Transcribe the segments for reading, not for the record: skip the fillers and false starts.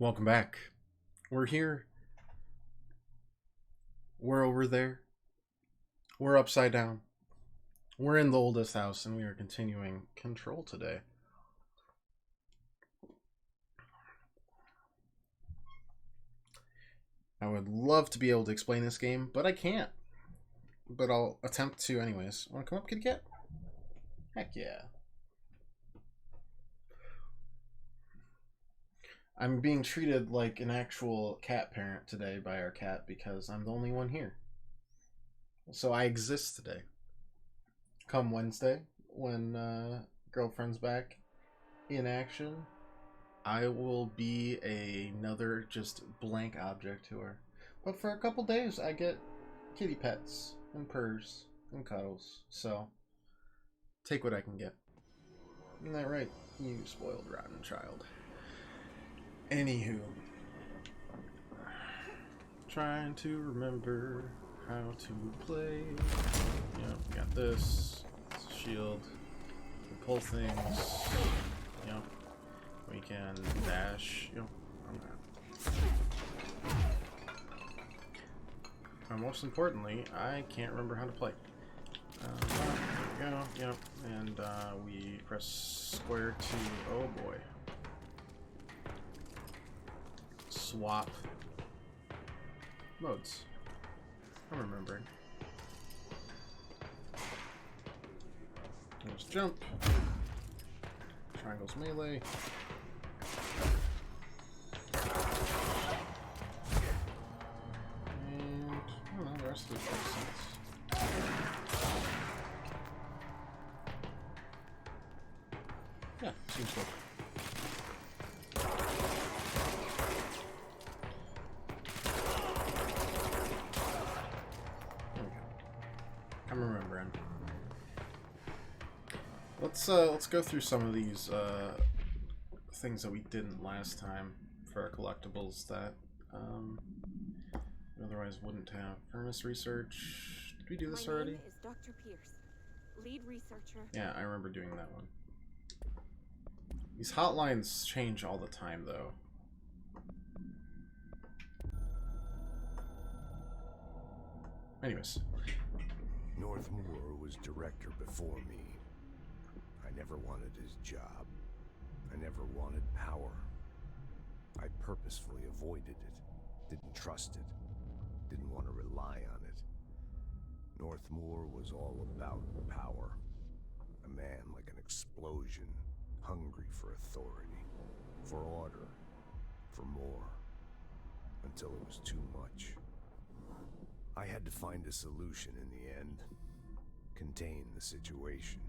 Welcome back. We're here. We're over there. We're upside down. We're in the oldest house, and we are continuing Control today. I would love to be able to explain this game, but I can't. But I'll attempt to anyways. Want to come up, kitty cat? Heck yeah. I'm being treated like an actual cat parent today by our cat because I'm the only one here. So I exist today. Come Wednesday, when girlfriend's back in action, I will be another just blank object to her. But for a couple days, I get kitty pets and purrs and cuddles. So take what I can get. Isn't that right, you spoiled rotten child? Anywho, trying to remember how to play. Yep, got this. It's a shield. We pull things. Yep. We can dash. Yep. And most importantly, I can't remember how to play. There we go. Yep. And we press square to. Oh boy. Swap modes. I'm remembering. There's jump. Triangle's melee. And I don't know, the rest of it makes sense. Yeah, seems good. I'm remembering. Let's go through some of these things that we didn't last time for our collectibles that we otherwise wouldn't have. Furnace research. Did we do this already? My name is Dr. Pierce, lead researcher. Yeah, I remember doing that one. These hotlines change all the time, though. Anyways. Northmoor was director before me. I never wanted his job. I never wanted power. I purposefully avoided it, didn't trust it, didn't want to rely on it. Northmoor was all about power. A man like an explosion, hungry for authority, for order, for more, until it was too much. I had to find a solution in the end. Contain the situation.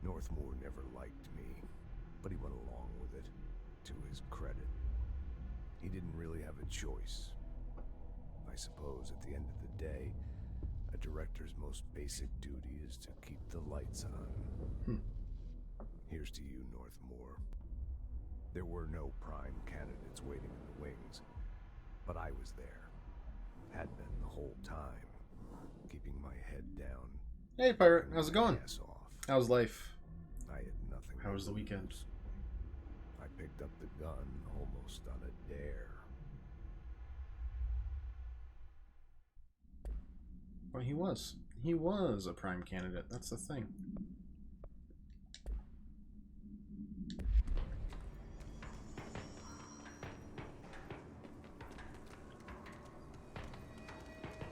Northmoor never liked me, but he went along with it, to his credit. He didn't really have a choice. I suppose at the end of the day, a director's most basic duty is to keep the lights on. Here's to you, Northmoor. There were no prime candidates waiting in the wings, but I was there. Had been the whole time, keeping my head down. Hey, pirate, how's it going? Ass off. How's life? I had nothing. How was the weekend? I picked up the gun almost on a dare. Well, he was. He was a prime candidate. That's the thing.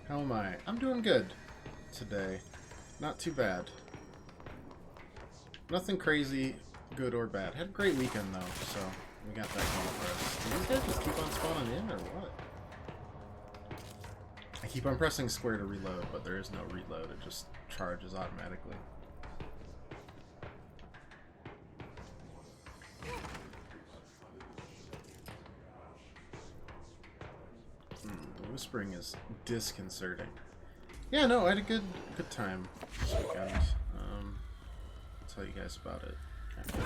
How am I? I'm doing good today. Not too bad. Nothing crazy, good or bad. Had a great weekend though, so we got that going for us. Do these guys just keep on spawning in or what? I keep on pressing square to reload, but there is no reload. It just charges automatically. The whispering is disconcerting. Yeah, no, I had a good time this weekend. I'll tell you guys about it after I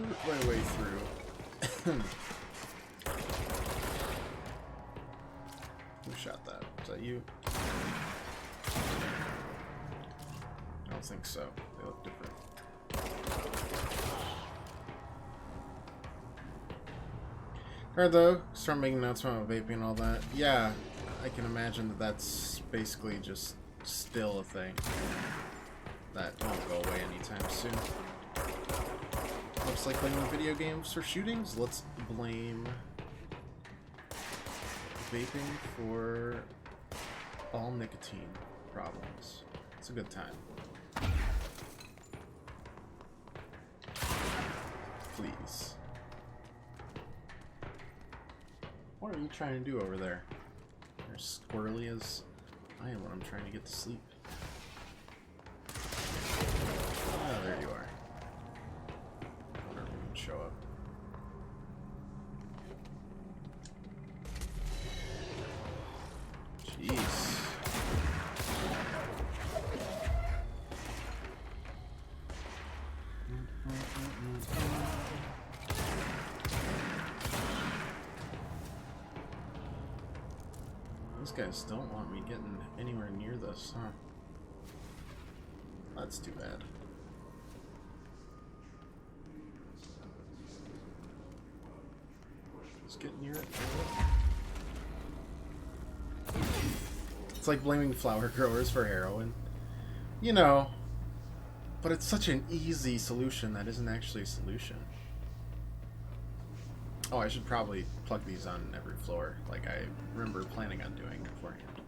work my way through. Who shot that? Was that you? I don't think so. They look different. Alright though, start making notes about vaping and all that. Yeah, I can imagine that that's basically just still a thing. That won't go away anytime soon. Looks like blaming video games for shootings. Let's blame vaping for all nicotine problems. It's a good time. Please. What are you trying to do over there? You're as squirrely as I am when I'm trying to get to sleep. Ah, there you are. Whatever, you can show up. Jeez. These guys don't want me getting anywhere near this, huh? That's too bad. Let's get near it. It's like blaming flower growers for heroin. You know, but it's such an easy solution that isn't actually a solution. Oh, I should probably plug these on every floor, like I remember planning on doing beforehand.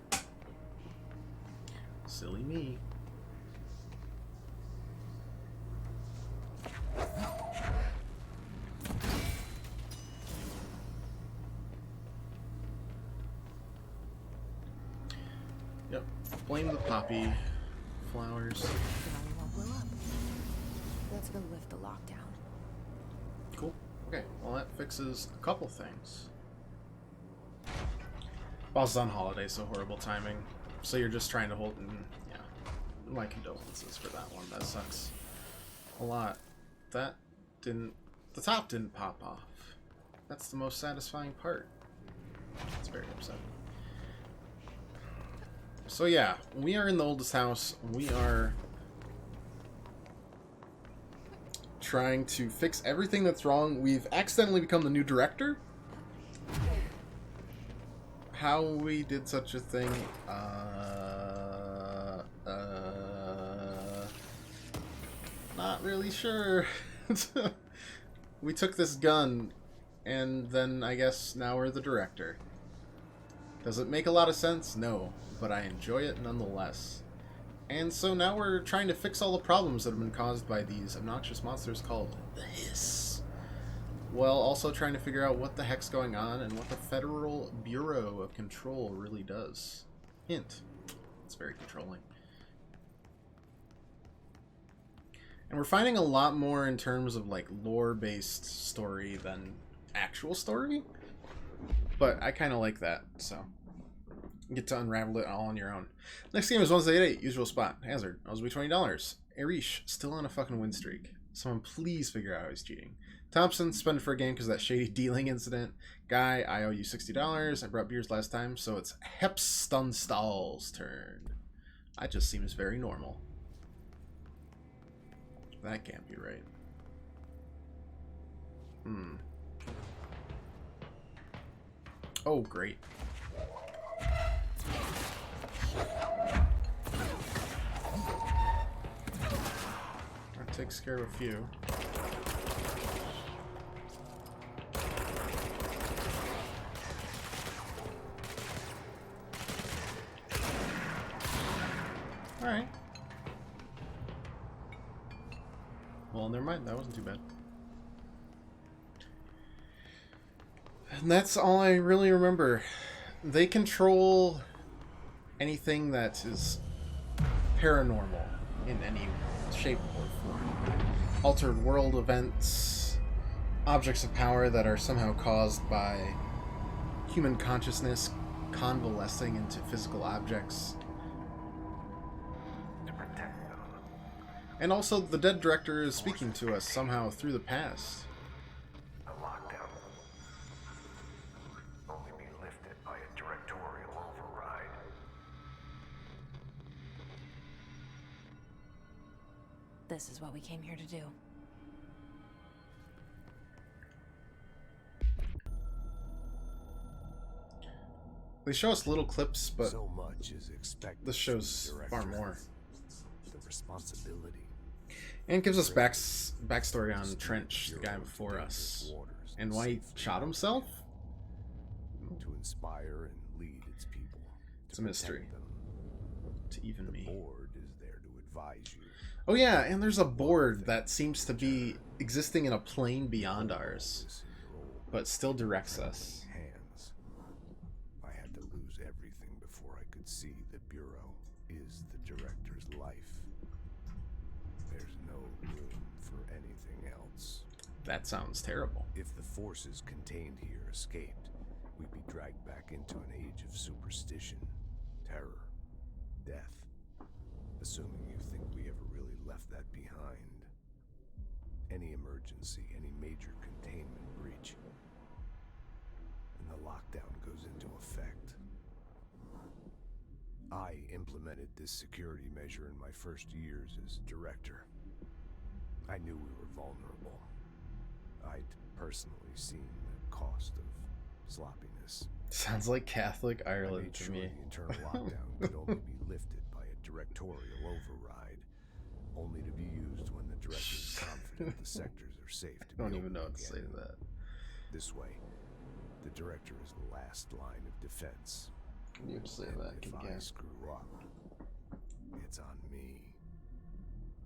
Silly me. Yep, blame the poppy flowers. So we won't blow up. Let's go lift the lockdown. Cool. Okay, well that fixes a couple things. Bosses on holiday, so horrible timing. So you're just trying to hold in, yeah. My condolences for that one. That sucks a lot. That didn't, the top didn't pop off. That's the most satisfying part. It's very upsetting. So yeah, we are in the oldest house. We are trying to fix everything that's wrong. We've accidentally become the new director. How we did such a thing, not really sure. We took this gun, and then I guess now we're the director. Does it make a lot of sense? No, but I enjoy it nonetheless. And so now we're trying to fix all the problems that have been caused by these obnoxious monsters called the Hiss. While also trying to figure out what the heck's going on and what the Federal Bureau of Control really does. Hint. It's very controlling. And we're finding a lot more in terms of like lore-based story than actual story. But I kind of like that, so you get to unravel it all on your own. Next game is Wednesday at 8, usual spot. Hazard, Nosby $20. Arish, still on a fucking win streak. Someone please figure out how he's cheating. Thompson, spend it for a game because of that shady dealing incident. Guy, I owe you $60. I brought beers last time, so it's Hepstunstall's turn. That just seems very normal. That can't be right. Oh, great. That takes care of a few. Alright. Well, never mind. That wasn't too bad. And that's all I really remember. They control anything that is paranormal in any shape or form. Altered world events, objects of power that are somehow caused by human consciousness convalescing into physical objects. And also, the dead director is speaking to us somehow through the past. The lockdown will only be lifted by a directorial override. This is what we came here to do. They show us little clips, but So much is expected. this shows from the far director. more. The responsibility. And it gives us backstory on Trench, the guy before us, and why he shot himself. To inspire and lead its people. It's a mystery. Them. To even The me. board is there to advise you. Oh yeah, and there's a board that seems to be existing in a plane beyond ours, This in your old but still directs us. hands. I had to lose everything before I could see the Bureau is the director's life. There's no room for anything else. That sounds terrible. If the forces contained here escaped, we'd be dragged back into an age of superstition, terror, death. Assuming you think we ever really left that behind. Any emergency, any major containment breach, and the lockdown goes into effect. I implemented this security measure in my first years as director. I knew we were vulnerable. I'd personally seen the cost of sloppiness. Sounds like Catholic I Ireland made to sure me. the internal lockdown could only be lifted by a directorial override, only to be used when the director is confident the sectors are safe to I don't be even know opened what to say again. to that. This way, the director is the last line of defense. Can you say And that if I again? screw up, it's on me,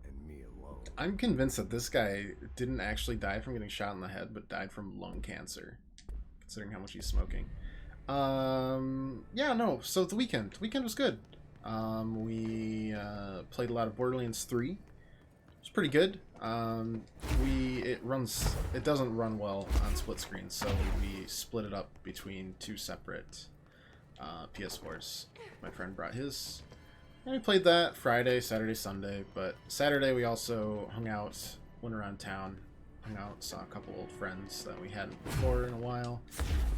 and me alone. I'm convinced that this guy didn't actually die from getting shot in the head, but died from lung cancer, considering how much he's smoking. Yeah, no. So the weekend was good. We played a lot of Borderlands 3. It's pretty good. It doesn't run well on split screen, so we split it up between two separate PS4s. My friend brought his, and we played that Friday, Saturday, Sunday. But Saturday we also hung out, went around town, hung out, saw a couple old friends that we hadn't before in a while,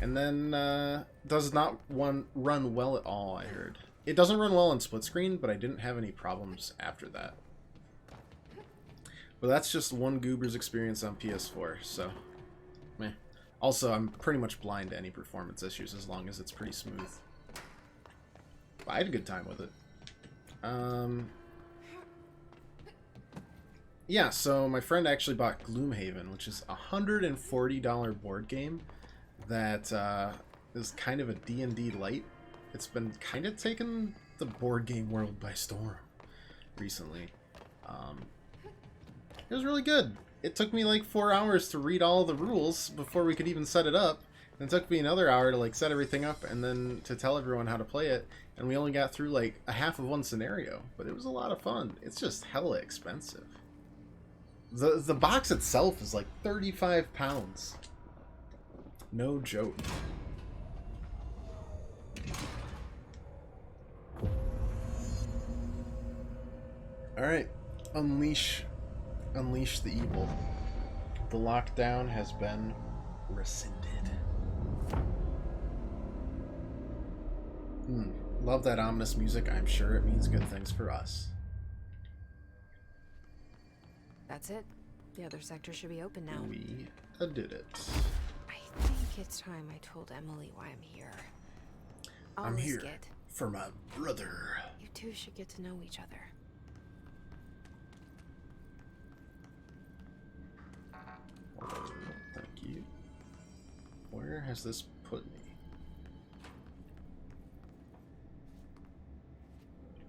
and then does not run well at all. I heard it doesn't run well on split screen, but I didn't have any problems after that. But that's just one goober's experience on PS4, so meh. Also, I'm pretty much blind to any performance issues as long as it's pretty smooth. But I had a good time with it. Yeah, so my friend actually bought Gloomhaven, which is a $140 board game that is kind of a D&D light. It's been kind of taking the board game world by storm recently. It was really good. It took me like 4 hours to read all the rules before we could even set it up. And it took me another hour to like set everything up and then to tell everyone how to play it. And we only got through like a half of one scenario, but it was a lot of fun. It's just hella expensive. The box itself is like 35 pounds. No joke. Alright. Unleash the evil. The lockdown has been rescinded. Love that ominous music. I'm sure it means good things for us. That's it. The other sector should be open now. We did it. I think it's time I told Emily why I'm here. I'll I'm risk here it. for my brother. You two should get to know each other. Thank you. Where has this put me?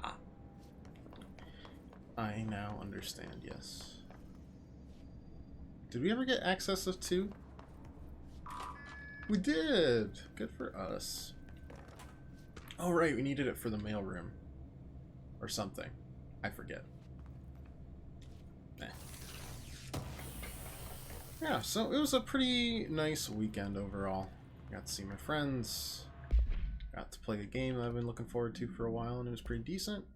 Ah. I now understand, yes. Did we ever get access to 2? We did! Good for us. Oh right, we needed it for the mailroom. Or something. I forget. Yeah, so it was a pretty nice weekend overall. Got to see my friends. Got to play a game I've been looking forward to for a while, and it was pretty decent.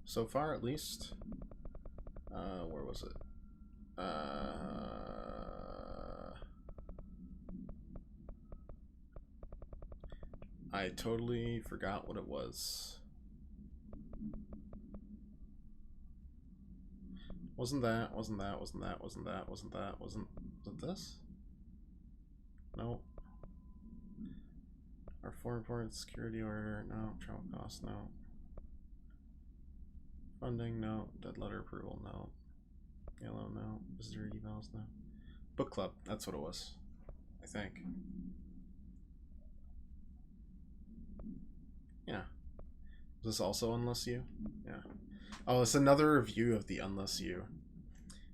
So far, at least. Where was it? I totally forgot what it was. Wasn't it this? No. Our Our foreign report, security order, no. Travel costs, no. Funding, no. Dead letter approval, no. Yellow, no. Visitor evals, no. Book club, that's what it was, I think. Yeah. Is this also Unless You? Yeah. Oh, it's another review of the Unless You.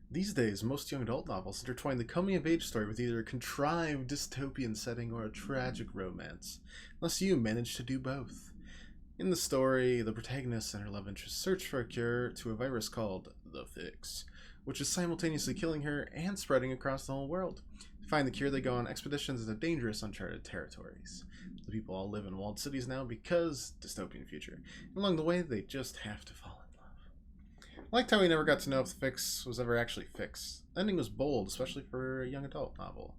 These days, most young adult novels intertwine the coming-of-age story with either a contrived dystopian setting or a tragic romance. Unless You manage to do both. In the story, the protagonist and her love interest search for a cure to a virus called The Fix, which is simultaneously killing her and spreading across the whole world. To find the cure, they go on expeditions into dangerous, uncharted territories. The people all live in walled cities now because dystopian future. And along the way, they just have to fall in love. I liked how we never got to know if the fix was ever actually fixed. The ending was bold, especially for a young adult novel.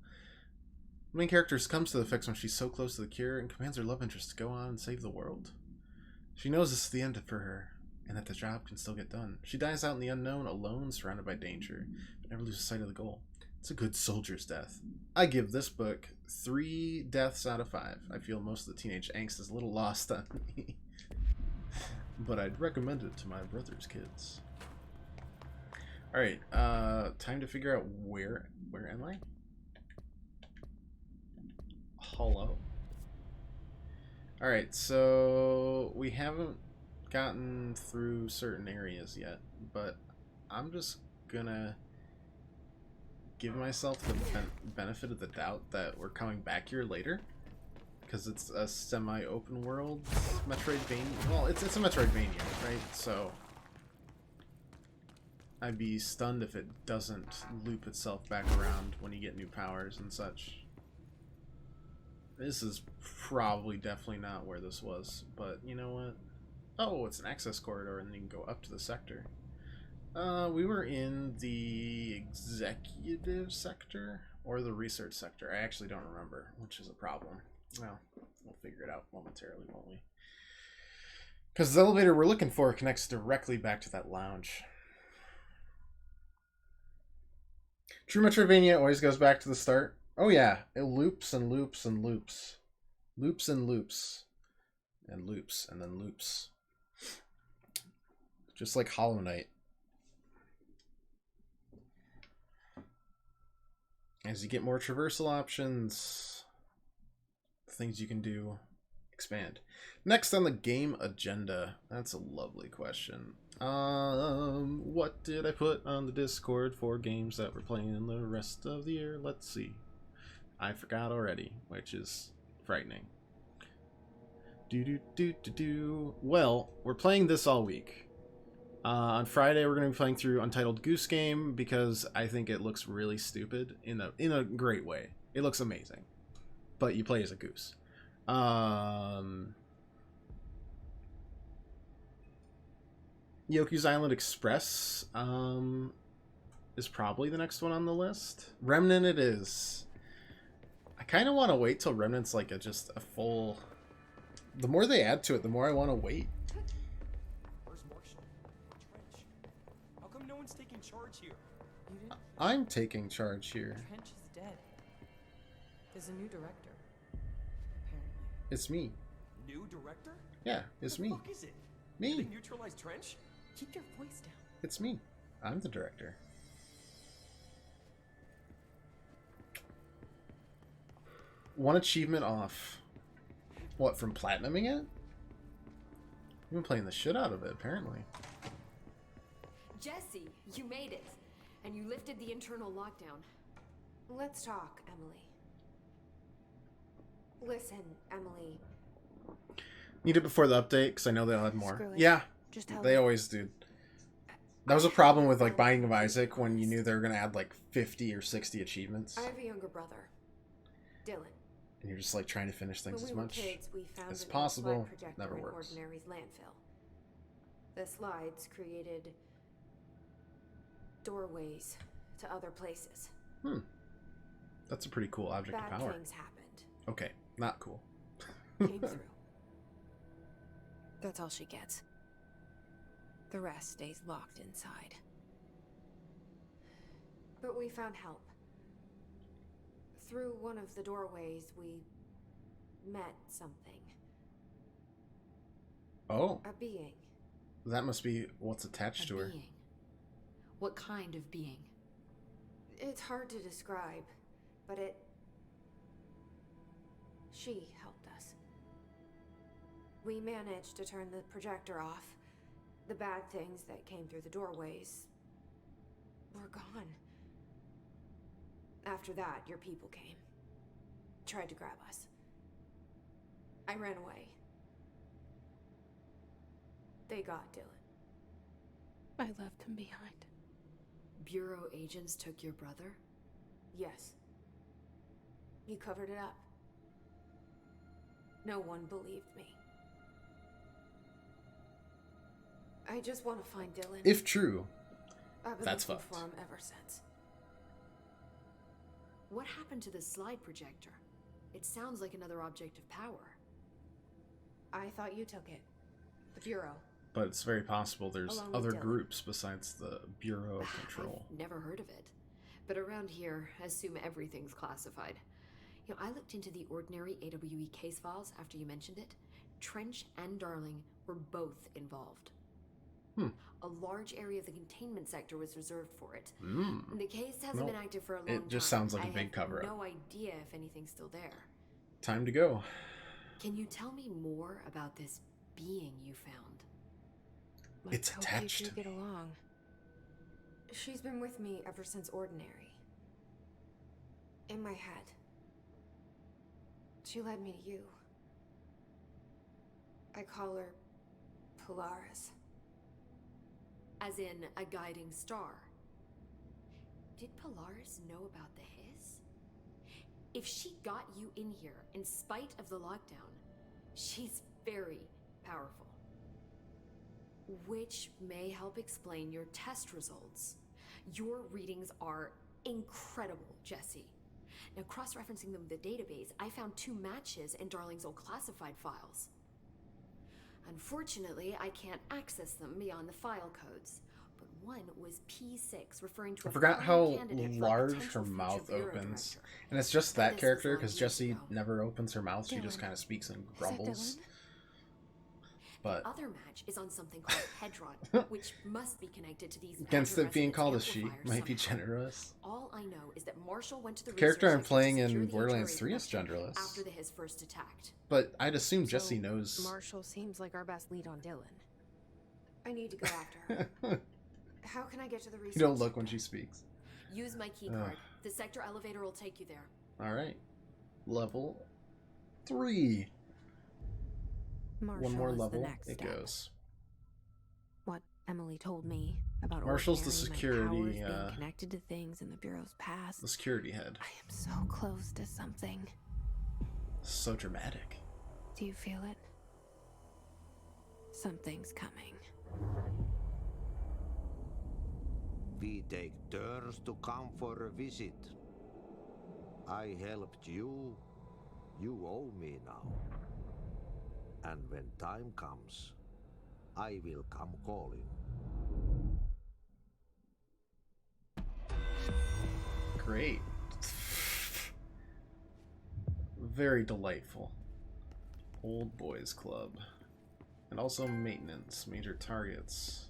The main character comes to the fix when she's so close to the cure and commands her love interest to go on and save the world. She knows this is the end for her, and that the job can still get done. She dies out in the unknown, alone, surrounded by danger, but never loses sight of the goal. It's a good soldier's death. I give this book 3 deaths out of 5. I feel most of the teenage angst is a little lost on me. But I'd recommend it to my brother's kids. Alright, time to figure out where am I? Hello. Alright, so we haven't gotten through certain areas yet, but I'm just gonna give myself the benefit of the doubt that we're coming back here later, because it's a semi-open world Metroidvania. Well, it's a Metroidvania, right? So I'd be stunned if it doesn't loop itself back around when you get new powers and such. This is probably definitely not where this was, but you know what? Oh, it's an access corridor, and then you can go up to the sector. We were in the executive sector or the research sector. I actually don't remember, which is a problem. Well, we'll figure it out momentarily, won't we? Because the elevator we're looking for connects directly back to that lounge. True Metroidvania always goes back to the start. Oh yeah, it loops and loops and loops. Loops and loops. And loops and then loops. Just like Hollow Knight. As you get more traversal options, things you can do expand. Next on the game agenda. That's a lovely question. What did I put on the Discord for games that we're playing the rest of the year? Let's see. I forgot already, which is frightening. Well, we're playing this all week. On Friday, we're going to be playing through Untitled Goose Game because I think it looks really stupid in a great way. It looks amazing, but you play as a goose. Yoku's Island Express is probably the next one on the list. Remnant it is. I kind of want to wait till Remnant's like just a full... The more they add to it, the more I want to wait. Where's Marshall? Trench. How come no one's taking charge here? You didn't? I'm taking charge here. Trench is dead. There's a new director. Apparently. It's me. New director? Yeah, it's me. What the fuck is it? Me. They neutralized Trench? Keep your voice down. It's me. I'm the director. One achievement off. What, from platinuming it? You've been playing the shit out of it, apparently. Jesse, you made it. And you lifted the internal lockdown. Let's talk, Emily. Listen, Emily. Need it before the update, because I know they'll add more. Screw it. Yeah, Just tell they me. always do. That was a problem with like Binding of Isaac when you knew they were going to add like 50 or 60 achievements. I have a younger brother, Dylan. And you're just like trying to finish things When as we were much kids, we found as an possible. old slide projector Never in works. Ordinary's landfill. The slides created doorways to other places. That's a pretty cool object Bad of power. things happened. Okay, not cool. Came through. That's all she gets. The rest stays locked inside. But we found help. Through one of the doorways, we met something. Oh, A being. that must be what's attached A to her. being. What kind of being? It's hard to describe, but she helped us. We managed to turn the projector off. The bad things that came through the doorways were gone. After that, your people came. Tried to grab us. I ran away. They got Dylan. I left him behind. Bureau agents took your brother? Yes. You covered it up. No one believed me. I just want to find Dylan. If true, I've been that's looking fucked. for him ever since. What happened to the slide projector? It sounds like another object of power. I thought you took it. The Bureau. but it's very possible there's Along with other Dylan. groups besides the Bureau of Control. I've never heard of it. But around here, I assume everything's classified. You know, I looked into the ordinary AWE case files after you mentioned it. Trench and Darling were both involved. A large area of the containment sector was reserved for it. The case hasn't Nope. been active for a long It time. just sounds like a I big have cover-up. no idea if anything's still there. Time to go. Can you tell me more about this being you found? It's Let's attached hope to you two get along. She's been with me ever since Ordinary. In my head. She led me to you. I call her Polaris. As in a guiding star. Did Polaris know about the hiss? If she got you in here in spite of the lockdown, she's very powerful. Which may help explain your test results. Your readings are incredible, Jesse. Now, cross-referencing them with the database, I found 2 matches in Darling's old classified files. Unfortunately, I can't access them beyond the file codes. But one was P6, referring to I a forgot prime how candidate for a large potential her future mouth bureau opens. director. And it's just And that this character, was because long years Jessie ago. never opens her mouth. She just Dylan. kind of speaks and Is that grumbles. Dylan? But Other match is on something called Hedron, which must be connected to these against Hedron it being resonance called a she amplifiers might be somehow. genderless. All I know is that Marshall went to the The character I'm research playing section to in secure the Borderlands HRA 3 is connection genderless. after the Hiss first attacked. But I'd assume So, Jessie knows. Marshall seems like our best lead on Dylan. I need to go after her. How can I get to the research? You don't look when center? she speaks. Use my key card. The sector elevator will take you there. Alright. Level 3. Marshall One more is the level, next it step. goes. What Emily told me about Marshall's the Ordinary, my security, powers being connected to things in the Bureau's past. The security head. I am so close to something. So dramatic. Do you feel it? Something's coming. We take turns to come for a visit. I helped you. You owe me now. And when time comes, I will come calling. Great. Very delightful. Old Boys Club. And also maintenance, major targets.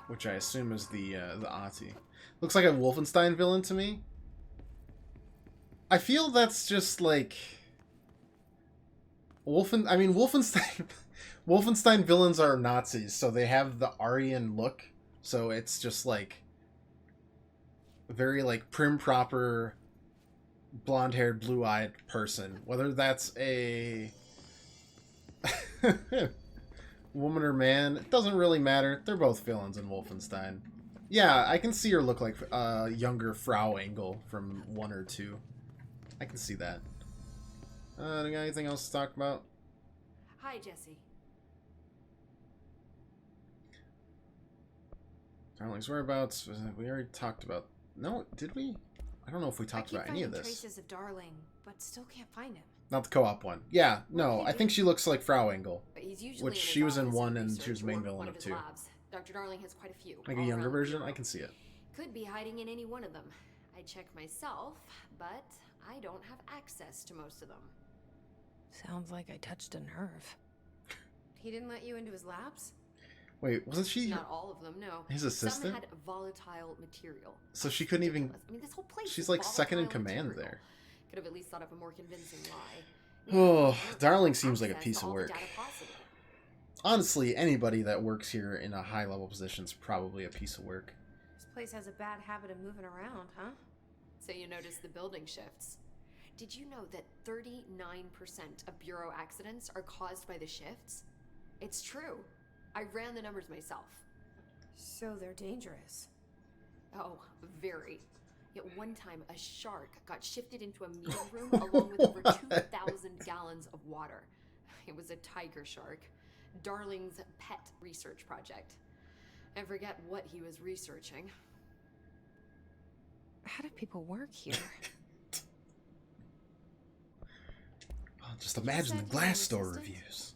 Which I assume is the Ahti. Looks like a Wolfenstein villain to me. I feel that's just like Wolfenstein Wolfenstein villains are Nazis, so they have the Aryan look. So it's just like very like prim proper blonde-haired, blue-eyed person. Whether that's a woman or man, it doesn't really matter. They're both villains in Wolfenstein. Yeah, I can see her look like younger Frau Engel from 1 or 2. I can see that. Do you got anything else to talk about? Hi, Jesse. Darling's whereabouts. We already talked about. No, did we? I don't know if we talked about any of this. Traces of Darling, but still can't find him. Not the co-op one. Yeah, no, did he I think do? she looks like Frau Engel. But he's usually Which in his she was in office 1 and research she was main or villain one of his 2. labs. Dr. Darling has quite a few. Like a all younger around the version? Bureau. I can see it. Could be hiding in any one of them. I check myself, but I don't have access to most of them. Sounds like I touched a nerve. He didn't let you into his labs? Wait, wasn't she Not all of them, no. his assistant? Some had volatile material. So she couldn't even... I mean, this whole place She's is like second in volatile command material. there. Could have at least thought of a more convincing lie. Oh, Darling seems like a Access piece to of all the work. data possible. Honestly, anybody that works here in a high-level position is probably a piece of work. This place has a bad habit of moving around, huh? So you notice the building shifts. Did you know that 39% of Bureau accidents are caused by the shifts? It's true. I ran the numbers myself. So they're dangerous. Oh, very. Yet one time, a shark got shifted into a meeting room along with over 2,000 gallons of water. It was a tiger shark. Darling's pet research project. I forget what he was researching. How do people work here? Oh, just imagine the said you were an Glassdoor assistant? reviews.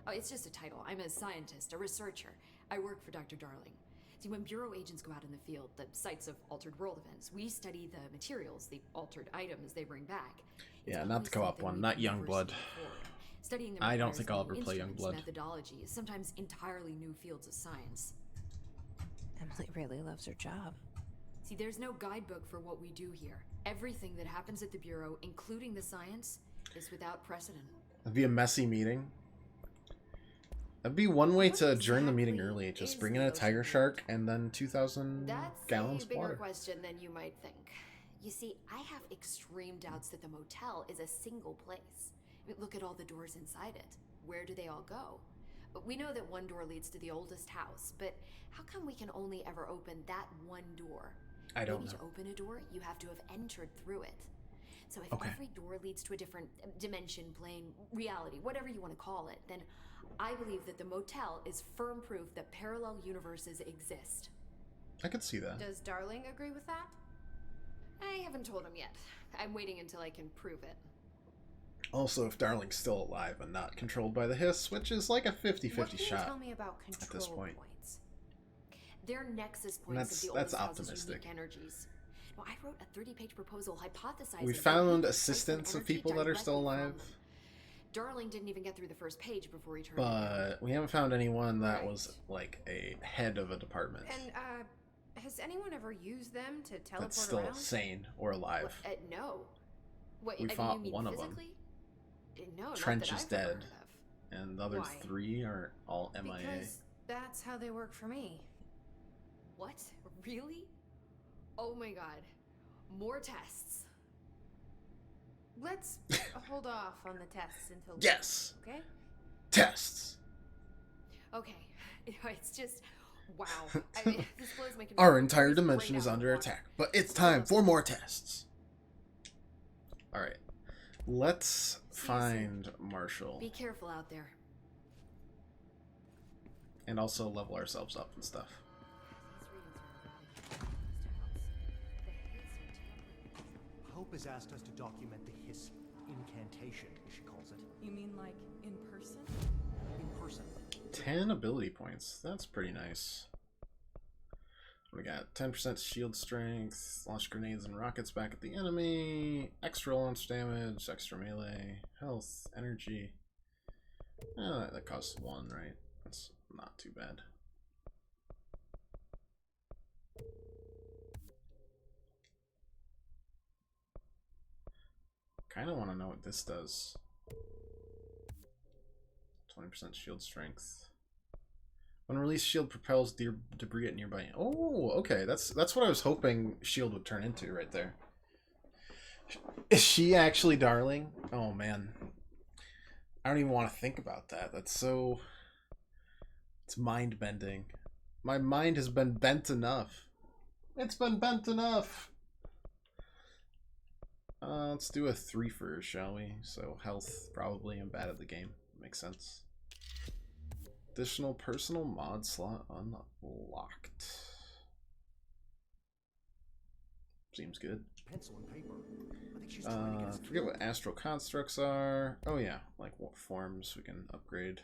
Oh, it's just a title. I'm a scientist, a researcher. I work for Dr. Darling. See, when Bureau agents go out in the field, the sites of altered world events, we study the materials, the altered items they bring back. It's Yeah, not always the co-op something one, we've not never Youngblood. seen before. Studying them I don't requires think I'll new ever play instruments, Youngblood. methodologies, sometimes entirely new fields of science. Emily really loves her job. See, there's no guidebook for what we do here. Everything that happens at the Bureau, including the science, is without precedent. It'd be a messy meeting. That'd be one way What to adjourn the meeting exactly early. Just is bring in the a tiger ocean shark and then 2,000 That's gallons a of bigger water. question than you might think. You see, I have extreme doubts that the motel is a single place. I mean, look at all the doors inside it. Where do they all go? We know that one door leads to the oldest house, but how come we can only ever open that one door? I don't Maybe know. to open a door, you have to have entered through it. So if Okay. every door leads to a different dimension, plane, reality, whatever you want to call it, then I believe that the motel is firm proof that parallel universes exist. I could see that. Does Darling agree with that? I haven't told him yet. I'm waiting until I can prove it. Also, if Darling's still alive and not controlled by the hiss, which is like a 50-50 What can you shot. tell me about control this point. points? They're nexus points of the That's oldest house's optimistic. unique energies. Now, I wrote a 30-page proposal hypothesizing... We that found we could assistants transfer of people energy that are still directly from alive, them. Darling didn't even get through the first page before he turned but we haven't found anyone that Right. was like a head of a department And, has anyone ever used them to teleport that's still around? sane or alive. No. What, We I mean, fought you mean one of 'em. physically? No, Trench not is that I've ever dead. heard of. And the other Why? 3 are all MIA. Because that's how they work for me. What? Really? Oh my god. More tests. Let's hold off on the tests until Yes! okay? Tests! Okay. It's just... Wow. I mean, this blows my Our computer entire right dimension out is of under water. attack, but it's time for more tests. Alright. Let's find Marshall. Be careful out there. And also level ourselves up and stuff. Hope has asked us to document the hiss incantation, she calls it. You mean like in person? In person. 10 ability points. That's pretty nice. We got 10% shield strength, launch grenades and rockets back at the enemy, extra launch damage, extra melee, health, energy. That costs 1, right? That's not too bad. Kind of want to know what this does. 20% shield strength. When released, shield propels debris at nearby. Oh, okay. That's what I was hoping shield would turn into right there. Is she actually Darling? Oh man, I don't even want to think about that. That's so. It's mind bending. My mind has been bent enough. It's been bent enough. Let's do a 3 for, shall we? So health probably and bad at the game. Makes sense. Additional personal mod slot unlocked. Seems good. Pencil and paper. I think she's trying to get us I forget what astral constructs are. Oh yeah, like what forms we can upgrade.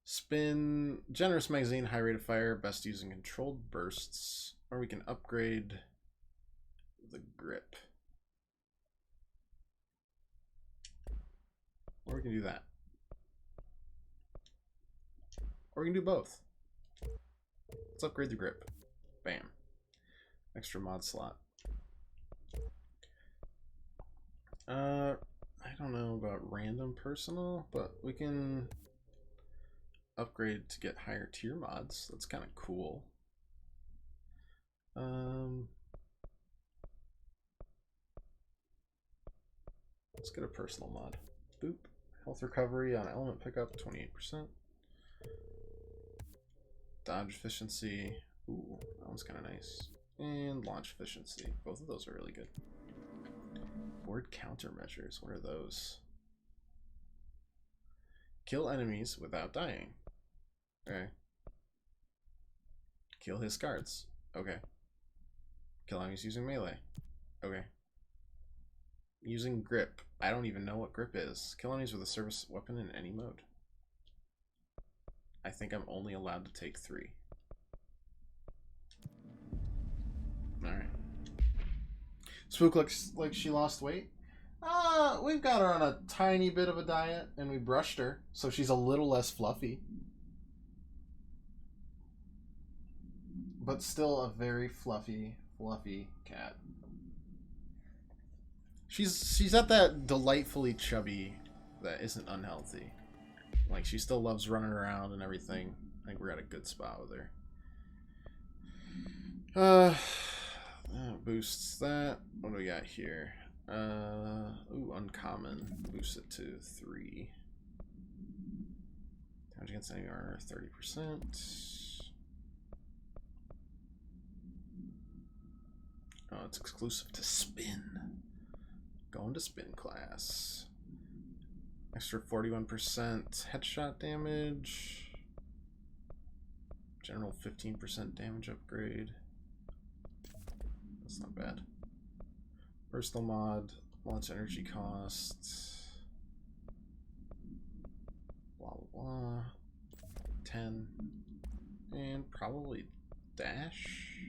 Spin, generous magazine, high rate of fire, best using controlled bursts, or we can upgrade the grip. Or we can do that. Or we can do both. Let's upgrade the grip. Bam. Extra mod slot. I don't know about random personal, but we can upgrade to get higher tier mods. That's kind of cool. Let's get a personal mod. Boop. Health recovery on element pickup, 28%. Dodge efficiency. Ooh, that one's kind of nice. And launch efficiency. Both of those are really good. Board countermeasures. What are those? Kill enemies without dying. Okay. Kill his guards. Okay. Kill enemies using melee. Okay. Using grip. I don't even know what grip is. Kill enemies with a service weapon in any mode. I think I'm only allowed to take 3. Alright. Spook looks like she lost weight. We've got her on a tiny bit of a diet, and we brushed her, so she's a little less fluffy. But still a very fluffy cat. She's at that delightfully chubby that isn't unhealthy. Like, she still loves running around and everything. I think we're at a good spot with her. Boosts that. What do we got here? Ooh, uncommon. Boost it to 3. Damage against enemy armor, 30%. Oh, it's exclusive to spin. Going to spin class. Extra 41% headshot damage. General 15% damage upgrade. That's not bad. Personal mod, launch energy cost. Blah blah blah. 10. And probably dash.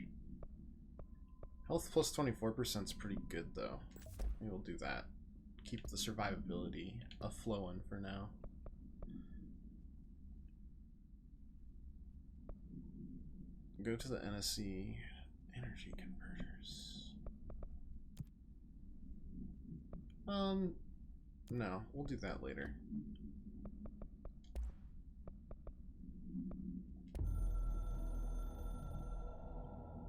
Health plus 24% is pretty good though. Maybe we'll do that. Keep the survivability a-flowing for now. Go to the NSC energy converters. No, we'll do that later.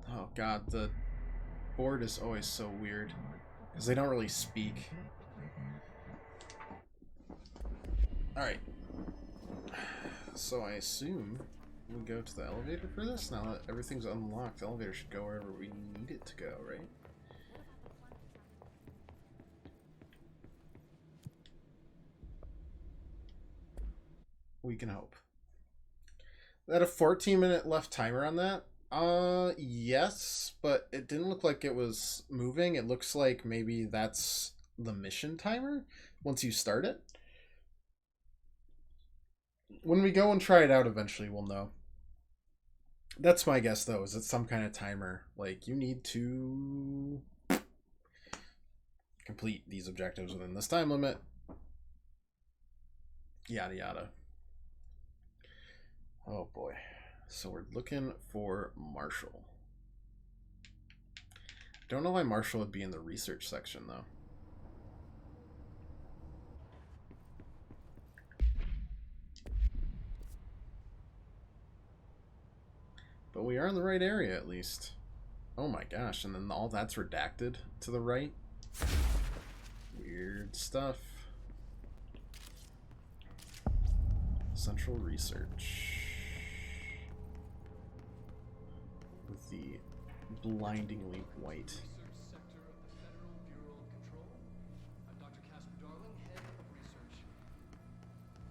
Oh god, the board is always so weird because they don't really speak. Alright. So I assume we go to the elevator for this? Now that everything's unlocked, the elevator should go wherever we need it to go, right? We can hope. That a 14-minute left timer on that? Yes, but it didn't look like it was moving. It looks like maybe that's the mission timer once you start it. When we go and try it out eventually, we'll know. That's my guess, though, is it's some kind of timer. Like, you need to complete these objectives within this time limit. Yada yada. Oh boy. So we're looking for Marshall. Don't know why Marshall would be in the research section, though. But we are in the right area, at least. Oh my gosh, and then all that's redacted to the right. Weird stuff. Central Research. With the blindingly white.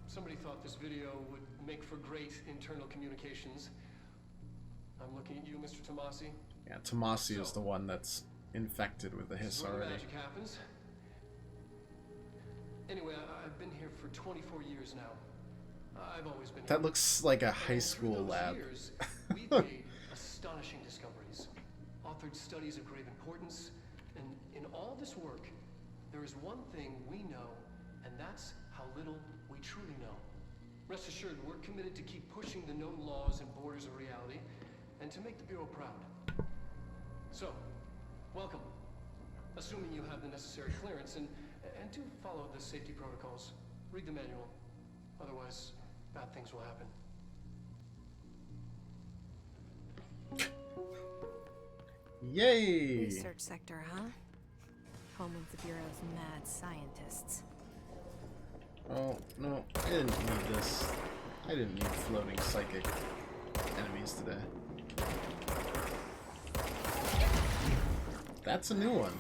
Somebody thought this video would make for great internal communications. I'm looking at you, Mr. Tomasi. Yeah, Tomasi is the one that's infected with the hiss already. Magic happens. Anyway, I've been here for 24 years now. I've always been That here. looks like a high And school through those lab. years, we've made astonishing discoveries, authored studies of grave importance, and in all this work, there is one thing we know, and that's how little we truly know. Rest assured, we're committed to keep pushing the known laws and borders of reality, and to make the Bureau proud. So, welcome. Assuming you have the necessary clearance, and do follow the safety protocols. Read the manual. Otherwise, bad things will happen. Yay! Research sector, huh? Home of the Bureau's mad scientists. Oh, no, I didn't need this. I didn't need floating psychic enemies today. That's a new one.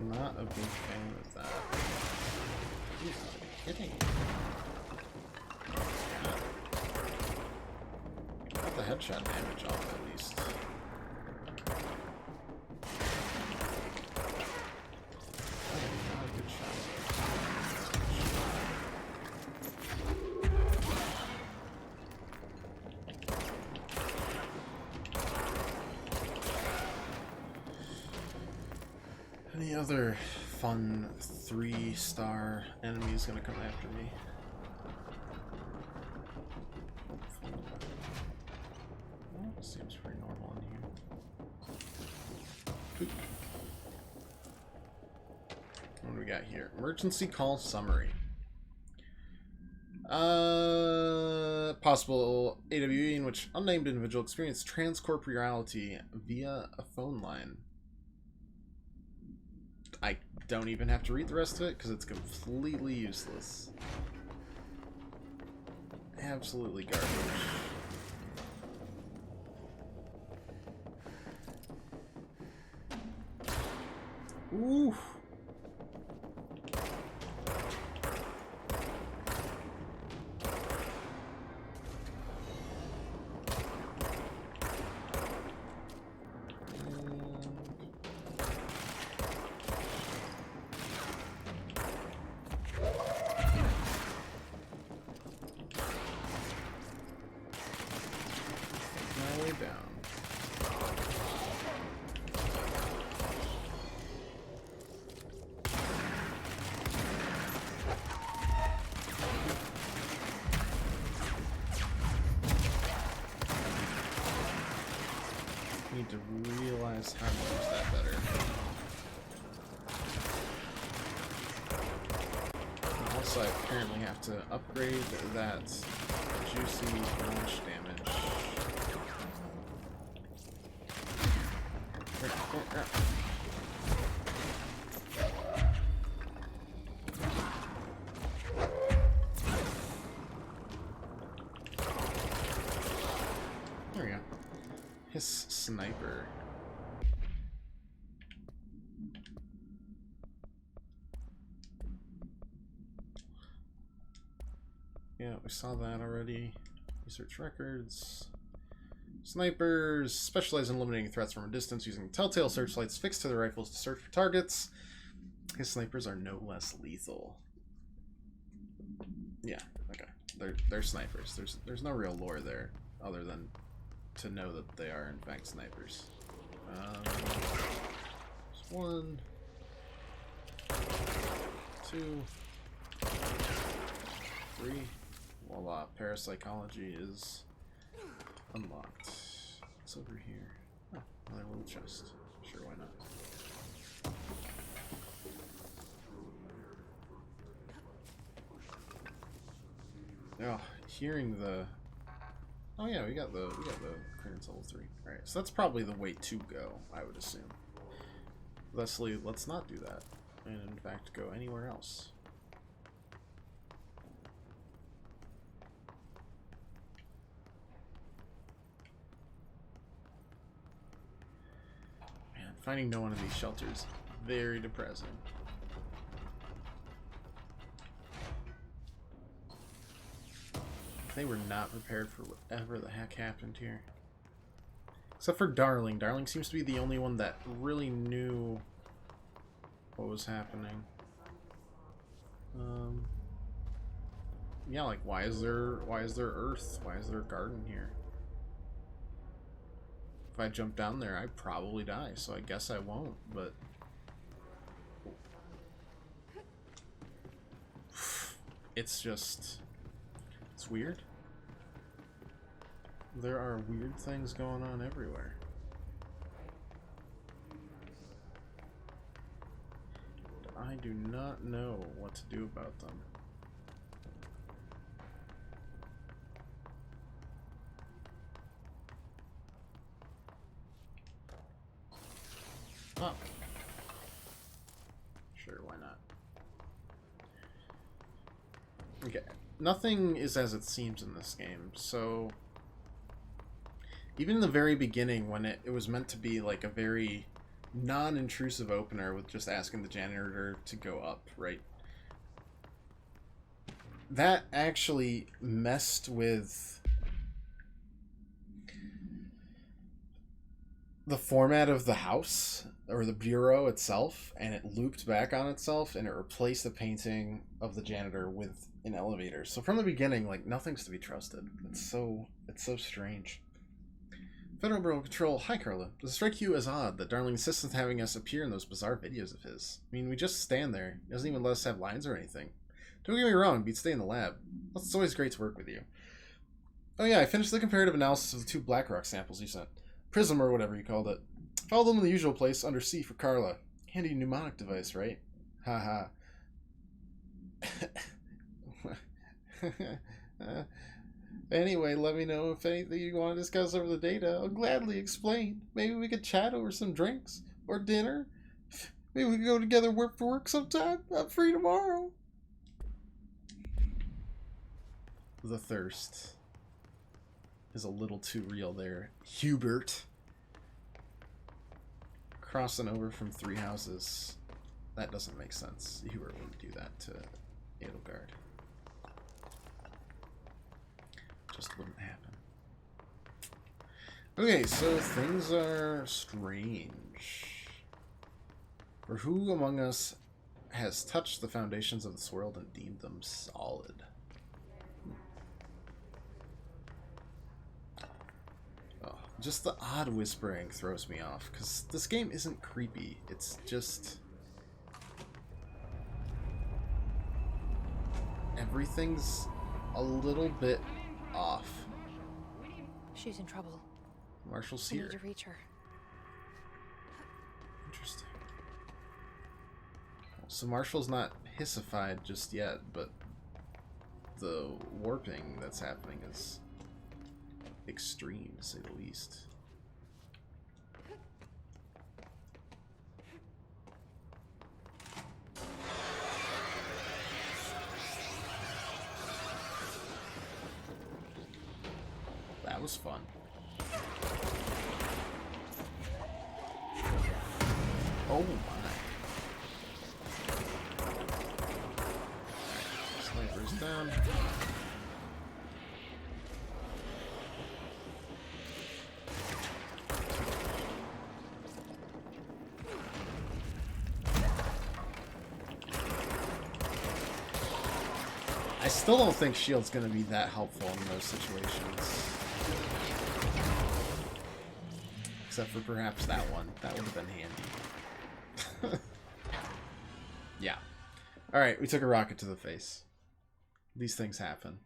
Not a big fan of that. Jeez, kidding. Got the headshot damage off at least. Not a good shot. Any other fun 3-star enemies gonna come after me? Well, seems pretty normal in here. Oop. What do we got here? Emergency call summary. Possible AWE in which unnamed individual experienced transcorporeality via a phone line. I don't even have to read the rest of it because it's completely useless. Absolutely garbage. Ooh. My way down. Need to realize how to use that better. And also, I apparently have to upgrade that juicy launch damage. There we go. His sniper. Yeah, we saw that already. Research records. Snipers specialize in eliminating threats from a distance using telltale searchlights fixed to their rifles to search for targets. His snipers are no less lethal. Yeah, okay. They're snipers. There's no real lore there other than to know that they are in fact snipers. There's 1, 2, 3. Voila, parapsychology is unlocked. What's over here? Oh, another little chest. Sure, why not? Oh, hearing the... Oh yeah, we got the clearance level 3. Alright, so that's probably the way to go, I would assume. Leslie, let's not do that. And in fact, go anywhere else. Finding no one in these shelters, very depressing. They were not prepared for whatever the heck happened here. Except for Darling. Darling seems to be the only one that really knew what was happening. Yeah, like why is there earth? Why is there a garden here? If I jump down there, I'd probably die, so I guess I won't, but it's just, it's weird. There are weird things going on everywhere. I do not know what to do about them. Oh. Sure, why not? Okay. Nothing is as it seems in this game, so even in the very beginning when it was meant to be like a very non-intrusive opener with just asking the janitor to go up, right? That actually messed with the format of the house or the bureau itself, and it looped back on itself and it replaced the painting of the janitor with an elevator. So from the beginning, like, nothing's to be trusted. It's so strange. Federal Bureau of Control. Hi, Carla. Does it strike you as odd that Darling insists on having us appear in those bizarre videos of his? I mean, we just stand there. He doesn't even let us have lines or anything. Don't get me wrong, we'd stay in the lab. Plus, it's always great to work with you. Oh yeah, I finished the comparative analysis of the 2 Blackrock samples you sent. Prism or whatever you called it. Followed them in the usual place under C for Carla. Handy mnemonic device, right? Haha. Anyway, let me know if anything you want to discuss over the data. I'll gladly explain. Maybe we could chat over some drinks or dinner. Maybe we could go together work for work sometime. I'm free tomorrow. The thirst is a little too real there. Hubert. Crossing over from 3 houses. That doesn't make sense. Hubert wouldn't do that to Edelgard. Just wouldn't happen. Okay, so things are strange. For who among us has touched the foundations of this world and deemed them solid? Oh, just the odd whispering throws me off, because this game isn't creepy. It's just... everything's a little bit off. She's in trouble. Marshall's I here. need to reach her. Interesting. So Marshall's not hissified just yet, but the warping that's happening is extreme, to say the least. That was fun. Oh my. Sniper's down. I still don't think shield's gonna be that helpful in those situations. Except for perhaps that one. That would have been handy. Yeah. Alright, we took a rocket to the face. These things happen.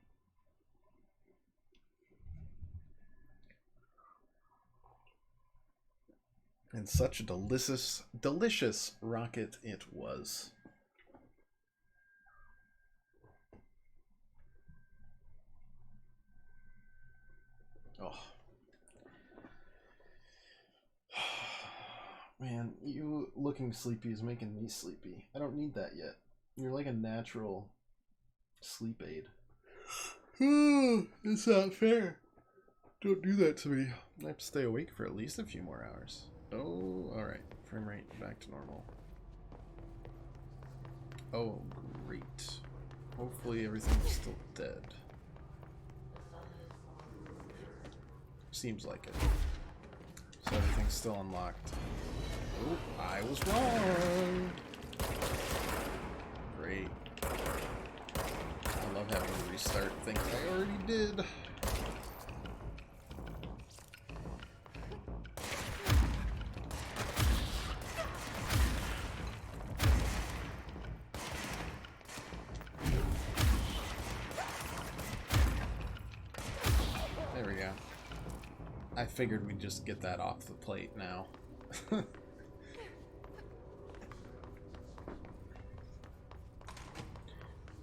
And such a delicious rocket it was. Oh. Man, you looking sleepy is making me sleepy. I don't need that yet. You're like a natural sleep aid. It's not fair. Don't do that to me. I have to stay awake for at least a few more hours. Oh, alright. Frame rate back to normal. Oh, great. Hopefully everything's still dead. Seems like it. So everything's still unlocked. Oh, I was wrong! Great. I love having to restart things I already did. There we go. I figured we'd just get that off the plate now.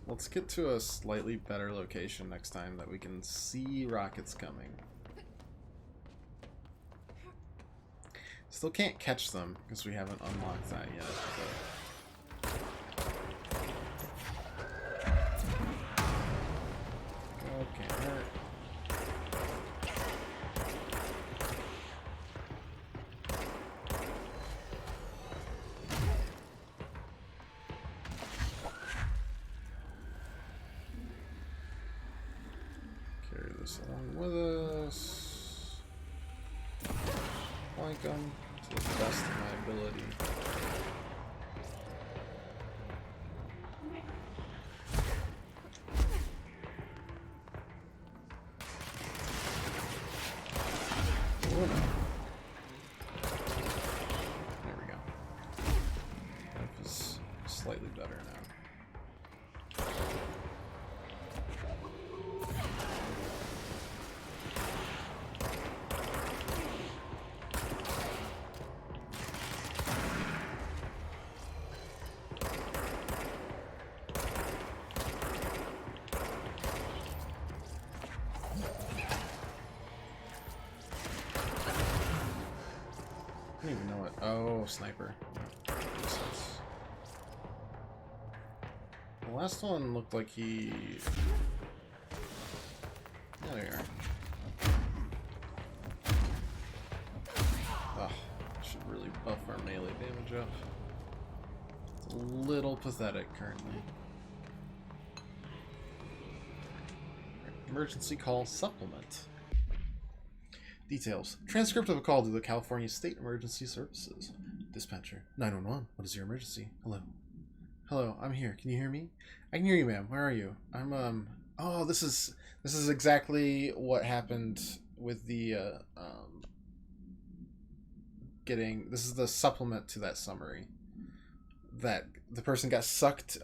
Let's get to a slightly better location next time that we can see rockets coming. Still can't catch them because we haven't unlocked that yet. But... can't hurt. Carry this along with us. Flank them to the best of my ability. Oh no. There we go. That is slightly better now. I don't even know what. Oh, sniper. Makes sense. The last one looked like he. Yeah, there you are. Oh, should really buff our melee damage up. It's a little pathetic currently. Emergency call supplement. Details. Transcript of a call to the California State Emergency Services. Dispatcher. 911. What is your emergency? Hello. Hello, I'm here. Can you hear me? I can hear you, ma'am. Where are you? I'm, Oh, this is exactly what happened with the, This is the supplement to that summary. That the person got sucked,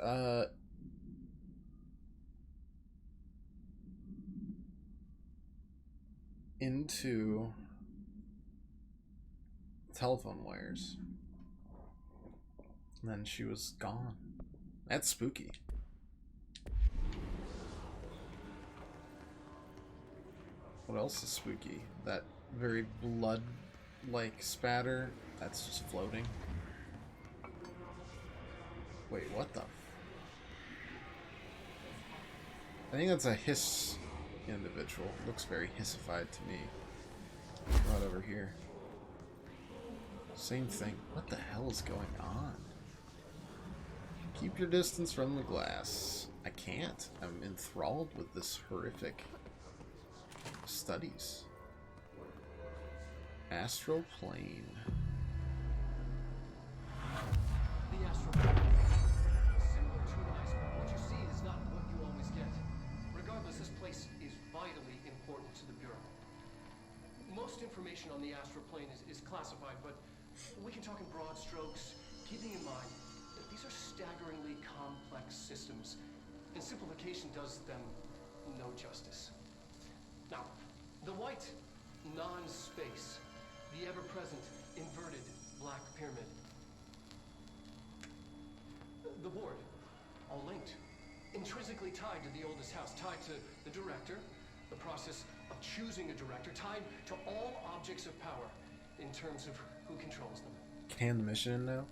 into telephone wires. And then she was gone. That's spooky. What else is spooky? That very blood-like spatter that's just floating. Wait, what the? I think that's a hiss individual. Looks very hissified to me. Right over here. Same thing. What the hell is going on? Keep your distance from the glass. I can't. I'm enthralled with this horrific studies. Astral plane. The astral plane. Similar to an iceberg, what you see is not what you always get. Regardless, this place is vitally important to the Bureau. Most information on the astral plane is classified, but we can talk in broad strokes, keeping in mind that these are staggeringly complex systems, and simplification does them no justice. Now, the white non-space, the ever-present inverted black pyramid. The board, all linked, intrinsically tied to the oldest house, tied to the director, the process of choosing a director, tied to all objects of power in terms of who controls them. Can the mission in now?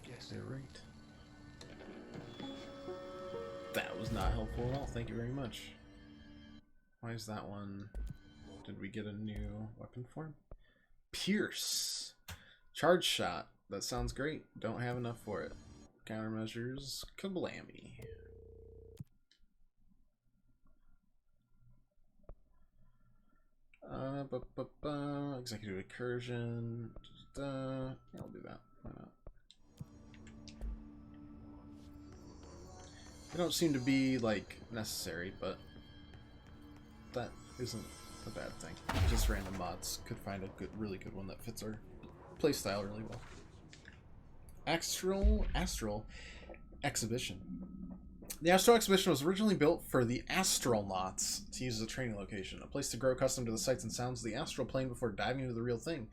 Yes. You're right. That was not helpful at all. Thank you very much. Why is that one? Did we get a new weapon form? Pierce. Charge shot. That sounds great. Don't have enough for it. Countermeasures. Kablammy. Executive incursion. Yeah, I'll do that. Why not? They don't seem to be like necessary, but that isn't a bad thing. Just random mods could find a really good one that fits our playstyle really well. Astral Exhibition. The Astral Exhibition was originally built for the Astronauts to use as a training location, a place to grow accustomed to the sights and sounds of the astral plane before diving into the real thing.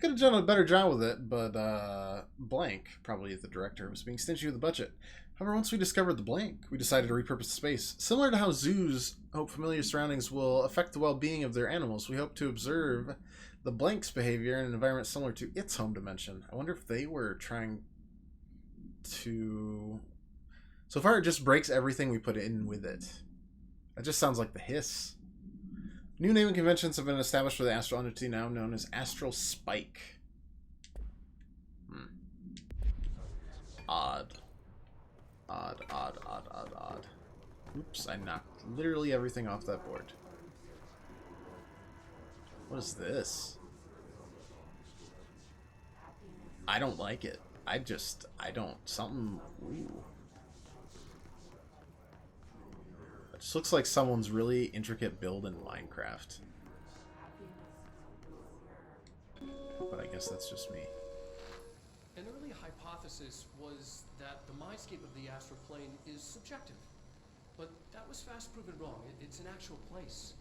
Could have done a better job with it, but Blank, probably the director, was being stingy with the budget. However, once we discovered the Blank, we decided to repurpose the space. Similar to how zoos hope familiar surroundings will affect the well-being of their animals, we hope to observe the Blank's behavior in an environment similar to its home dimension. I wonder if they were trying to... So far, it just breaks everything we put in with it. That just sounds like the Hiss. New naming conventions have been established for the astral entity now known as Astral Spike. Odd. Odd. Oops, I knocked literally everything off that board. What is this? I don't like it. I don't. Something... Ooh. It just looks like someone's really intricate build in Minecraft. But I guess that's just me. An early hypothesis was that the mindscape of the astral plane is subjective. But that was fast proven wrong. It's an actual place,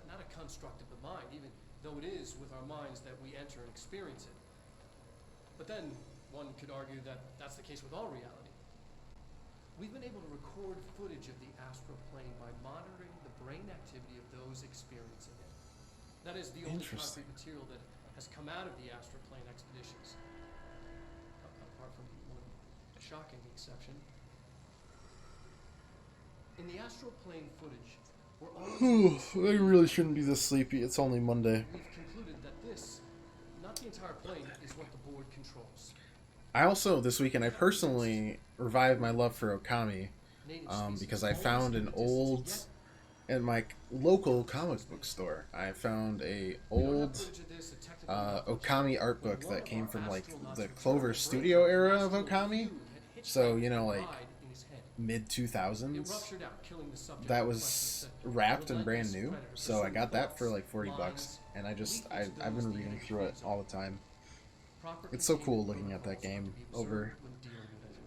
not a construct of the mind, even though it is with our minds that we enter and experience it. But then one could argue that that's the case with all reality. We've been able to record footage of the astral plane by monitoring the brain activity of those experiencing it. That is the only concrete material that has come out of the astral plane expeditions. Apart from one shocking exception. In the astral plane footage, we're always... I really shouldn't be this sleepy. It's only Monday. We've concluded that this, not the entire plane, is what the board controls. I also, this weekend, I personally revived my love for Okami because I found an old, in my local comic book store, I found a old Okami art book that came from like the Clover Studio era of Okami. So, you know, like mid-2000s. That was wrapped and brand new. So I got that for like $40 and I've been reading through it all the time. It's so cool looking at that game over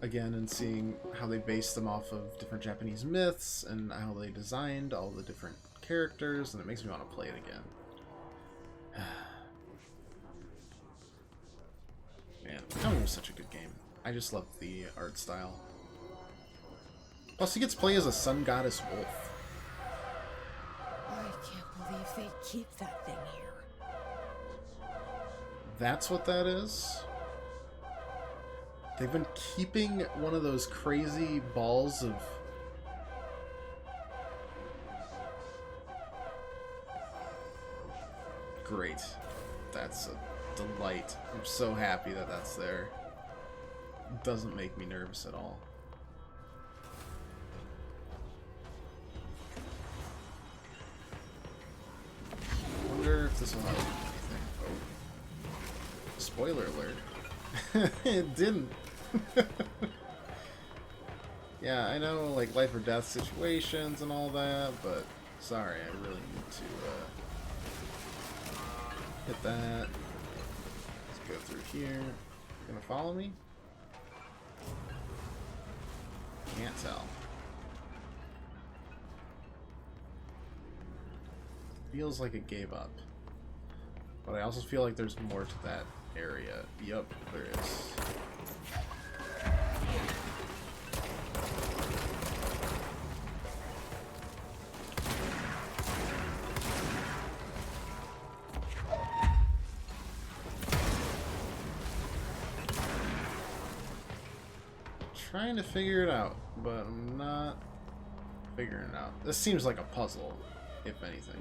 again and seeing how they based them off of different Japanese myths and how they designed all the different characters, and it makes me want to play it again. Man, Okami was such a good game. I just love the art style. Plus, he gets to play as a sun goddess wolf. I can't believe they keep that thing here. That's what that is? They've been keeping one of those crazy balls of... Great. That's a delight. I'm so happy that that's there. It doesn't make me nervous at all. I wonder if this will have anything. Oh. Spoiler alert. It didn't. Yeah, I know, like, life or death situations and all that, but sorry, I really need to hit that. Let's go through here. Gonna follow me? Can't tell. Feels like it gave up. But I also feel like there's more to that area. Yup, there is. Trying to figure it out, but I'm not figuring it out. This seems like a puzzle, if anything.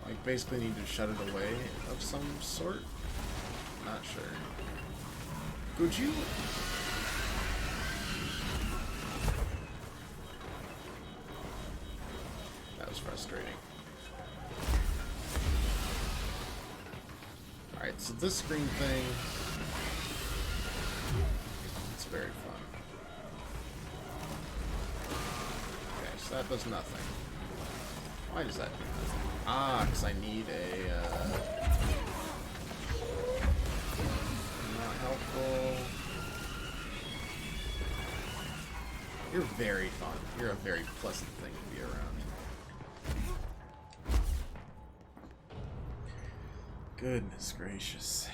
Like, basically need to shut it away of some sort? Not sure. Could you? That was frustrating. Alright, so this screen thing... it's very fun. Okay, so that does nothing. Why does that do nothing? Ah, because I need a... not helpful. You're very fun. You're a very pleasant thing to be around. Goodness gracious.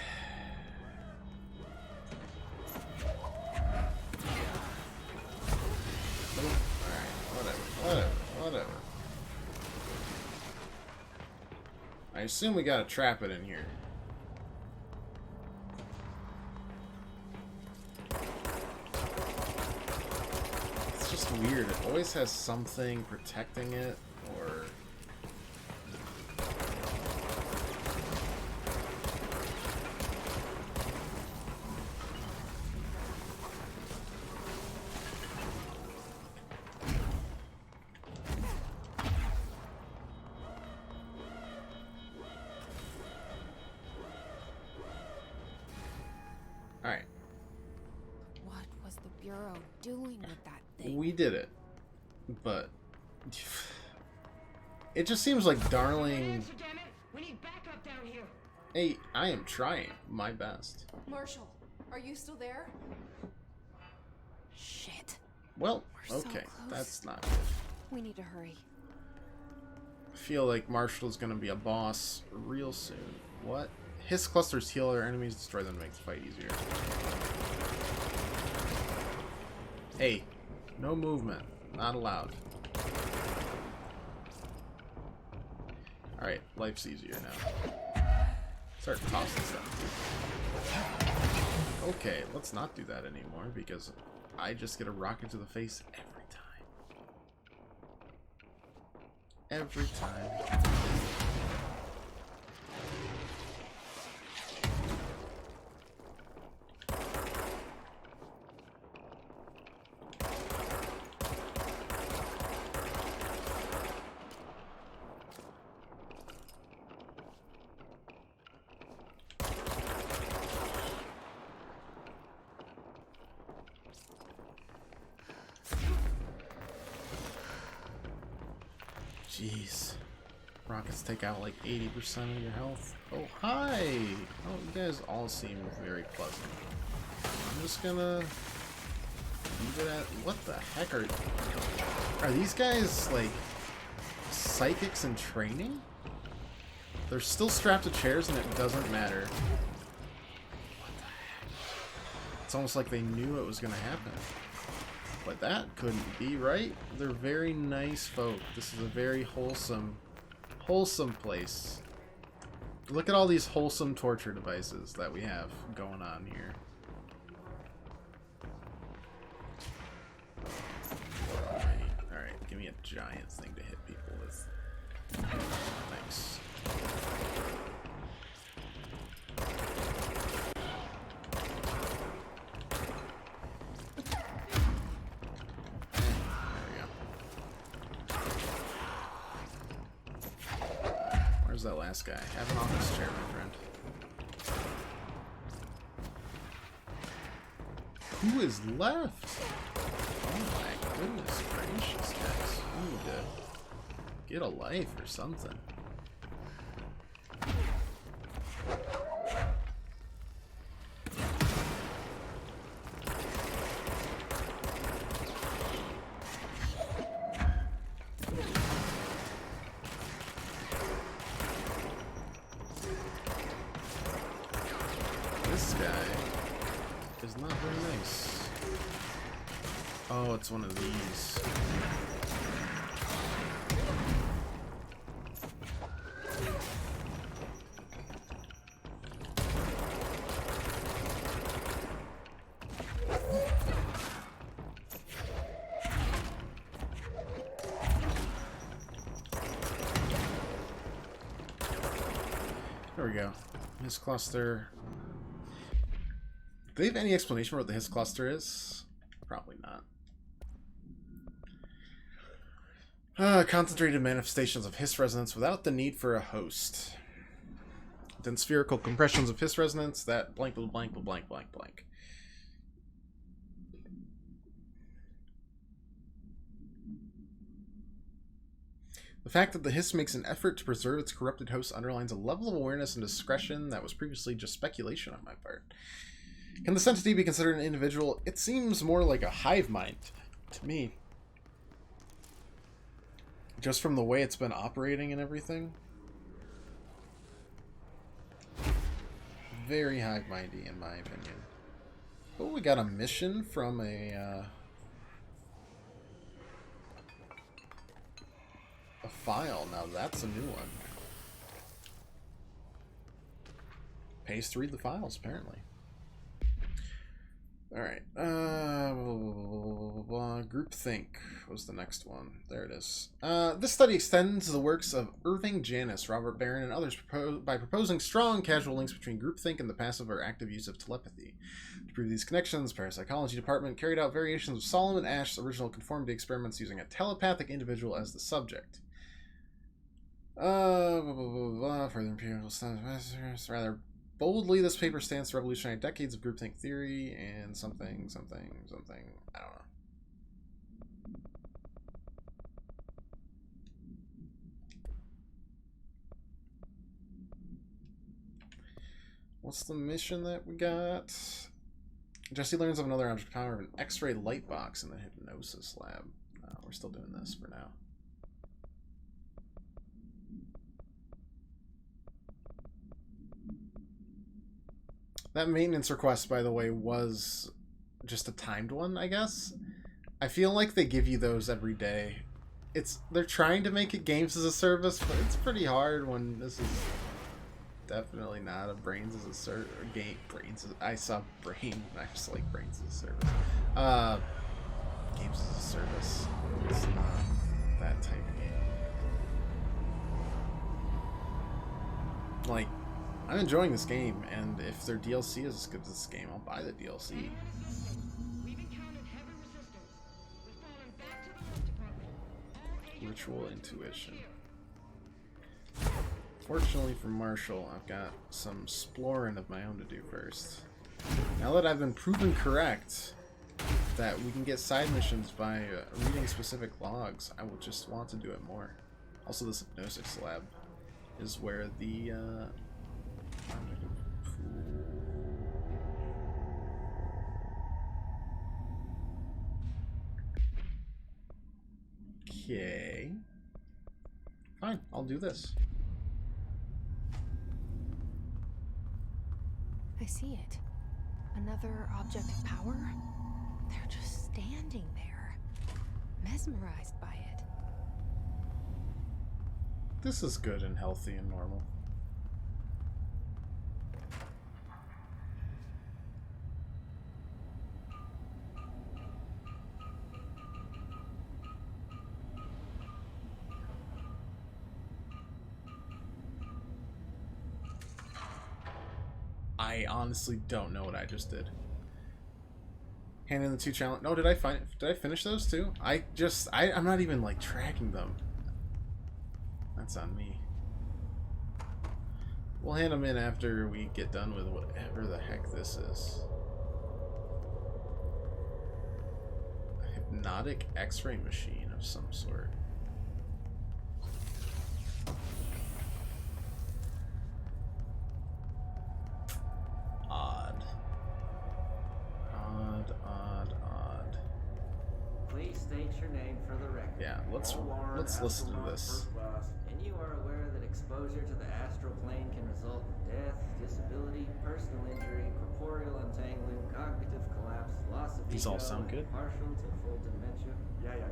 Alright, whatever. I assume we gotta trap it in here. It's just weird. It always has something protecting it, or... Alright. What was the Bureau doing with that thing? We did it. But... it just seems like Darling... We need backup down here. Hey, I am trying my best. Marshall, are you still there? Shit. Well, We're so okay. close. That's not good. We need to hurry. I feel like Marshall's gonna be a boss real soon. What? Hiss clusters heal their enemies, destroy them to make the fight easier. Hey, no movement. Not allowed. Alright, life's easier now. Start tossing stuff. Okay, let's not do that anymore because I just get a rocket to the face every time. Every time. Jeez. Rockets take out like 80% of your health. Oh, hi! Oh, you guys all seem very pleasant. I'm just gonna... leave it at... what the heck are these guys, like, psychics in training? They're still strapped to chairs and it doesn't matter. What the heck? It's almost like they knew it was gonna happen. But that couldn't be, right? They're very nice folk. This is a very wholesome place. Look at all these wholesome torture devices that we have going on here. Alright, give me a giant thing to hit people with. Thanks. Where's that last guy? Have an office chair, my friend. Who is left? Oh my goodness gracious, guys. You need to get a life or something. This guy is not very nice. Oh, it's one of these. we go. Hiss cluster. Do they have any explanation for what the Hiss cluster is? Probably not. Concentrated manifestations of Hiss resonance without the need for a host. Then spherical compressions of Hiss resonance that blank, blank, blank, blank, blank, blank. The fact that the Hiss makes an effort to preserve its corrupted host underlines a level of awareness and discretion that was previously just speculation on my part. Can this entity be considered an individual? It seems more like a hive mind to me. Just from the way it's been operating and everything. Very hive-mindy in my opinion. Oh, we got a mission from a file. Now that's a new one. Pays to read the files, apparently. Alright. Groupthink was the next one. There it is. This study extends the works of Irving Janis, Robert Barron, and others by proposing strong causal links between groupthink and the passive or active use of telepathy. To prove these connections, the Parapsychology Department carried out variations of Solomon Ash's original conformity experiments using a telepathic individual as the subject. Further empirical studies, rather boldly, this paper stands to revolutionize decades of groupthink theory and something. I don't know. What's the mission that we got? Jesse learns of another object power of an X-ray light box in the hypnosis lab. We're still doing this for now. That maintenance request, by the way, was just a timed one, I guess. I feel like they give you those every day. They're trying to make it games as a service, but it's pretty hard when this is definitely not a brains as a service game. I saw brain, I just like brains as a service. Games as a service. It's not that type of game. Like, I'm enjoying this game, and if their DLC is as good as this game, I'll buy the DLC. Ritual intuition. Fortunately for Marshall, I've got some exploring of my own to do first. Now that I've been proven correct that we can get side missions by reading specific logs, I will just want to do it more. Also, this hypnosis lab is where the okay. Fine, I'll do this. I see it. Another object of power? They're just standing there, mesmerized by it. This is good and healthy and normal. I honestly don't know what I just did. Hand in the 2 challenge. No, did I finish those too? I'm not even like tracking them. That's on me. We'll hand them in after we get done with whatever the heck this is. A hypnotic X-ray machine of some sort. Let's listen to this. And you are aware that exposure to the astral plane can result in death, disability, personal injury, corporeal untangling, cognitive collapse, loss of These all sound good. Partial to full dementia. Yeah.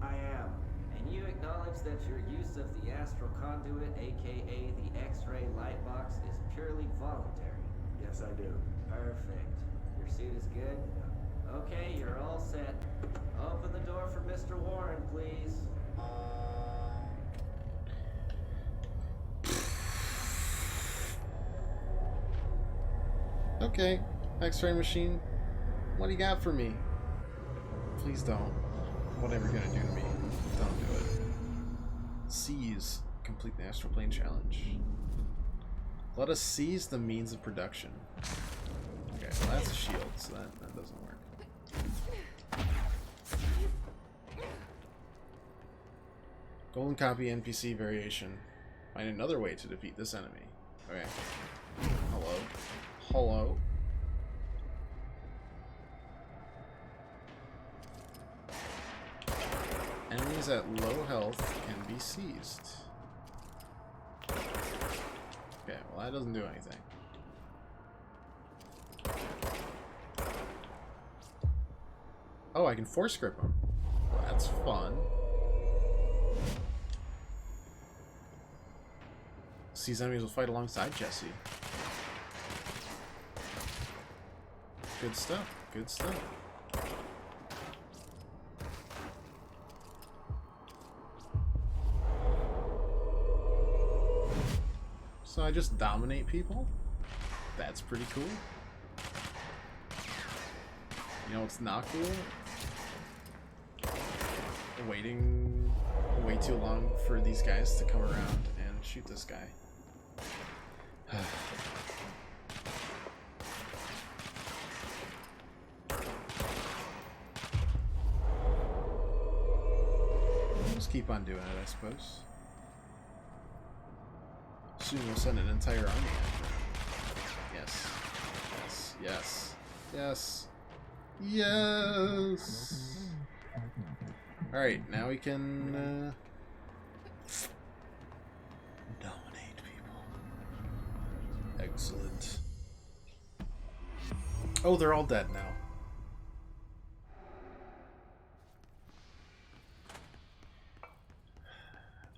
I am. And you acknowledge that your use of the astral conduit, aka the X-ray light box, is purely voluntary. Yes, I do. Perfect. Your suit is good? Okay, you're all set. Open the door for Mr. Warren, please. Okay, X-ray machine. What do you got for me? Please don't. Whatever you're gonna do to me, don't do it. Seize. Complete the astral plane challenge. Let us seize the means of production. Okay, well that's a shield, so that doesn't work. Golden copy NPC variation. Find another way to defeat this enemy. Okay. Hello. Hello. Enemies at low health can be seized. Okay, well that doesn't do anything. Oh, I can force grip them. Well, that's fun. These enemies will fight alongside Jesse. Good stuff. Good stuff. So I just dominate people? That's pretty cool. You know what's not cool? Waiting way too long for these guys to come around and shoot this guy. Just keep on doing it, I suppose. Soon we'll send an entire army after him. Yes. Yes. Yes. Yes. Yes. Alright, now we can dominate people. Excellent. Oh, they're all dead now.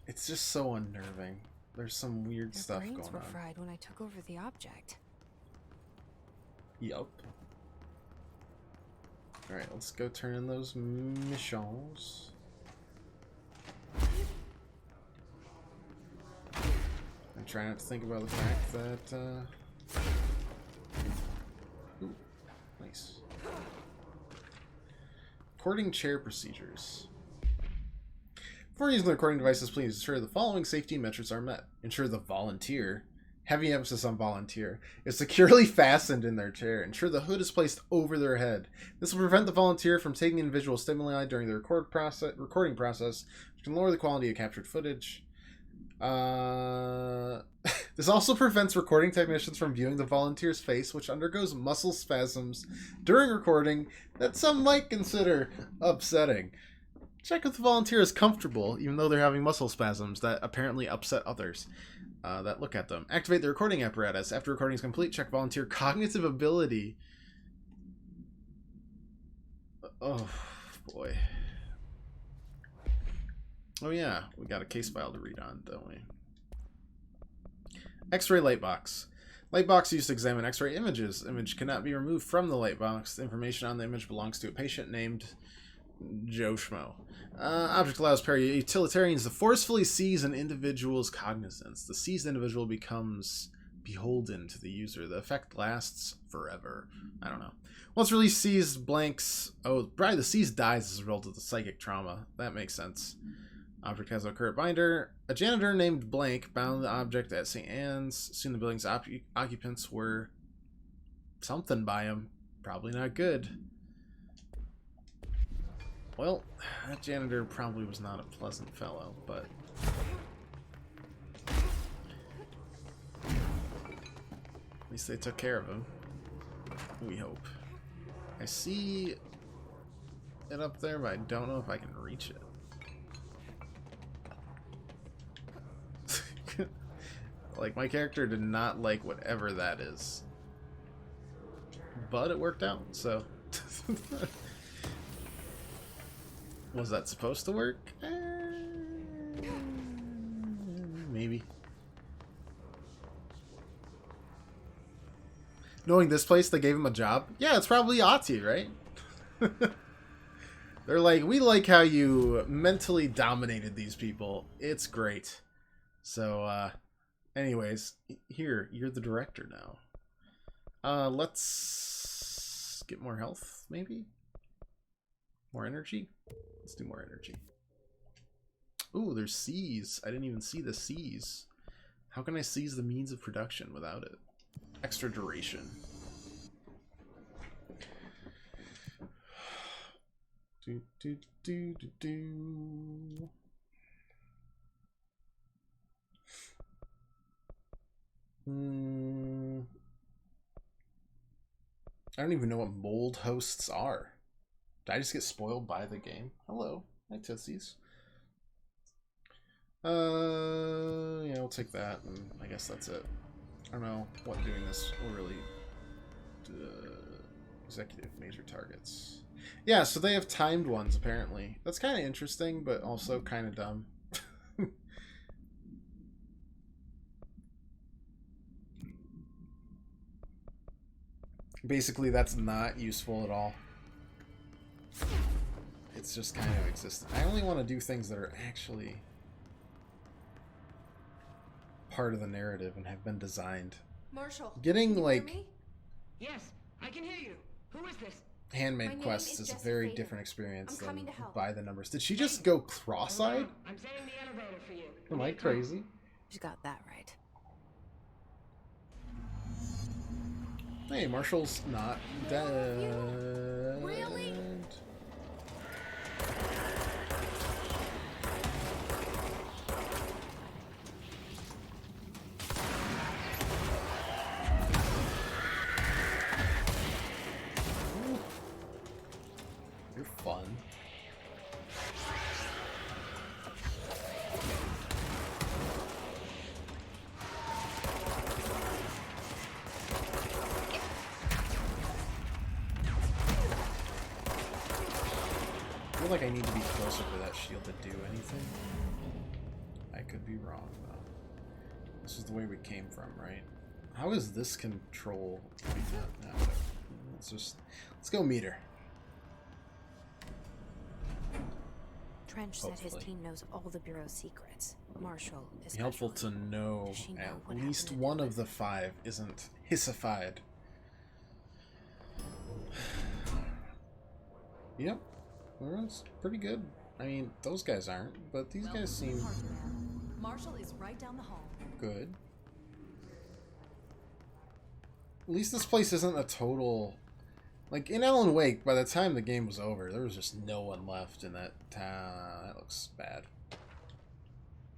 It's just so unnerving. There's some weird stuff going on. Their brains were fried when I took over the object. Yup. Alright, let's go turn in those missions. I'm trying not to think about the fact that, ooh, nice. Recording chair procedures. Before using the recording devices, please ensure the following safety measures are met. Ensure the volunteer, heavy emphasis on volunteer, is securely fastened in their chair. Ensure the hood is placed over their head. This will prevent the volunteer from taking in visual stimuli during the recording process, which can lower the quality of captured footage. This also prevents recording technicians from viewing the volunteer's face, which undergoes muscle spasms during recording that some might consider upsetting. Check if the volunteer is comfortable, even though they're having muscle spasms that apparently upset others that look at them. Activate the recording apparatus. After recording is complete, check volunteer cognitive ability. Oh, boy. Oh, yeah. We got a case file to read on, don't we? X-ray lightbox. Lightbox used to examine X-ray images. Image cannot be removed from the lightbox. The information on the image belongs to a patient named Joe Schmo. Object allows para-utilitarians to forcefully seize an individual's cognizance. The seized individual becomes beholden to the user. The effect lasts forever. I don't know. Once released, seized blanks... Oh, probably the seized dies as a result of the psychic trauma. That makes sense. Object has a current binder. A janitor named Blank bound the object at St. Anne's. Soon the building's occupants were something by him. Probably not good. Well, that janitor probably was not a pleasant fellow, but... at least they took care of him. We hope. I see it up there, but I don't know if I can reach it. Like, my character did not like whatever that is. But it worked out, so... Was that supposed to work? Maybe. Knowing this place, they gave him a job? Yeah, it's probably Ahti, right? They're like, we like how you mentally dominated these people. It's great. So, anyways, here, you're the director now. Let's get more health, maybe? More energy? Let's do more energy. Ooh, there's C's. I didn't even see the C's. How can I seize the means of production without it? Extra duration. Do, do, do, do, do. I don't even know what mold hosts are. Did I just get spoiled by the game? Hello. Hi, Tootsies. Yeah, we'll take that, and I guess that's it. I don't know what doing this will really... executive major targets. Yeah, so they have timed ones, apparently. That's kind of interesting, but also kind of dumb. Basically, that's not useful at all. It's just kind of existent. I only want to do things that are actually part of the narrative and have been designed. Marshall, getting like me? Yes, I can hear you. Who is this? handmade quests is a very different experience than by the numbers. Did she just Hey. go cross-eyed? I'm setting the elevator for you. Am I crazy? You got that right. Hey, Marshall's not dead. Really? You're fun. I feel like I need to be closer to that shield to do anything. I could be wrong, though. This is the way we came from, right? How is this control? No, let's go meet her. Trench said his Hopefully. team knows all the Bureau's secrets. Marshall is Be helpful to know Does she know at what least happened to one Dylan? of the 5 isn't hissified. Yep, well, that's pretty good. I mean, those guys aren't, but these guys seem Marshall is right down the hall. good. At least this place isn't a total... Like, in Alan Wake, by the time the game was over, there was just no one left in that town. That looks bad.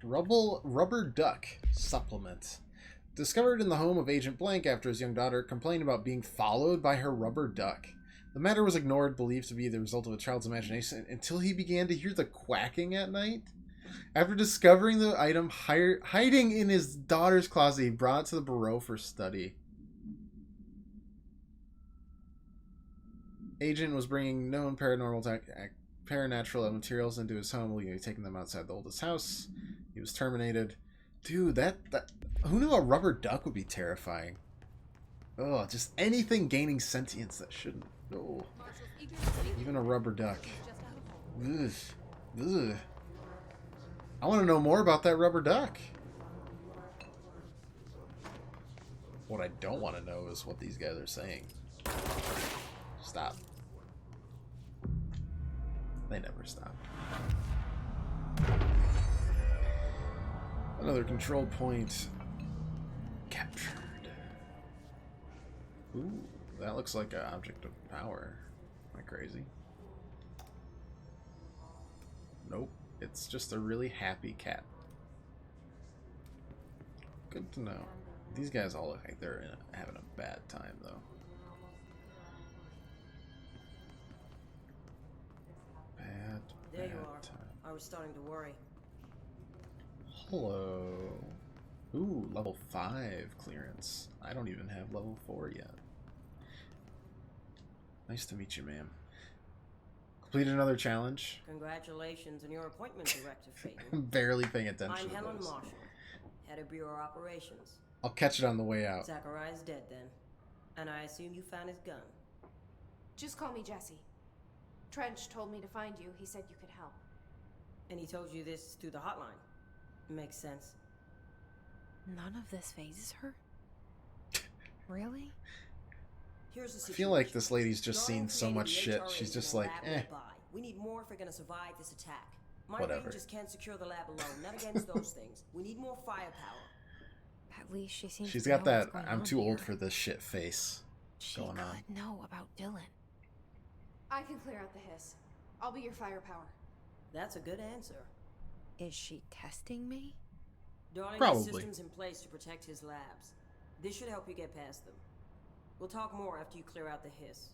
Rubber Duck Supplement. Discovered in the home of Agent Blank after his young daughter complained about being followed by her rubber duck. The matter was ignored, believed to be the result of a child's imagination, until he began to hear the quacking at night. After discovering the item hiding in his daughter's closet, he brought it to the Bureau for study. Agent was bringing known paranatural materials into his home, legally taking them outside the oldest house. He was terminated. Dude, that who knew a rubber duck would be terrifying? Oh, just anything gaining sentience that shouldn't. Oh, even a rubber duck. Ugh. Ugh. I want to know more about that rubber duck. What I don't want to know is what these guys are saying. Stop. They never stop. Another control point captured. Ooh, that looks like an object of power. Am I crazy? Nope. It's just a really happy cat. Good to know. These guys all look like they're having a bad time, though. There you are. I was starting to worry. Hello. Ooh, level 5 clearance. I don't even have level 4 yet. Nice to meet you, ma'am. Completed another challenge. Congratulations on your appointment, Director Phaeton. I'm barely paying attention I'm to Helen those. Marshall, head of Bureau Operations. I'll catch it on the way out. Zachariah's dead then, and I assume you found his gun. Just call me Jessie. Trench told me to find you. He said you could help. And he told you this through the hotline. Makes sense. None of this phases her? Really? Here's the I situation. feel like this lady's just Darling seen so created much the shit. HRA She's in just a like, lab eh. nearby. We need more if we're gonna survive this attack. My Whatever. Rangers can't secure the lab alone. Not against those things. We need more firepower. At least she seems She's to got know what's that going I'm on too old here. for this shit face She going on. could know about Dylan. I can clear out the hiss. I'll be your firepower. That's a good answer. Is she testing me? Darling Probably. has systems in place to protect his labs. This should help you get past them. We'll talk more after you clear out the hiss.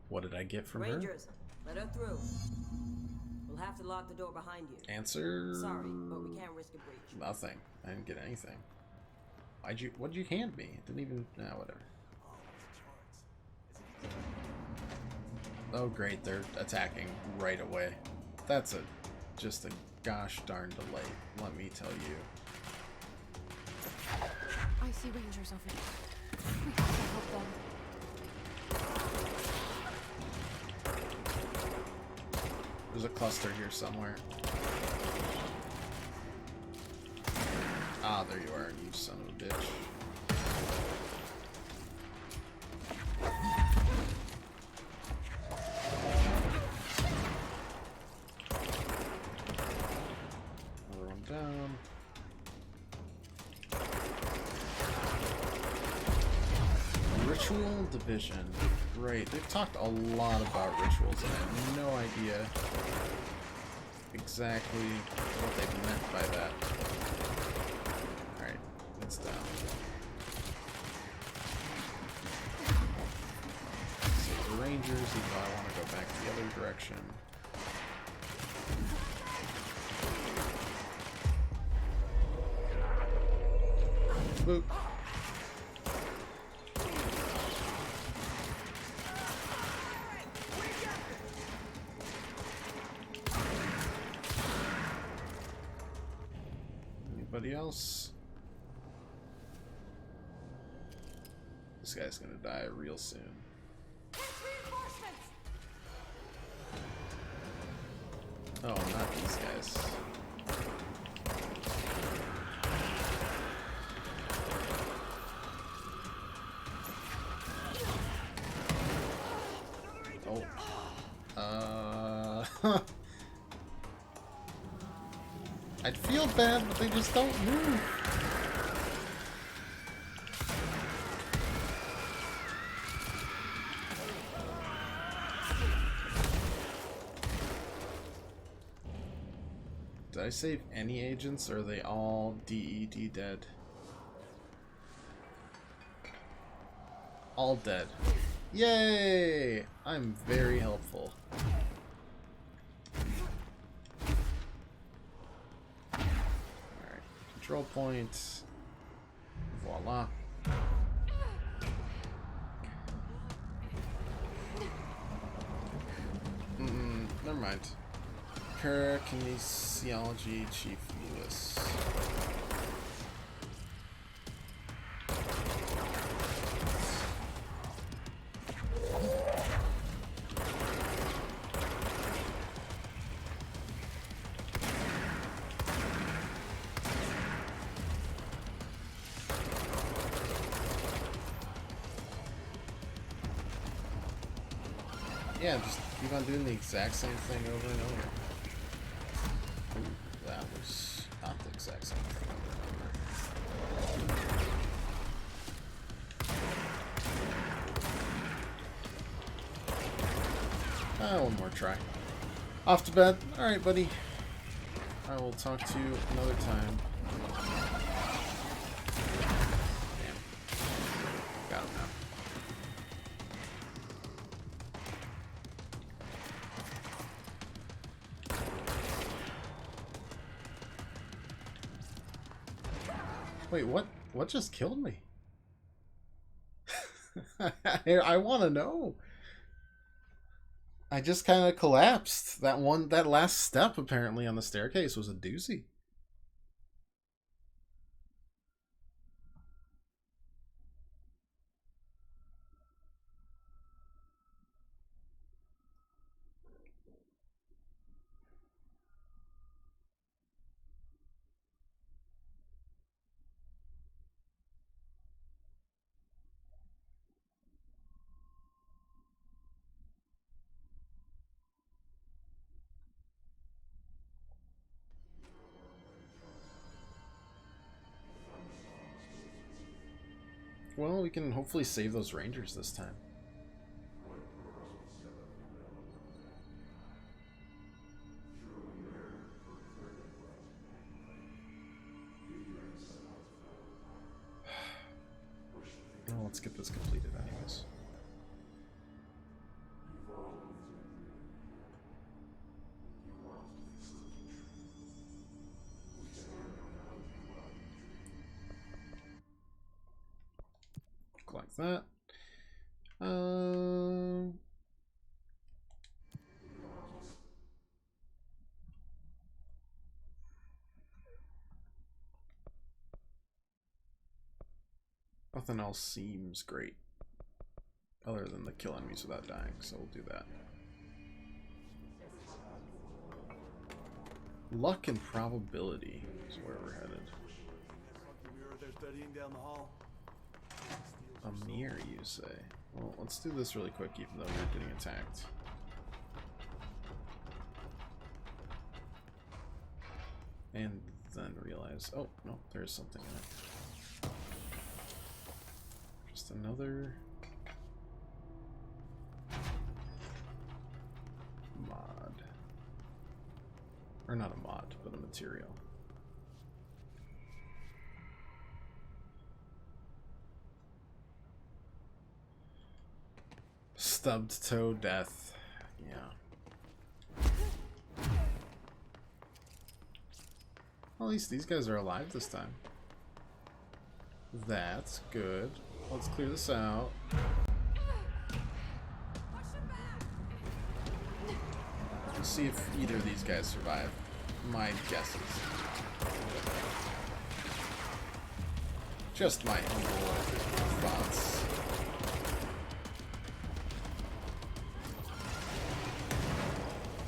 What did I get from her? Rangers, let her through. We'll have to lock the door behind you. Answer. Sorry, but we can't risk a breach. Nothing. I didn't get anything. What'd you hand me? It didn't even. Nah, whatever. Oh great, they're attacking right away. That's just a gosh darn delay. Let me tell you. I see Rangers over there. We have to help them. There's a cluster here somewhere. Ah, there you are, you son of a bitch. Another one down. Ritual division. Great. They've talked a lot about rituals, and I have no idea exactly what they meant by that. Alright, it's down. Save the Rangers, even though I want to go back the other direction. Boop. Anybody else? This guy's gonna die real soon. Oh, not these guys. Oh. I'd feel bad, but they just don't move. Did I save any agents, or are they all DED dead? All dead. Yay! I'm very helpful. Alright, control point. Voila. Never mind. Kinesiology Chief Lewis. Yeah, just keep on doing the exact same thing over and over. Ooh, that was not the exact same thing over and over. One more try. Off to bed. Alright, buddy. I will talk to you another time. Damn. Got him now. Wait, what? What just killed me? I want to know. I just kind of collapsed. That last step apparently on the staircase was a doozy. well, we can hopefully save those rangers this time. Well, let's get this completed anyways. Like that. Nothing else seems great other than the kill enemies without dying, so we'll do that. Luck and probability is where we're headed. They're studying down the hall. A mirror, you say? Well, let's do this really quick, even though we're getting attacked. And then realize, oh, no, there's something in it. Just another mod. Or not a mod, but a material. Stubbed toe death. Yeah. Well, at least these guys are alive this time. That's good. Let's clear this out. Let's see if either of these guys survive. My guesses. Just my humble thoughts.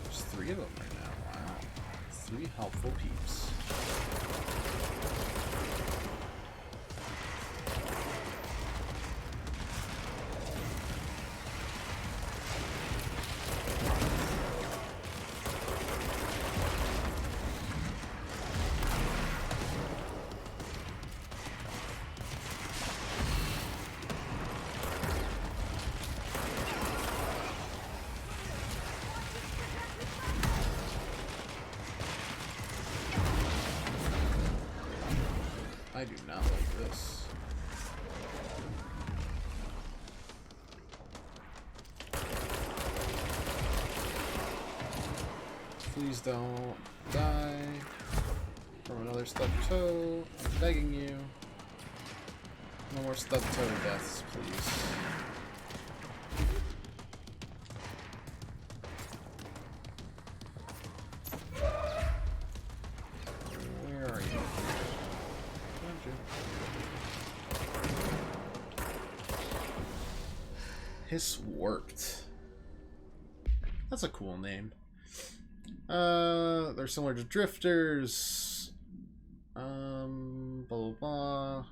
There's 3 of them right now. Wow. 3 helpful peeps. I do not like this. Please don't die from another stubbed toe. I'm begging you. No more stubbed toe deaths, please. Where are you? Hiss worked. That's a cool name. They're similar to drifters. Blah blah blah.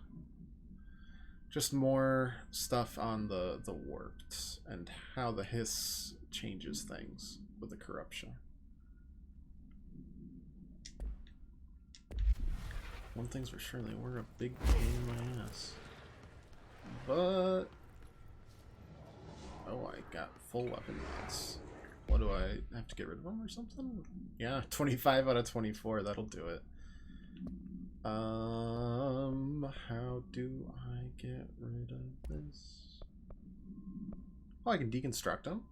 Just more stuff on the warped and how the hiss changes things with the corruption. One thing's for sure, they were a big pain in my ass. But oh, I got full weapon mods. What do I have to get rid of them or something? Yeah, 25 out of 24, that'll do it. How do I get rid of this? Oh, I can deconstruct them.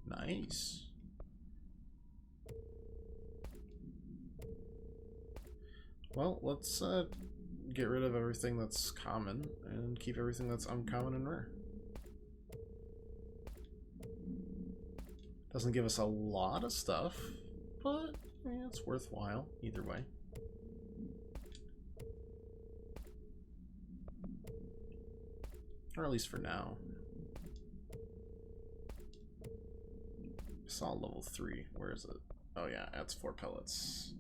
Nice. Well, let's get rid of everything that's common and keep everything that's uncommon and rare. Doesn't give us a lot of stuff, but yeah, it's worthwhile either way. Or at least for now. I saw level 3. Where is it? Oh yeah, adds 4 pellets.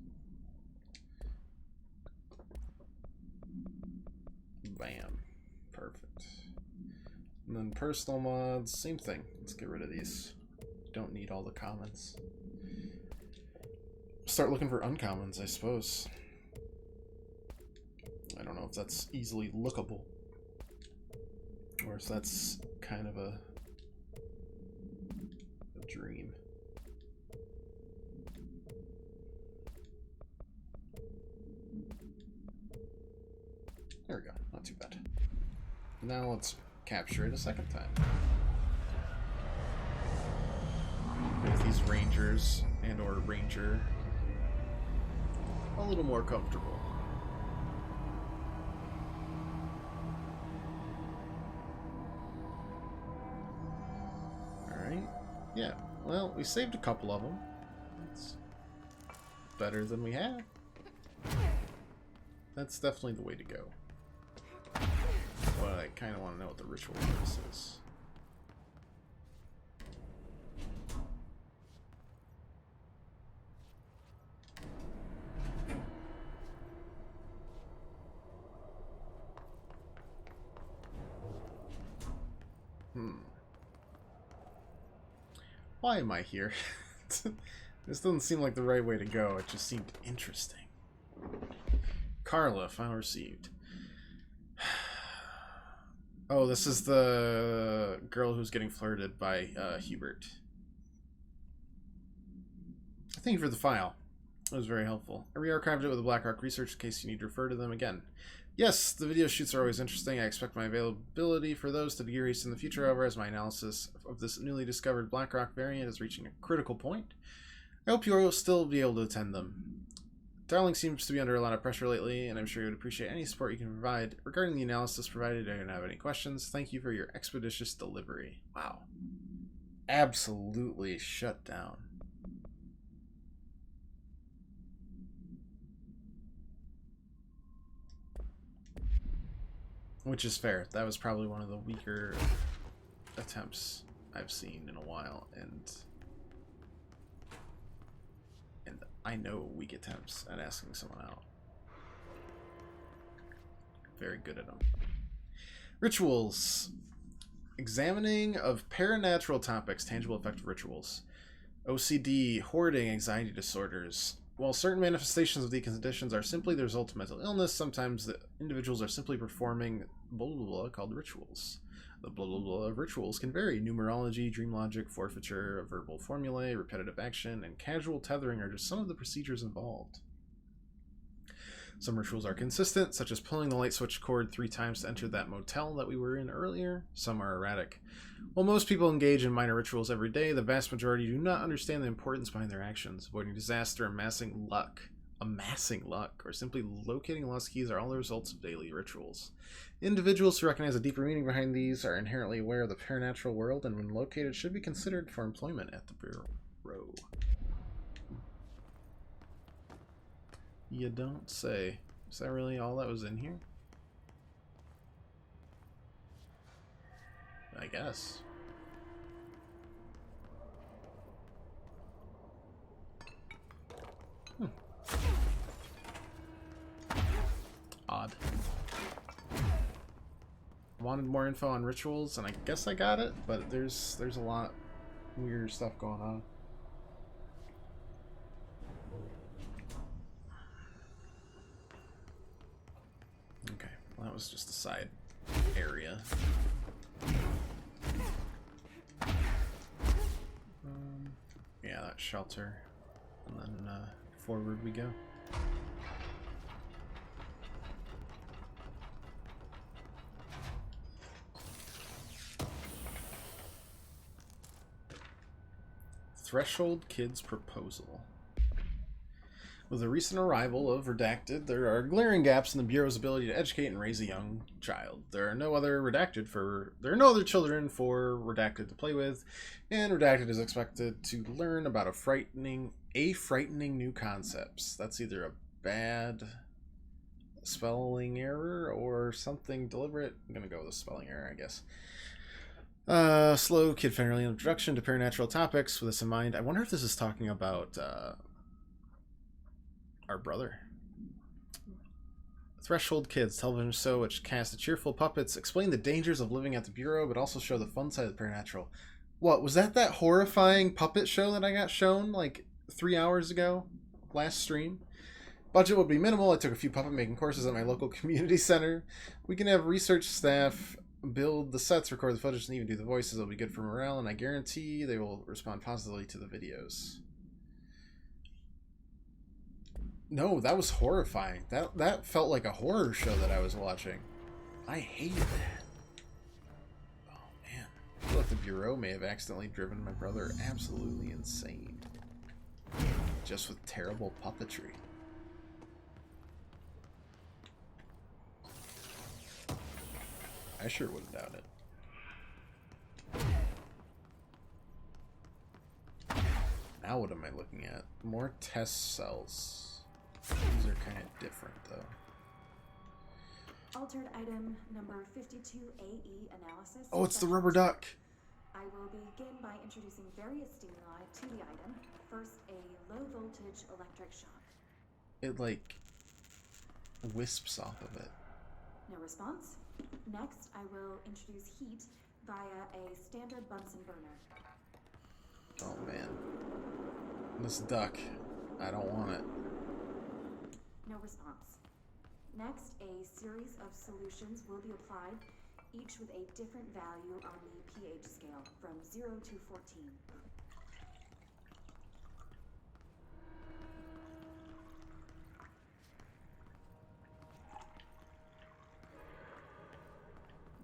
Bam. Perfect. And then personal mods, same thing. Let's get rid of these. Don't need all the commons. Start looking for uncommons, I suppose. I don't know if that's easily lookable. Of course, that's kind of a dream. There we go. Not too bad. Now let's capture it a second time. Make these rangers and or ranger a little more comfortable. Alright. Yeah. Well, we saved a couple of them. That's better than we had. That's definitely the way to go. But I kind of want to know what the ritual for this is. Why am I here? This doesn't seem like the right way to go. It just seemed interesting. Carla, file received. Oh, this is the girl who's getting flirted by Hubert. Thank you for the file. It was very helpful. I re-archived it with the Blackrock research in case you need to refer to them again. Yes, the video shoots are always interesting. I expect my availability for those to decrease in the future, however, as my analysis of this newly discovered Blackrock variant is reaching a critical point. I hope you will still be able to attend them. Darling seems to be under a lot of pressure lately, and I'm sure you would appreciate any support you can provide. Regarding the analysis provided, I don't have any questions. Thank you for your expeditious delivery. Wow. Absolutely shut down. Which is fair. That was probably one of the weaker attempts I've seen in a while, and I know weak attempts at asking someone out. Very good at them. Rituals. Examining of paranatural topics, tangible effect of rituals. OCD, hoarding, anxiety disorders. While certain manifestations of these conditions are simply the result of mental illness, sometimes the individuals are simply performing blah blah blah called rituals. The blah blah blah of rituals can vary. Numerology, dream logic, forfeiture, verbal formulae, repetitive action, and casual tethering are just some of the procedures involved. Some rituals are consistent, such as pulling the light switch cord 3 times to enter that motel that we were in earlier. Some are erratic. While most people engage in minor rituals every day, the vast majority do not understand the importance behind their actions. Avoiding disaster, amassing luck, or simply locating lost keys are all the results of daily rituals. Individuals who recognize a deeper meaning behind these are inherently aware of the paranatural world, and when located should be considered for employment at the Bureau. You don't say. Is that really all that was in here? I guess. Odd. Wanted more info on rituals, and I guess I got it, but there's a lot weird stuff going on. Okay, well, that was just a side area. Yeah, that shelter, and then forward we go. Threshold Kid's proposal. With the recent arrival of Redacted, there are glaring gaps in the Bureau's ability to educate and raise a young child. There are no other children for Redacted to play with, and Redacted is expected to learn about frightening new concepts. That's either a bad spelling error or something deliberate. I'm gonna go with a spelling error, I guess. Slow, kid-friendly introduction to paranatural topics. With this in mind, I wonder if this is talking about our brother. Threshold Kids, television show which cast cheerful puppets, explain the dangers of living at the Bureau, but also show the fun side of the paranatural. What, was that horrifying puppet show that I got shown like 3 hours ago? Last stream? Budget would be minimal. I took a few puppet making courses at my local community center. We can have research staff build the sets, record the footage, and even do the voices. It'll be good for morale, and I guarantee they will respond positively to the videos. No, that was horrifying. That felt like a horror show that I was watching. I hated that. Oh man. I feel like the Bureau may have accidentally driven my brother absolutely insane. Just with terrible puppetry. I sure wouldn't doubt it. Now what am I looking at? More test cells. These are kind of different though. Altered item number 52AE analysis. Oh, it's the rubber duck. I will begin by introducing various stimuli to the item. First, a low voltage electric shock. It like wisps off of it. No response. Next, I will introduce heat via a standard Bunsen burner. Oh man. This duck. I don't want it. No response. Next, a series of solutions will be applied, each with a different value on the pH scale, from 0 to 14.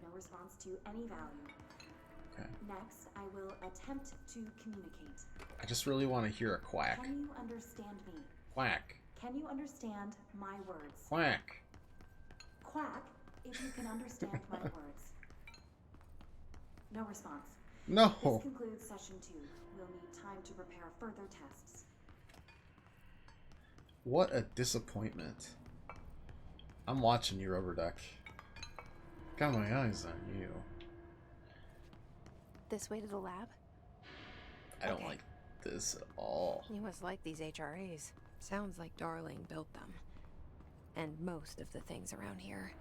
No response to any value. Okay. Next, I will attempt to communicate. I just really want to hear a quack. Can you understand me? Quack. Can you understand my words? Quack. Quack, if you can understand my words. No response. No. This concludes session 2. We'll need time to prepare further tests. What a disappointment. I'm watching you, Rubber Duck. Got my eyes on you. This way to the lab? I don't like this at all. You must like these HRAs. Sounds like Darling built them. And most of the things around here.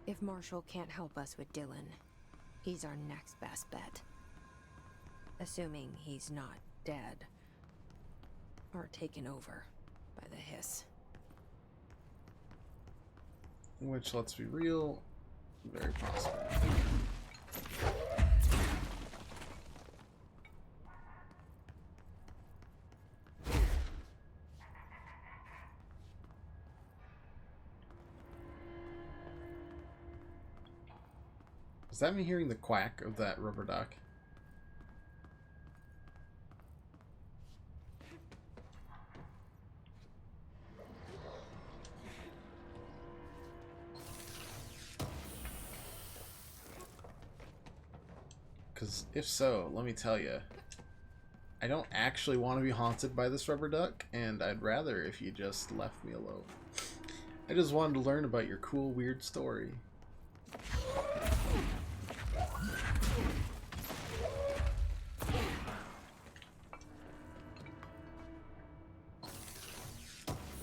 If Marshall can't help us with Dylan, he's our next best bet. Assuming he's not dead. Or taken over by the Hiss. Which, let's be real, very possible. Is that me hearing the quack of that rubber duck? Because if so, let me tell you, I don't actually want to be haunted by this rubber duck, and I'd rather if you just left me alone. I just wanted to learn about your cool, weird story.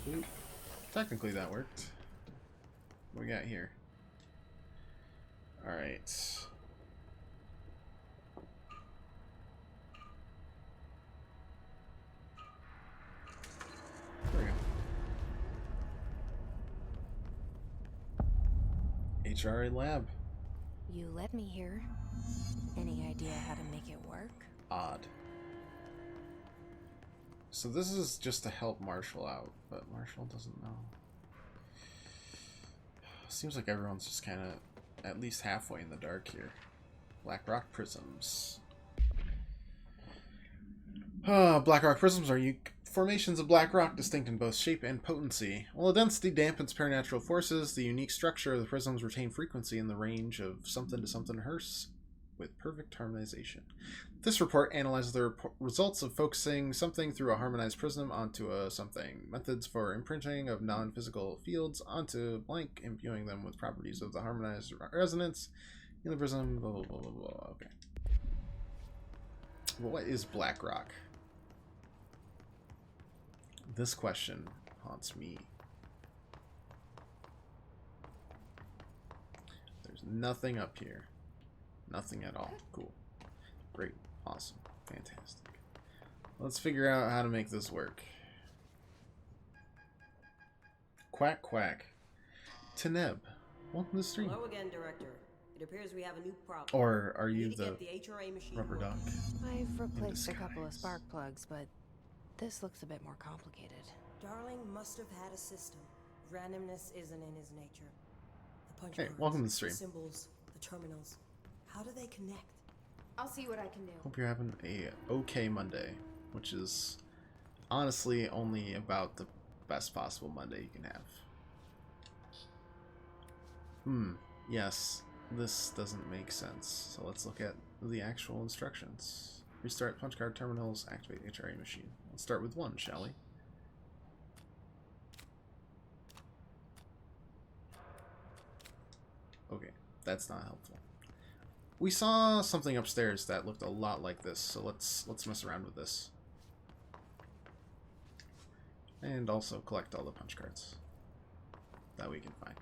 Oop. Technically that worked. What we got here? Alright. There we go. HRA lab. You led me here. Any idea how to make it work? Odd. So this is just to help Marshall out, but Marshall doesn't know. Seems like everyone's just kind of at least halfway in the dark here. Black Rock prisms. Black Rock prisms are unique formations of black rock, distinct in both shape and potency. While the density dampens paranatural forces, the unique structure of the prisms retain frequency in the range of something to something hertz with perfect harmonization. This report analyzes the results of focusing something through a harmonized prism onto a something. Methods for imprinting of non-physical fields onto blank, imbuing them with properties of the harmonized resonance in the prism, blah, blah, blah, blah, blah. Okay. What is black rock? This question haunts me. There's nothing up here. Nothing at all. Cool. Great. Awesome. Fantastic. Let's figure out how to make this work. Quack quack. Teneb. Welcome to the stream. Hello again, Director. It appears we have a new problem. Or are We you need to the get the HRA machine rubber duck? working. I've replaced a couple of spark plugs, but this looks a bit more complicated. Darling must have had a system. Randomness isn't in his nature. The punch Hey, cards, welcome to the stream. The symbols, the terminals. How do they connect? I'll see what I can do. Hope you're having a okay Monday, which is honestly only about the best possible Monday you can have. Yes, this doesn't make sense. So let's look at the actual instructions. Restart punch card terminals, activate HRA machine. Let's start with 1, shall we? Okay, that's not helpful. We saw something upstairs that looked a lot like this, so let's mess around with this. And also collect all the punch cards that we can find.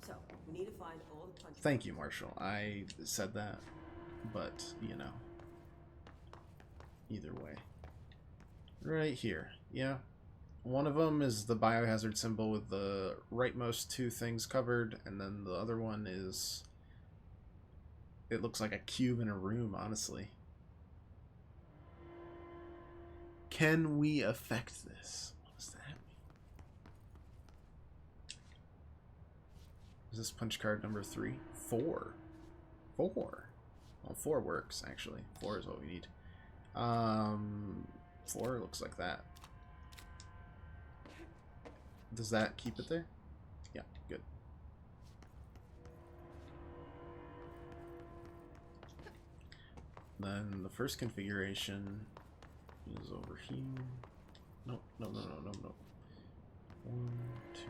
So, we need to find all the punch Thank you, Marshall. I said that, but, you know. Either way. Right here. Yeah. One of them is the biohazard symbol with the rightmost 2 things covered, and then the other one is... It looks like a cube in a room, honestly. Can we affect this? What does that mean? Is this punch card number 3? 4. 4. Well, 4 works, actually. 4 is what we need. 4 looks like that. Does that keep it there? Yeah, good. Then the first configuration is over here. No. 1, 2.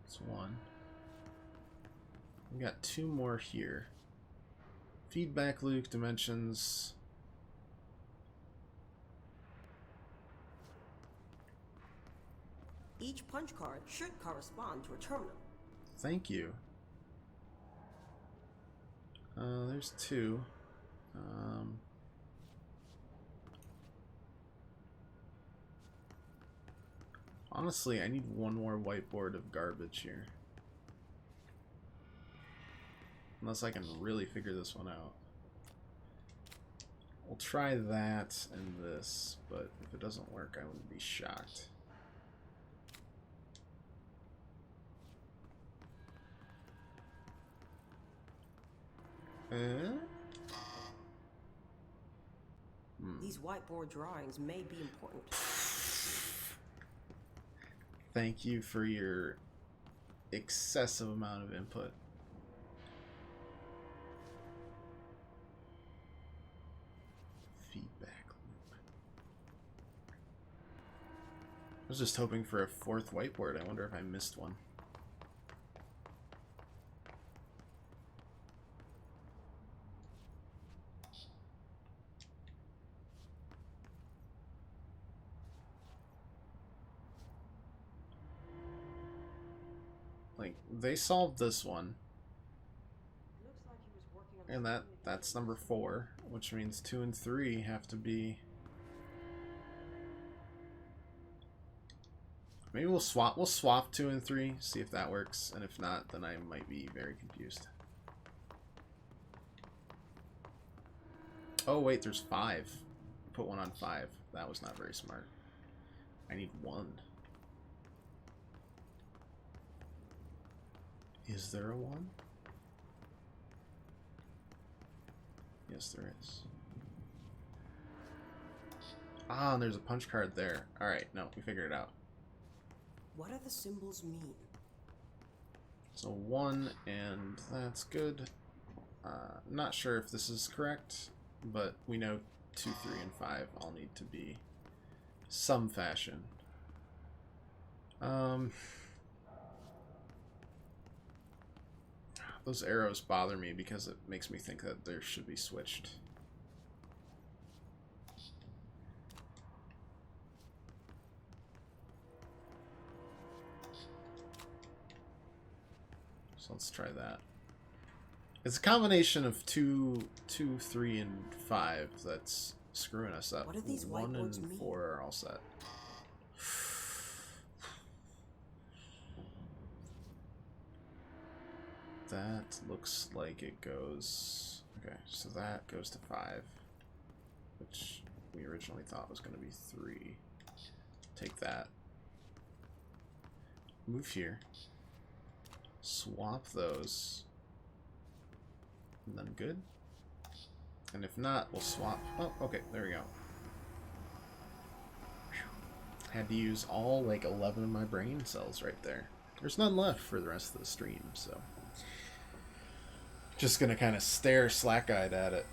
That's 1. We got 2 more here. Feedback loop, dimensions. Each punch card should correspond to a terminal. Thank you. There's 2. Honestly, I need 1 more whiteboard of garbage here. Unless I can really figure this one out. We'll try that and this, but if it doesn't work, I wouldn't be shocked. These whiteboard drawings may be important. Thank you for your excessive amount of input. Feedback loop. I was just hoping for a 4th whiteboard. I wonder if I missed one. Like, they solved this one. And that's number 4, which means 2 and 3 have to be... Maybe we'll swap 2 and 3, see if that works, and if not, then I might be very confused. Oh wait, there's 5. Put 1 on 5. That was not very smart. I need 1. Is there a 1? Yes, there is. Ah, and there's a punch card there. Alright, no, we figured it out. What do the symbols mean? So 1, and that's good. Not sure if this is correct, but we know 2, 3, and 5 all need to be some fashion. Those arrows bother me because it makes me think that they should be switched. So let's try that. It's a combination of 2, 3, and 5 that's screwing us up. What do these 1 whiteboards and mean? 4 are all set. That looks like it goes... Okay, so that goes to 5, which we originally thought was going to be 3. Take that. Move here. Swap those. And then good. And if not, we'll swap. Oh, okay, there we go. Whew. Had to use all, like, 11 of my brain cells right there. There's none left for the rest of the stream, so... Just gonna kind of stare slack-eyed at it.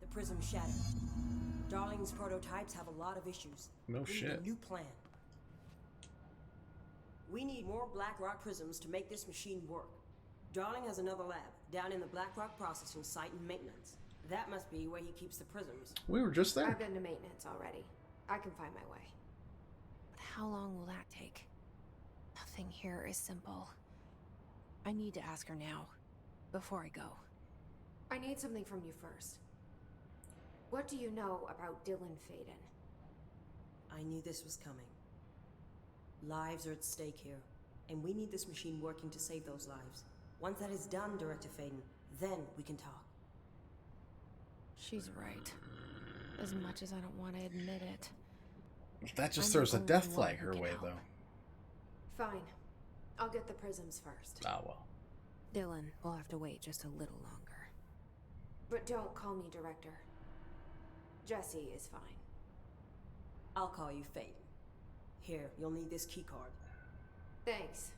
The prism shattered. Darling's prototypes have a lot of issues. No We need shit. a new plan. We need more Blackrock prisms to make this machine work. Darling has another lab down in the Blackrock processing site and maintenance. That must be where he keeps the prisms. We were just there. I've been to maintenance already. I can find my way. But how long will that take? Nothing here is simple. I need to ask her now, before I go. I need something from you first. What do you know about Dylan Faden? I knew this was coming. Lives are at stake here, and we need this machine working to save those lives. Once that is done, Director Faden, then we can talk. She's right. As much as I don't want to admit it. That just I'm throws the a only death one flag who her can way, help. though. Fine. I'll get the prisms first. Ah, well. Dylan will have to wait just a little longer. But don't call me Director. Jesse is fine. I'll call you Faden. Here, you'll need this keycard. Thanks.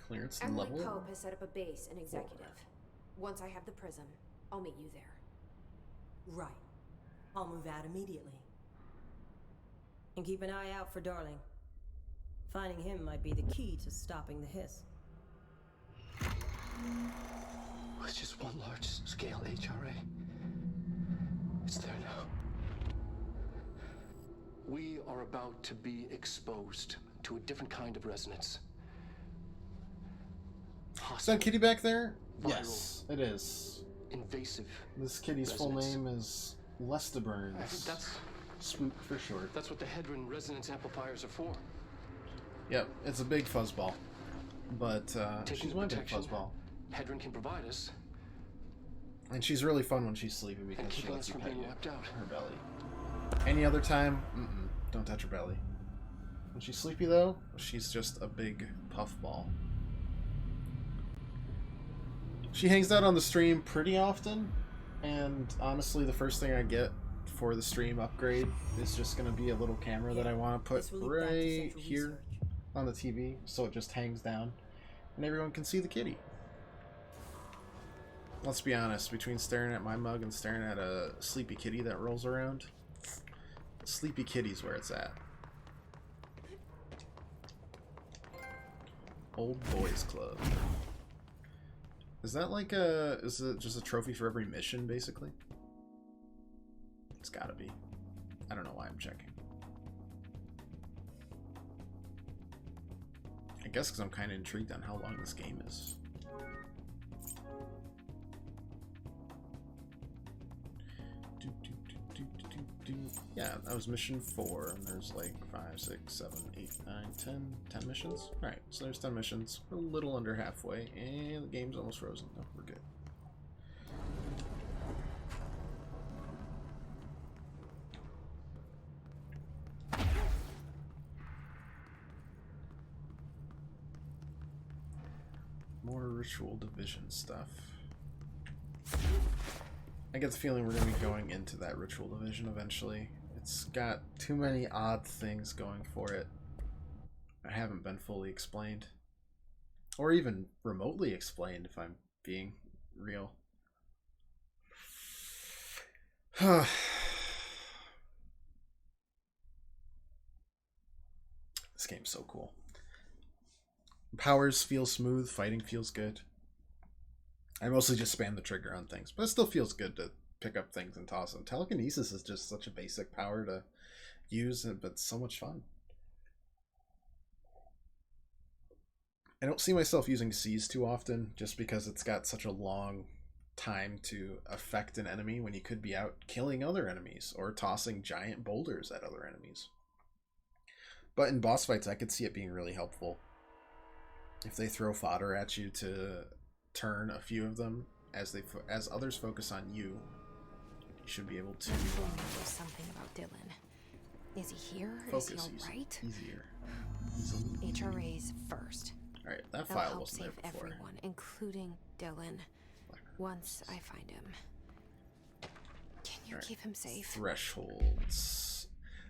Clearance Emily level? Pope has set up a base in Executive. Once I have the prism, I'll meet you there. Right. I'll move out immediately. And keep an eye out for Darling. Finding him might be the key to stopping the hiss. It's just one large-scale HRA. It's there now. We are about to be exposed to a different kind of resonance. Is that kitty back there? Viral. Yes, it is. Invasive. This kitty's full resonance. name is Lesta Burns. I think that's Spook for short. That's what the Hedron resonance amplifiers are for. Yep, it's a big fuzzball. But Taking she's the one big protection fuzzball. Hedron can provide us, And she's really fun when she's sleeping and because she keeping lets us you from pet being you. wiped out. Her belly. Any other time, don't touch her belly. When she's sleepy though, she's just a big puffball. She hangs out on the stream pretty often, and honestly the first thing I get for the stream upgrade is just going to be a little camera that I want to put This will lead back to right Central here Research. on the TV so it just hangs down and everyone can see the kitty. Let's be honest, between staring at my mug and staring at a sleepy kitty that rolls around, sleepy kitty's where it's at. Old Boys Club. Is that like a... is it just a trophy for every mission, basically? It's gotta be. I don't know why I'm checking. I guess because I'm kind of intrigued on how long this game is. Yeah, that was mission 4, and there's like 5, 6, 7, 8, 9, 10 missions. Alright, so there's 10 missions. We're a little under halfway, and the game's almost frozen. No, we're good. More Ritual Division stuff. I get the feeling we're going to be going into that Ritual Division eventually. It's got too many odd things going for it that haven't been fully explained. Or even remotely explained, if I'm being real. This game's so cool. Powers feel smooth, fighting feels good. I mostly just spam the trigger on things, but it still feels good to pick up things and toss them. Telekinesis is just such a basic power to use, but so much fun. I don't see myself using Seize too often, just because it's got such a long time to affect an enemy when you could be out killing other enemies or tossing giant boulders at other enemies. But in boss fights, I could see it being really helpful. If they throw fodder at you to turn a few of them, as others focus on you, you should be able to. There's something about Dylan. Is he here? Is he all right? Easier. HRAs first. All right, that They'll file help wasn't there save before. everyone, including Dylan. Once I find him. Can you keep him safe? Thresholds.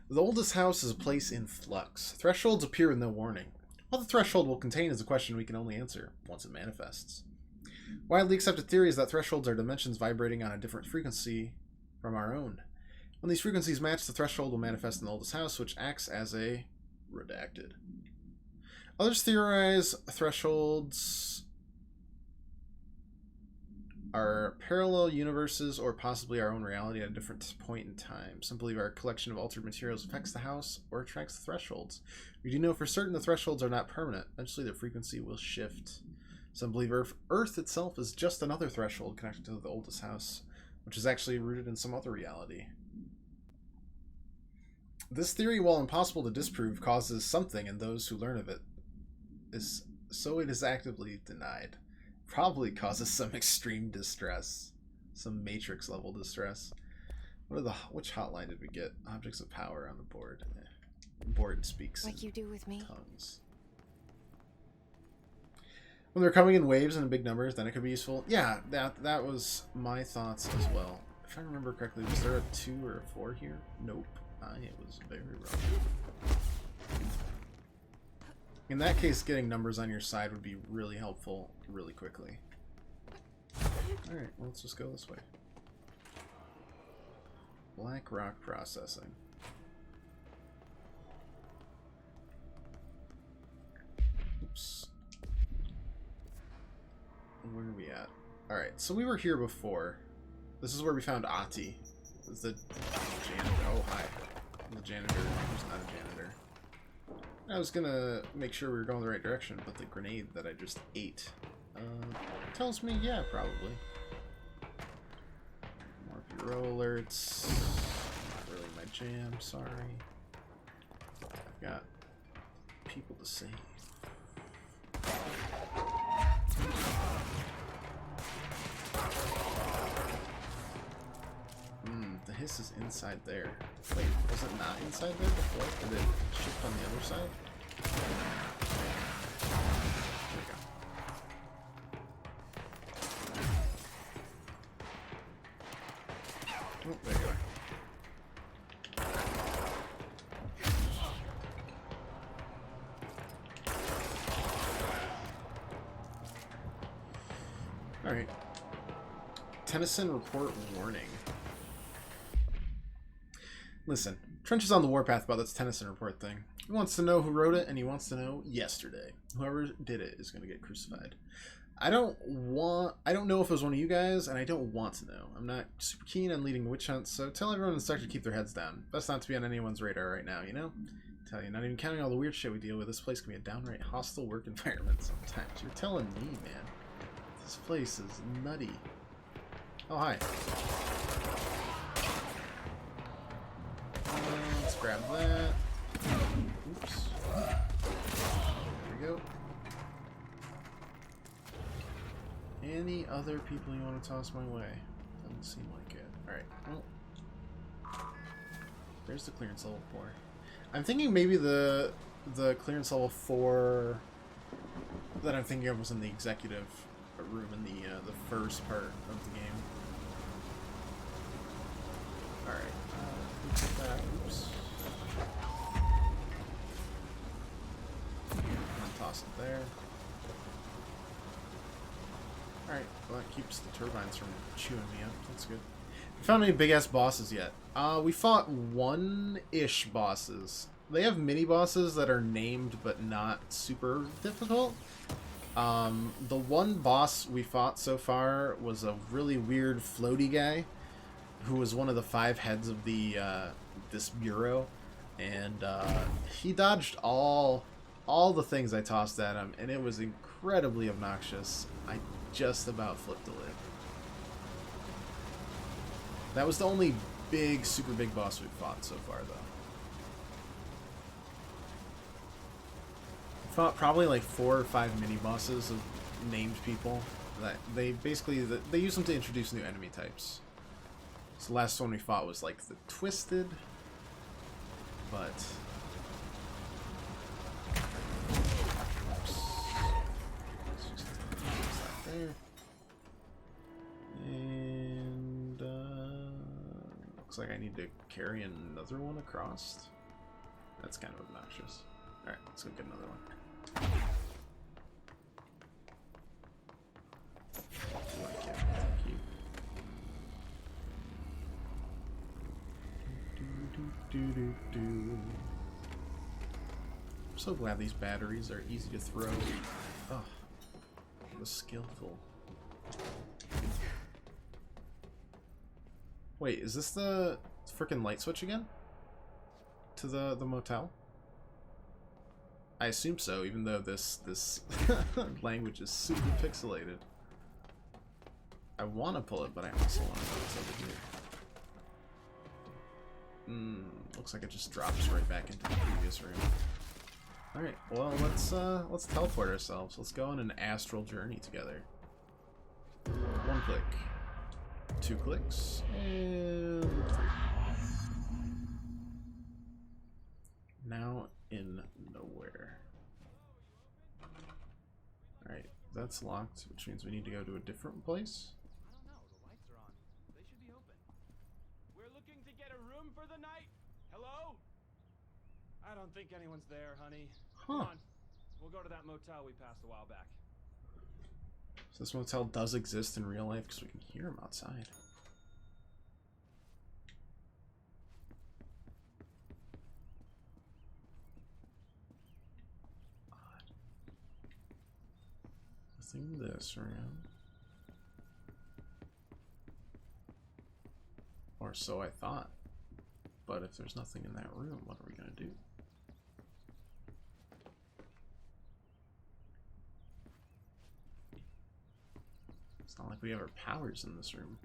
The oldest house is a place in flux. Thresholds appear with no warning. What the threshold will contain is a question we can only answer once it manifests. Widely accepted theory is that thresholds are dimensions vibrating on a different frequency from our own. When these frequencies match, the threshold will manifest in the oldest house, which acts as a redacted. Others theorize thresholds are parallel universes or possibly our own reality at a different point in time. Some believe our collection of altered materials affects the house or attracts the thresholds. We do know for certain the thresholds are not permanent. Eventually their frequency will shift. Some believe Earth itself is just another threshold connected to the oldest house, which is actually rooted in some other reality. This theory, while impossible to disprove, causes something in those who learn of it. So it is actively denied. Probably causes some extreme distress. Some Matrix level distress. Which hotline did we get? Objects of power on the board. Board speaks like you do with me. Tongues. When they're coming in waves and in big numbers, then it could be useful. Yeah, that was my thoughts as well. If I remember correctly, was there a 2 or a 4 here? Nope. It was very wrong. In that case, getting numbers on your side would be really helpful really quickly. Alright, well, let's just go this way. Black Rock Processing. Oops. Where are we at? Alright, so we were here before. This is where we found Ahti. This is the janitor. Oh, hi. The janitor who's not a janitor. I was gonna make sure we were going the right direction, but the grenade that I just ate tells me, yeah, probably. More bureau alerts. Not really my jam, sorry. I've got people to save. The hiss is inside there. Wait, was it not inside there before? Did it shift on the other side? There we go. Oh, there you are. Alright. Tennyson report warning. Listen, Trench is on the warpath about this Tennyson report thing. He wants to know who wrote it, and he wants to know yesterday. Whoever did it is going to get crucified. I don't know if it was one of you guys, and I don't want to know. I'm not super keen on leading witch hunts, so tell everyone in the sector to keep their heads down. Best not to be on anyone's radar right now, you know? Tell you, not even counting all the weird shit we deal with, this place can be a downright hostile work environment sometimes. You're telling me, man. This place is nutty. Oh, hi. Let's grab that. Oops. There we go. Any other people you want to toss my way? Doesn't seem like it. Alright, well. There's the clearance level 4. I'm thinking maybe the clearance level 4 that I'm thinking of was in the executive room in the first part of the game. Alright. Oops. Toss it there. Alright, well that keeps the turbines from chewing me up. That's good. We found any big-ass bosses yet? We fought one-ish bosses. They have mini-bosses that are named but not super difficult. The one boss we fought so far was a really weird floaty guy who was one of the 5 heads of the this bureau, and he dodged all the things I tossed at him, and it was incredibly obnoxious. I just about flipped the lid. That was the only super big boss we've fought so far, though. We fought probably like 4 or 5 mini bosses of named people that they basically they use them to introduce new enemy types. So the last one we fought was like the Twisted, but there. And looks like I need to carry another one across. That's kind of obnoxious. Alright, let's go get another one. Thank you. I'm so glad these batteries are easy to throw. Oh, the skillful. Wait, is this the frickin' light switch again? To the motel? I assume so, even though this language is super pixelated. I want to pull it, but I also want to know what's over here. Looks like it just drops right back into the previous room. Alright, well, let's teleport ourselves. Let's go on an astral journey together. 1 click. 2 clicks. And 3. Now in nowhere. Alright, that's locked, which means we need to go to a different place. I don't know, the lights are on. They should be open. We're looking to get a room for the night. Hello? I don't think anyone's there, honey. Come on. We'll go to that motel we passed a while back. So this motel does exist in real life because we can hear them outside. Nothing this room. Or so I thought. But if there's nothing in that room, what are we gonna do? It's not like we have our powers in this room.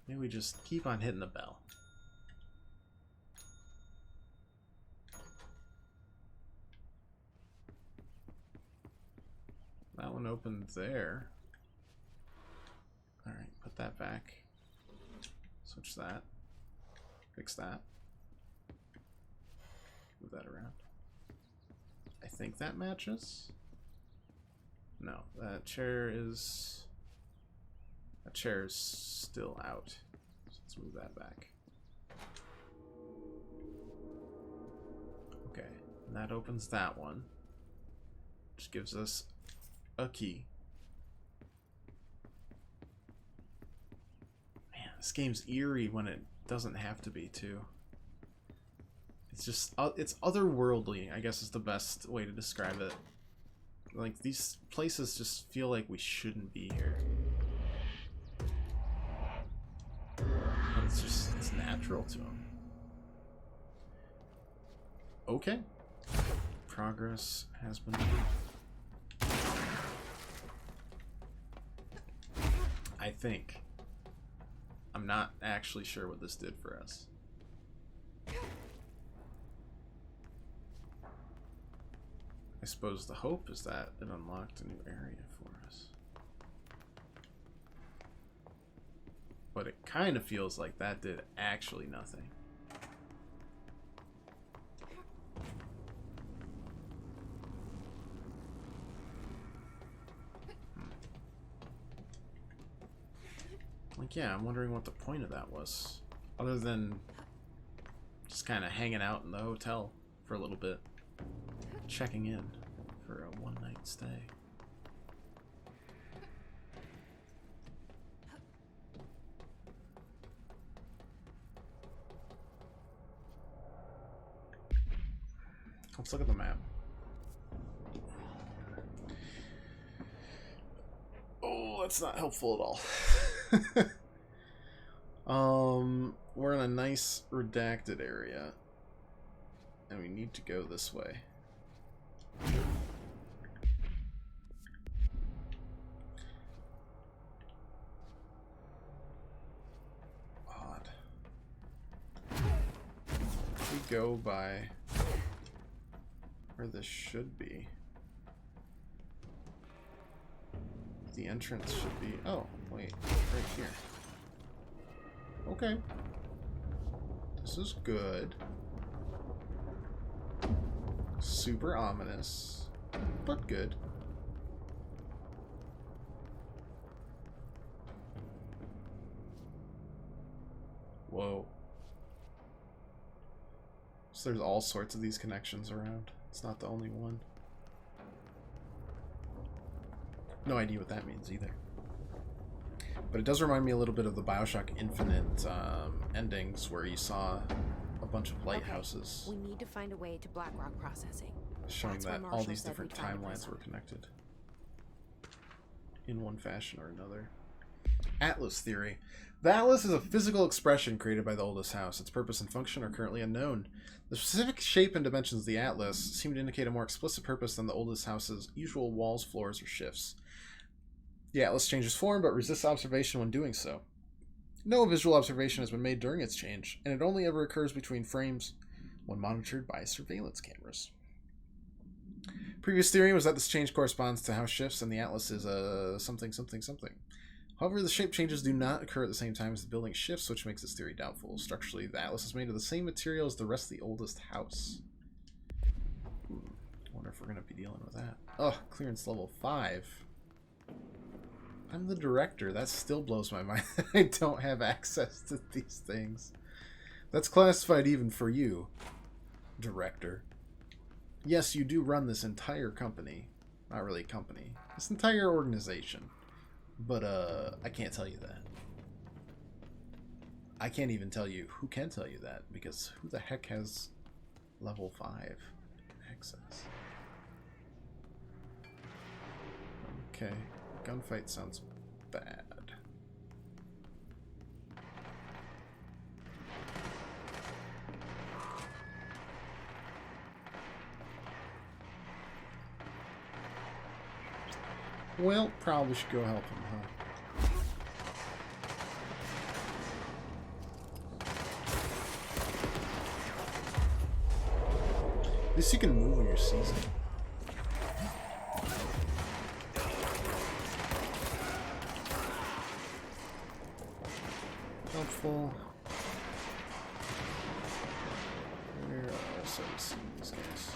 Maybe we just keep on hitting the bell. That one opened there. Alright, put that back. Switch that. Fix that. Move that around. I think that matches. No, that chair is still out. So let's move that back. Okay, and that opens that one, which gives us a key. Man, this game's eerie when it doesn't have to be too. It's just it's otherworldly, I guess is the best way to describe it. Like, these places just feel like we shouldn't be here. But it's natural to them. Okay. Progress has been made. I think. I'm not actually sure what this did for us. I suppose the hope is that it unlocked a new area for us. But it kind of feels like that did actually nothing. Like, yeah, I'm wondering what the point of that was. Other than just kind of hanging out in the hotel for a little bit. Checking in for a one-night stay. Let's look at the map. Oh, Oh, that's not helpful at all. We're in a nice redacted area. And we need to go this way. Odd. We go by where this should be. The entrance should be... Oh, wait. Right here. Okay. This is good. Super ominous, but good. Whoa. So there's all sorts of these connections around. It's not the only one. No idea what that means either. But it does remind me a little bit of the BioShock Infinite endings where you saw a bunch of lighthouses. Okay, we need to find a way to Blackrock processing. Showing That's that where all Marshall these said different we'd find a timelines prism. were connected. In one fashion or another. Atlas theory. The Atlas is a physical expression created by the oldest house. Its purpose and function are currently unknown. The specific shape and dimensions of the Atlas seem to indicate a more explicit purpose than the oldest house's usual walls, floors, or shifts. The Atlas changes form, but resists observation when doing so. No visual observation has been made during its change, and it only ever occurs between frames when monitored by surveillance cameras. Previous theory was that this change corresponds to house shifts, and the Atlas is a something, something, something. However, the shape changes do not occur at the same time as the building shifts, which makes this theory doubtful. Structurally, the Atlas is made of the same material as the rest of the oldest house. I wonder if we're going to be dealing with that. Oh, clearance level 5. I'm the director. That still blows my mind that I don't have access to these things. That's classified even for you, director. Yes, you do run this entire company. Not really a company. This entire organization. But, I can't tell you that. I can't even tell you who can tell you that, because who the heck has level 5 access? Okay. Gunfight sounds bad. Well, probably should go help him, huh? At least you can move when you're seasoned. Helpful. Where else have we seen these guys?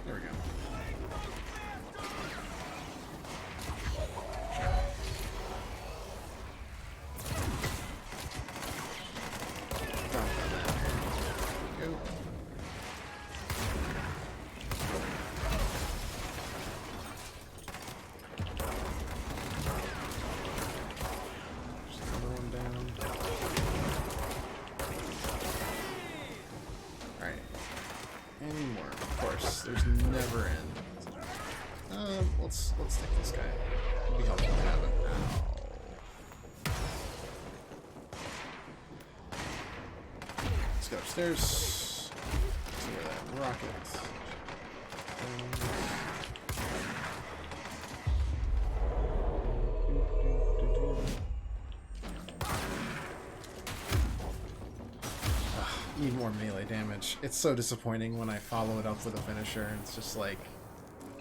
There we go. Go. Just another one down. Alright. Any more? Of course. There's never end. Let's take this guy. It'd be helpful to have him. Ow. Let's go upstairs. See where that rocket. Need more melee damage. It's so disappointing when I follow it up with a finisher and it's just like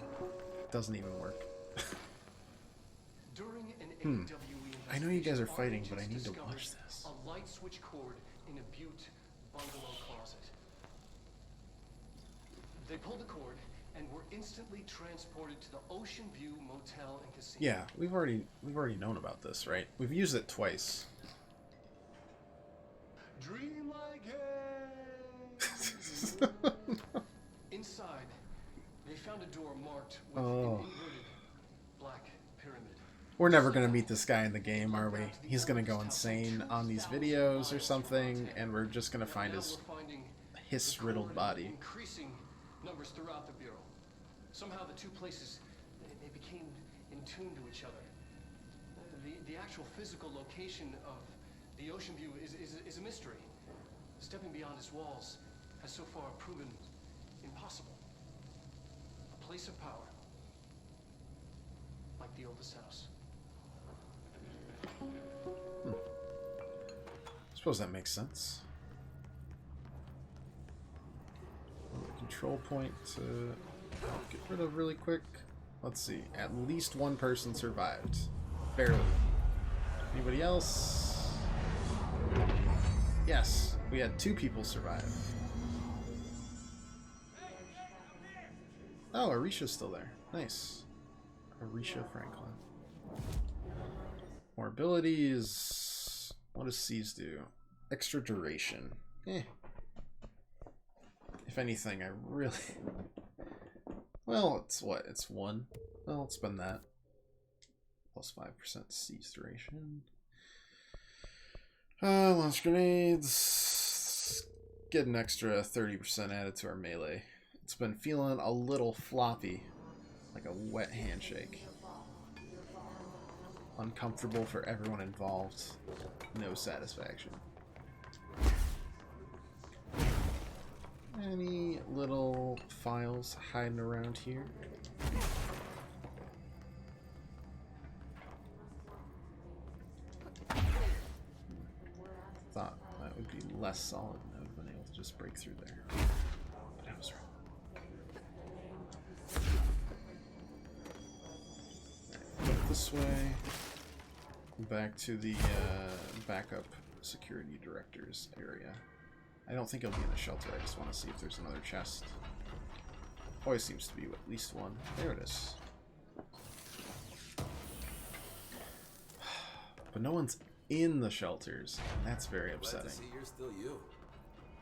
it doesn't even work. I know you guys are fighting, but I need to watch this. A light switch cord in a Butte bungalow closet. They pulled the cord and were instantly transported to the Ocean View Motel and Casino. Yeah, we've already known about this, right? We've used it twice. Dream like Inside, they found a door marked with an inverted black pyramid. We're never gonna meet this guy in the game, are we? He's gonna go insane on these videos or something, and we're just gonna find hiss-riddled body. Increasing numbers throughout the Bureau. Somehow the two places, they became in tune to each other. The actual physical location of the Ocean View is a mystery. Stepping beyond its walls has so far proven impossible. A place of power. Like the oldest house. Suppose that makes sense. Control point to get rid of really quick. Let's see. At least one person survived. Barely. Anybody else? Yes, we had 2 people survive. Oh, Arisha's still there. Nice. Arisha Franklin. More abilities. What does Seize do? Extra duration. Eh. If anything, I really... Well, it's what? It's 1. Well, let's spend that. Plus 5% Seize duration. Launch grenades. Get an extra 30% added to our melee. It's been feeling a little floppy. Like a wet handshake. Uncomfortable for everyone involved. No satisfaction. Any little files hiding around here? Thought that would be less solid. I would have been able to just break through there. But I was wrong. Right, go this way. Back to the backup security director's area. I don't think it'll be in the shelter. I just want to see if there's another chest. Always seems to be at least one. There it is. But no one's in the shelters. That's very upsetting. Glad to see you're still you.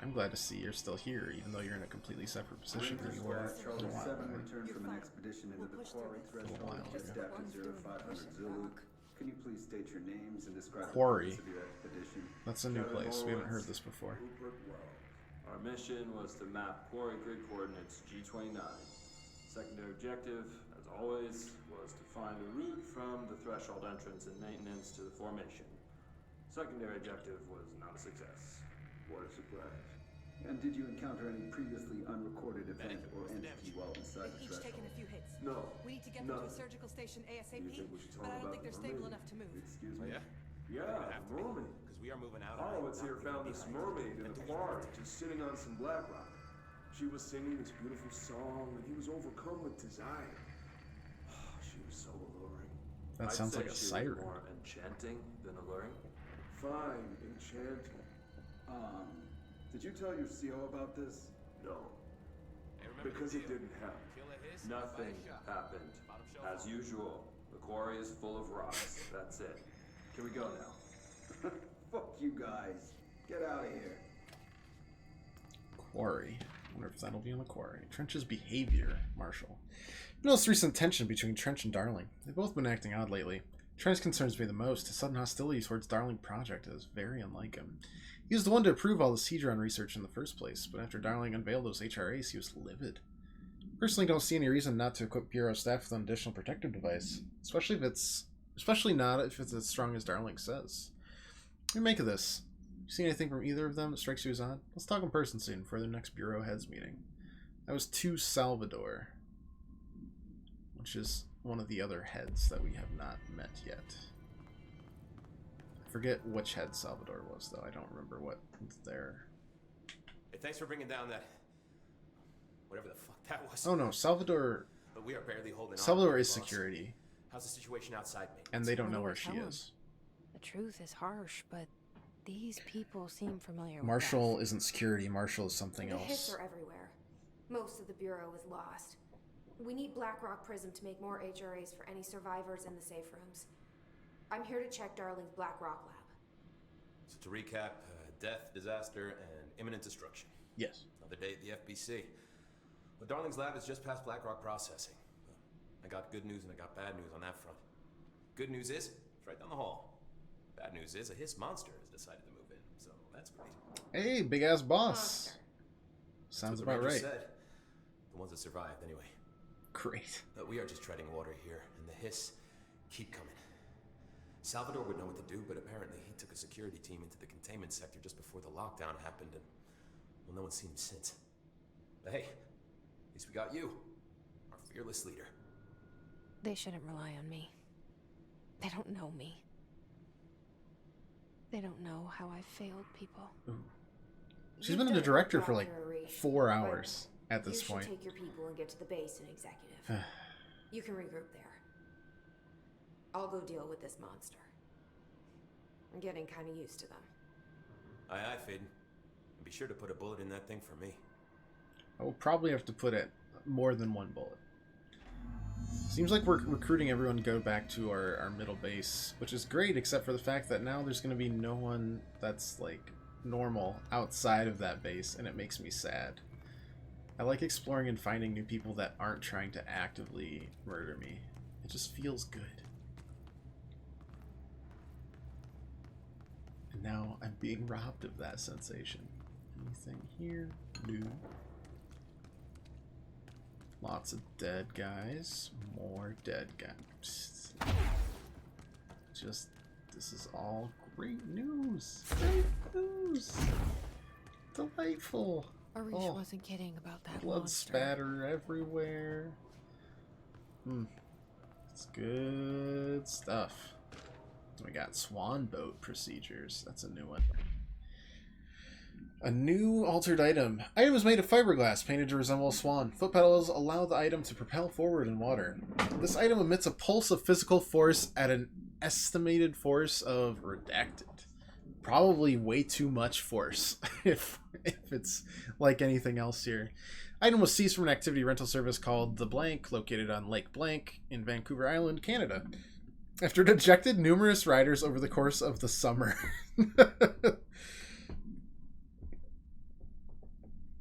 I'm glad to see you're still here, even though you're in a completely separate position than you were a little while ago. Returned from an expedition into the quarry threshold just after 0500 Zulu. Can you please state your names and describe Quarry. the purpose of your expedition? That's a new place. We haven't heard this before. Our mission was to map quarry grid coordinates G29. Secondary objective, as always, was to find a route from the threshold entrance and maintenance to the formation. Secondary objective was not a success. What a surprise. And did you encounter any previously unrecorded event or entity while inside the Each threshold? taken a few hits. No. We need to get them to a surgical station ASAP, but I don't think they're stable enough to move. Excuse me? Yeah, mermaid. Because we are moving out. Horowitz here found this mermaid in the quarry, just sitting on some black rock. She was singing this beautiful song, and he was overcome with desire. She was so alluring. That sounds like a siren. More enchanting than alluring. Fine, enchanting. Did you tell your CO about this? No. Because it didn't happen. Nothing happened. As usual, the quarry is full of rocks. That's it. Can we go now? Fuck you guys. Get out of here. Quarry. I wonder if that'll be in the quarry. Trench's behavior, Marshall. You notice recent tension between Trench and Darling. They've both been acting odd lately. Trench concerns me the most. His sudden hostility towards Darling Project is very unlike him. He was the one to approve all the Hedron research in the first place, but after Darling unveiled those HRAs, he was livid. Personally, don't see any reason not to equip Bureau staff with an additional protective device, especially not if it's as strong as Darling says. What do you make of this? You see anything from either of them that strikes you as odd? Let's talk in person soon for their next Bureau heads meeting. That was to Salvador, which is one of the other heads that we have not met yet. I forget which head Salvador was, though. I don't remember what their... Hey, thanks for bringing down that... whatever the fuck that was. Oh no, Salvador... But we are barely holding Salvador on, is boss. security. How's the situation outside me? And they don't know What where do she we tell is. The truth is harsh, but these people seem familiar with Marshall isn't security. Marshall is something The hits else. are everywhere. Most of the Bureau is lost. We need Blackrock Prism to make more HRAs for any survivors in the safe rooms. I'm here to check Darling's Blackrock lab. So to recap, death, disaster, and imminent destruction. Yes. Another day at the FBC. Well, Darling's lab is just past Blackrock processing. I got good news and I got bad news on that front. Good news is, it's right down the hall. Bad news is, a hiss monster has decided to move in, so that's great. Hey, big ass boss. Sounds That's what about the right. Rangers said. The ones that survived, anyway. Great. But we are just treading water here, and the hiss keep coming. Salvador would know what to do, but apparently he took a security team into the containment sector just before the lockdown happened, and, well, no one's seen him since. But hey, at least we got you, our fearless leader. They shouldn't rely on me. They don't know me. They don't know how I've failed people. She's been the director for like 4 hours at this you point. should take your people and get to the base and executive. You can regroup there. I'll go deal with this monster. I'm getting kind of used to them. Aye, aye, Faden. And be sure to put a bullet in that thing for me. I will probably have to put it more than one bullet. Seems like we're recruiting everyone to go back to our middle base, which is great, except for the fact that now there's going to be no one that's like normal outside of that base, and it makes me sad. I like exploring and finding new people that aren't trying to actively murder me. It just feels good. And now I'm being robbed of that sensation. Anything here? No. Lots of dead guys. More dead guys. Just, this is all great news. Great news. Delightful. Arish wasn't kidding about that Blood monster. spatter everywhere. It's good stuff. We got swan boat procedures. That's a new one. A new altered item. Item is made of fiberglass painted to resemble a swan. Foot pedals allow the item to propel forward in water. This item emits a pulse of physical force at an estimated force of redacted. Probably way too much force if it's like anything else here. Item was seized from an activity rental service called The Blank, located on Lake Blank in Vancouver Island, Canada, after it ejected numerous riders over the course of the summer.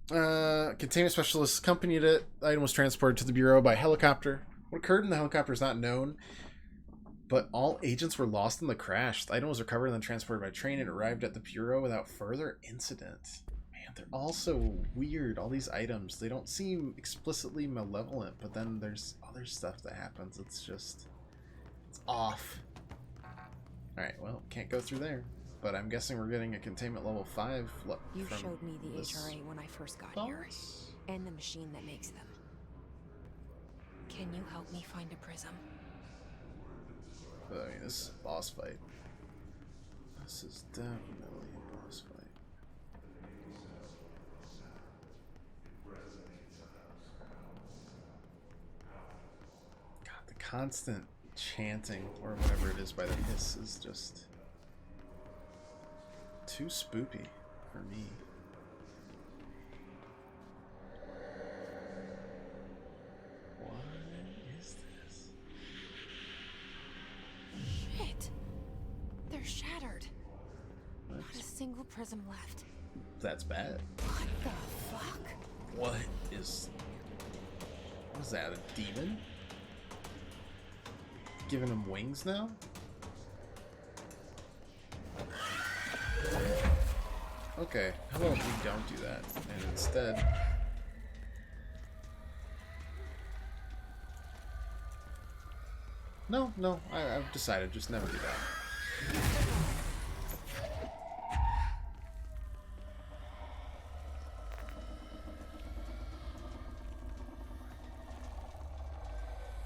Containment specialists accompanied it. The item was transported to the Bureau by helicopter. What occurred in the helicopter is not known, but all agents were lost in the crash. The item was recovered and then transported by train and arrived at the Bureau without further incident. Man, they're all so weird, all these items. They don't seem explicitly malevolent, but then there's other stuff that happens. It's just... it's off. Alright, well, can't go through there. But I'm guessing we're getting a containment level 5. You showed me the HRA when I first got here, and the machine that makes them. Can you help me find a prism? I mean, this is a boss fight. This is definitely a boss fight. God, the constant chanting, or whatever it is by the hiss, is just too spoopy for me. What is this? Shit! They're shattered. Not a single prism left. That's bad. What the fuck? What is that, a demon? Giving him wings now? Okay, how about we don't do that, and instead... No, I've decided, just never do that.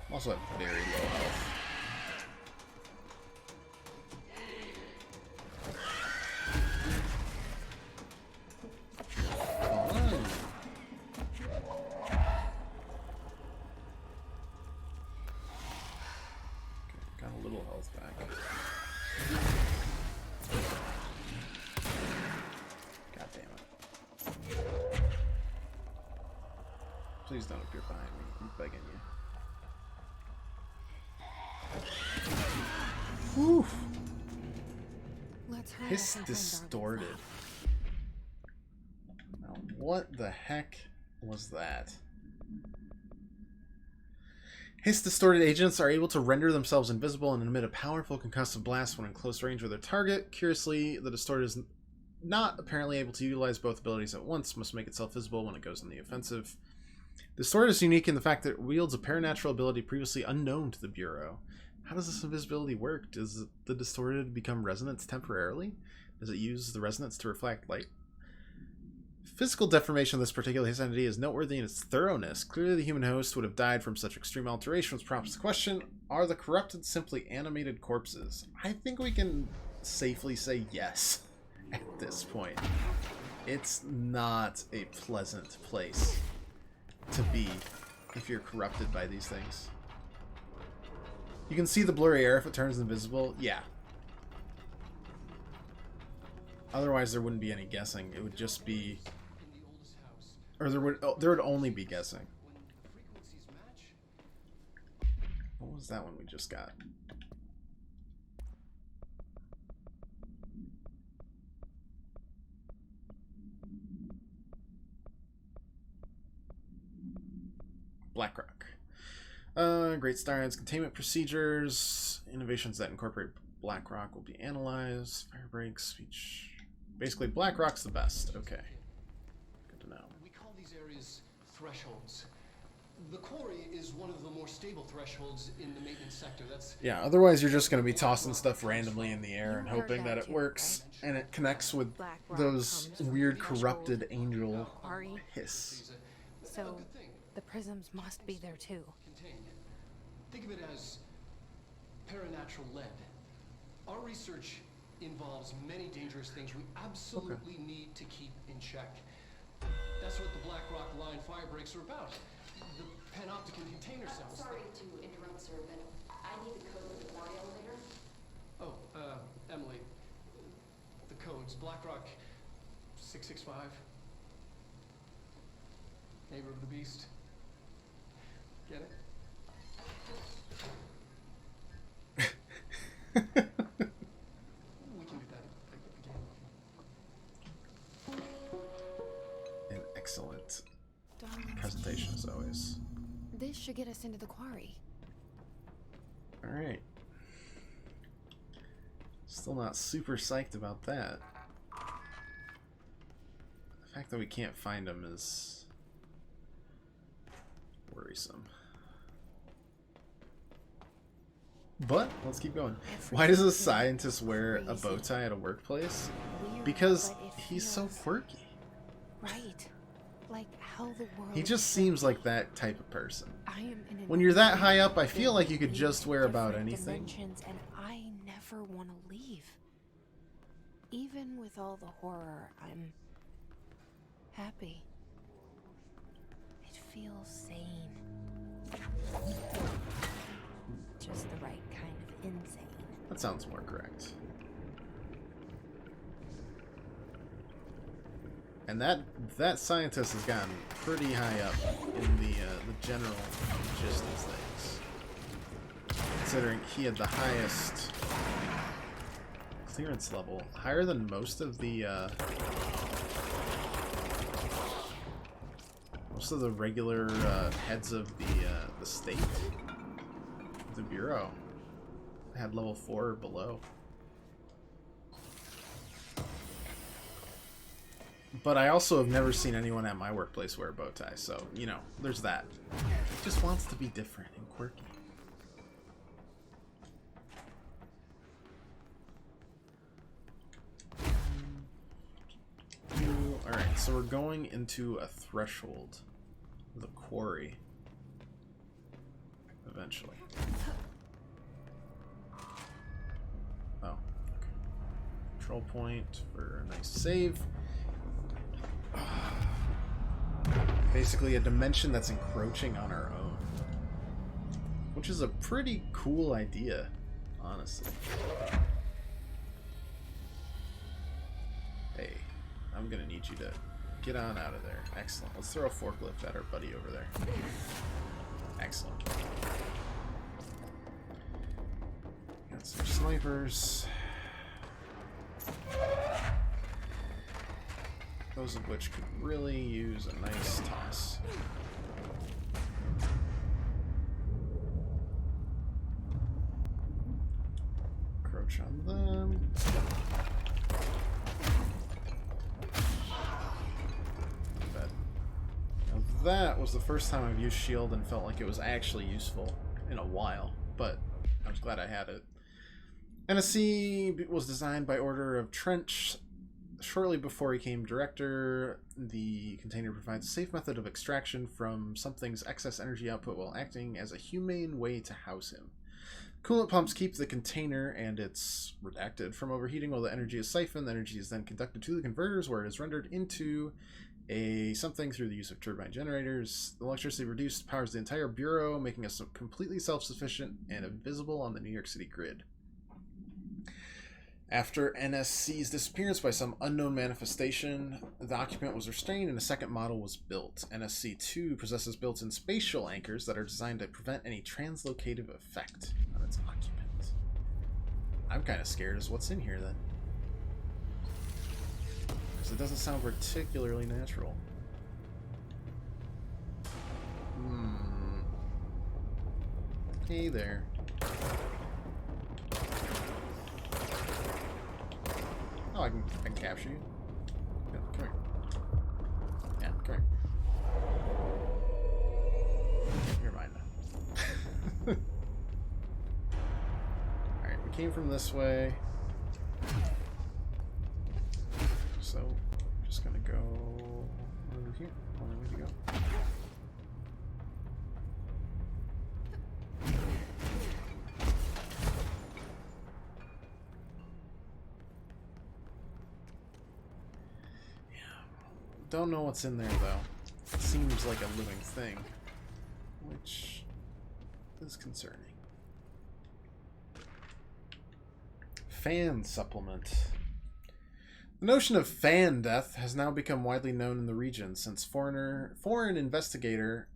I'm also at very low health. Got a little health back. God damn it. Please don't appear behind me. I'm begging you. Whew. Let's Hiss distorted. Now, what the heck was that? Hiss distorted agents are able to render themselves invisible and emit a powerful concussive blast when in close range with their target. Curiously, the distorted not apparently able to utilize both abilities at once, must make itself visible when it goes in the offensive. The sword is unique in the fact that it wields a paranatural ability previously unknown to the Bureau. How does this invisibility work? Does the distorted become resonance temporarily? Does it use the resonance to reflect light? Physical deformation of this particular hiss entity is noteworthy in its thoroughness. Clearly the human host would have died from such extreme alteration, which prompts the question, are the corrupted simply animated corpses? I think we can safely say yes at this point. It's not a pleasant place to be if you're corrupted by these things. You can see the blurry air if it turns invisible. Yeah. Otherwise there wouldn't be any guessing. It would just be... Or there would only be guessing. What was that one we just got? Blackrock. Great Star's containment procedures. Innovations that incorporate Blackrock will be analyzed. Firebreak, speech. Basically, Blackrock's the best. Okay. Good to know. We call these areas thresholds. The quarry is one of the more stable thresholds in the maintenance sector. That's yeah, otherwise you're just going to be tossing stuff randomly in the air and hoping that it works and it connects with those weird corrupted angel hiss. So the prisms must be there too. Contained. Think of it as paranatural lead. Our research involves many dangerous things we absolutely need to keep in check. That's what the Blackrock line firebreaks are about. The panopticon container cells. Sorry to interrupt, sir, but I need the code for the quarry elevator. Oh, Emily. The codes. Blackrock 665. Neighbor of the Beast. Get it? We can do that again. An excellent presentation as always. This should get us into the quarry. Alright. Still not super psyched about that. The fact that we can't find them is worrisome. But let's keep going. Why does a scientist wear a bow tie at a workplace? Because he's so quirky. Right. Like how the world He just seems like that type of person. When you're that high up, I feel like you could just wear about anything. And I never want to leave. Even with all the horror, I'm happy. It feels sane. Just the right kind of insane. That sounds more correct. And that scientist has gotten pretty high up in the general gist of things, considering he had the highest clearance level, higher than most of the regular heads of the state, the Bureau. Had level 4 or below. But I also have never seen anyone at my workplace wear a bow tie, so, you know, there's that. He just wants to be different and quirky. Alright, so we're going into a threshold. The quarry. Eventually. Oh, okay. Control point for a nice save. Basically a dimension that's encroaching on our own. Which is a pretty cool idea, honestly. Hey, I'm gonna need you to get on out of there. Excellent. Let's throw a forklift at our buddy over there. Excellent. Got some snipers. Those of which could really use a nice toss. Encroach on them. that was the first time I've used shield and felt like it was actually useful in a while, but I was glad I had it. NSC was designed by order of Trench. Shortly before he became director, the container provides a safe method of extraction from something's excess energy output while acting as a humane way to house him. Coolant pumps keep the container and its redacted from overheating while the energy is siphoned. The energy is then conducted to the converters where it is rendered into something through the use of turbine generators. The electricity produced powers the entire bureau, making us completely self-sufficient and invisible on the New York City grid. After NSC's disappearance by some unknown manifestation, the occupant was restrained and a second model was built. NSC-2 possesses built-in spatial anchors that are designed to prevent any translocative effect on its occupant. I'm kind of scared as what's in here then. Because it doesn't sound particularly natural. Hey there. Oh, I can capture you. Yeah, come here. Yeah, come here. You're mine now. Alright, we came from this way. So, I'm just gonna go over here. Only way to go. Don't know what's in there, though. It seems like a living thing, which is concerning. Fan supplement. The notion of fan death has now become widely known in the region since foreign investigator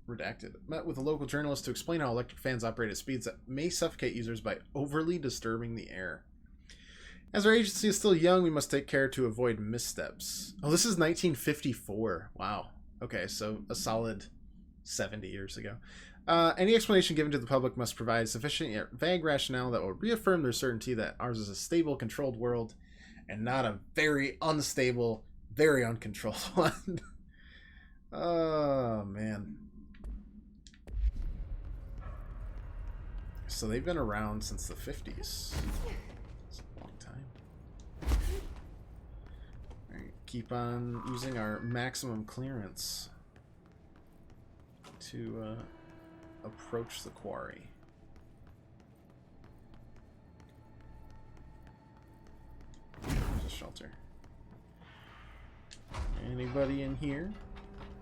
redacted met with a local journalist to explain how electric fans operate at speeds that may suffocate users by overly disturbing the air. As our agency is still young, we must take care to avoid missteps. Oh, this is 1954. Wow. Okay, so a solid 70 years ago. Any explanation given to the public must provide sufficient yet vague rationale that will reaffirm their certainty that ours is a stable, controlled world and not a very unstable, very uncontrolled one. Oh, man. So they've been around since the 50s. Keep on using our maximum clearance to approach the quarry. There's a shelter. Anybody in here?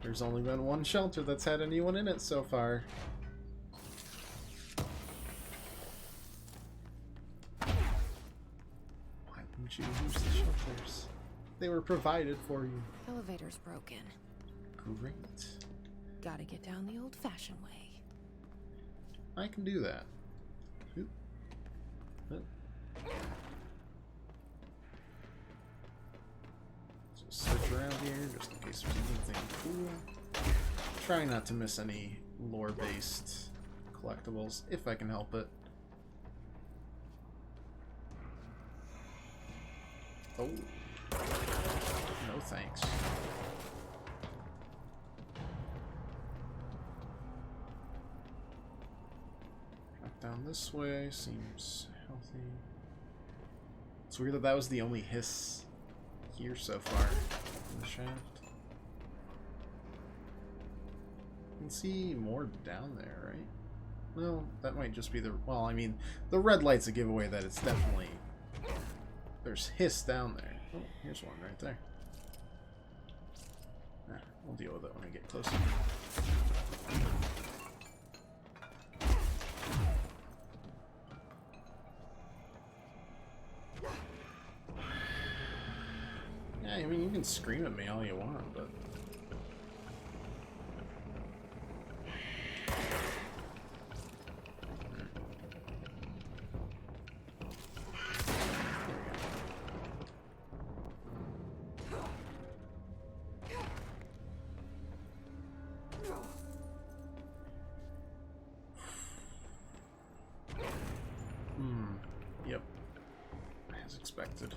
There's only been one shelter that's had anyone in it so far. Why wouldn't you use the shelters? They were provided for you. Elevator's broken. Great. Gotta get down the old-fashioned way. I can do that. Oop. Oop. Just search around here just in case there's anything cool. Try not to miss any lore-based collectibles if I can help it. Oh. No thanks. Drop down this way, seems healthy. It's weird that that was the only hiss here so far in the shaft. You can see more down there, right? Well, that might just be the... Well, I mean, the red light's a giveaway that it's definitely... There's hiss down there. Oh, here's one right there. We'll deal with it when we get closer. Yeah, I mean, you can scream at me all you want, but... Yep. As expected.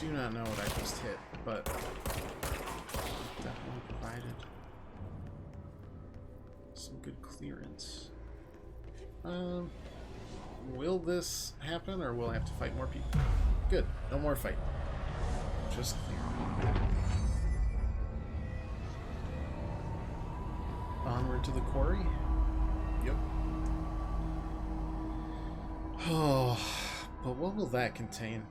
do not know what I just hit, but definitely provided some good clearance. Will this happen, or will I have to fight more people? Good, no more fight. Just clear. Onward to the quarry? Yep. Oh, but what will that contain?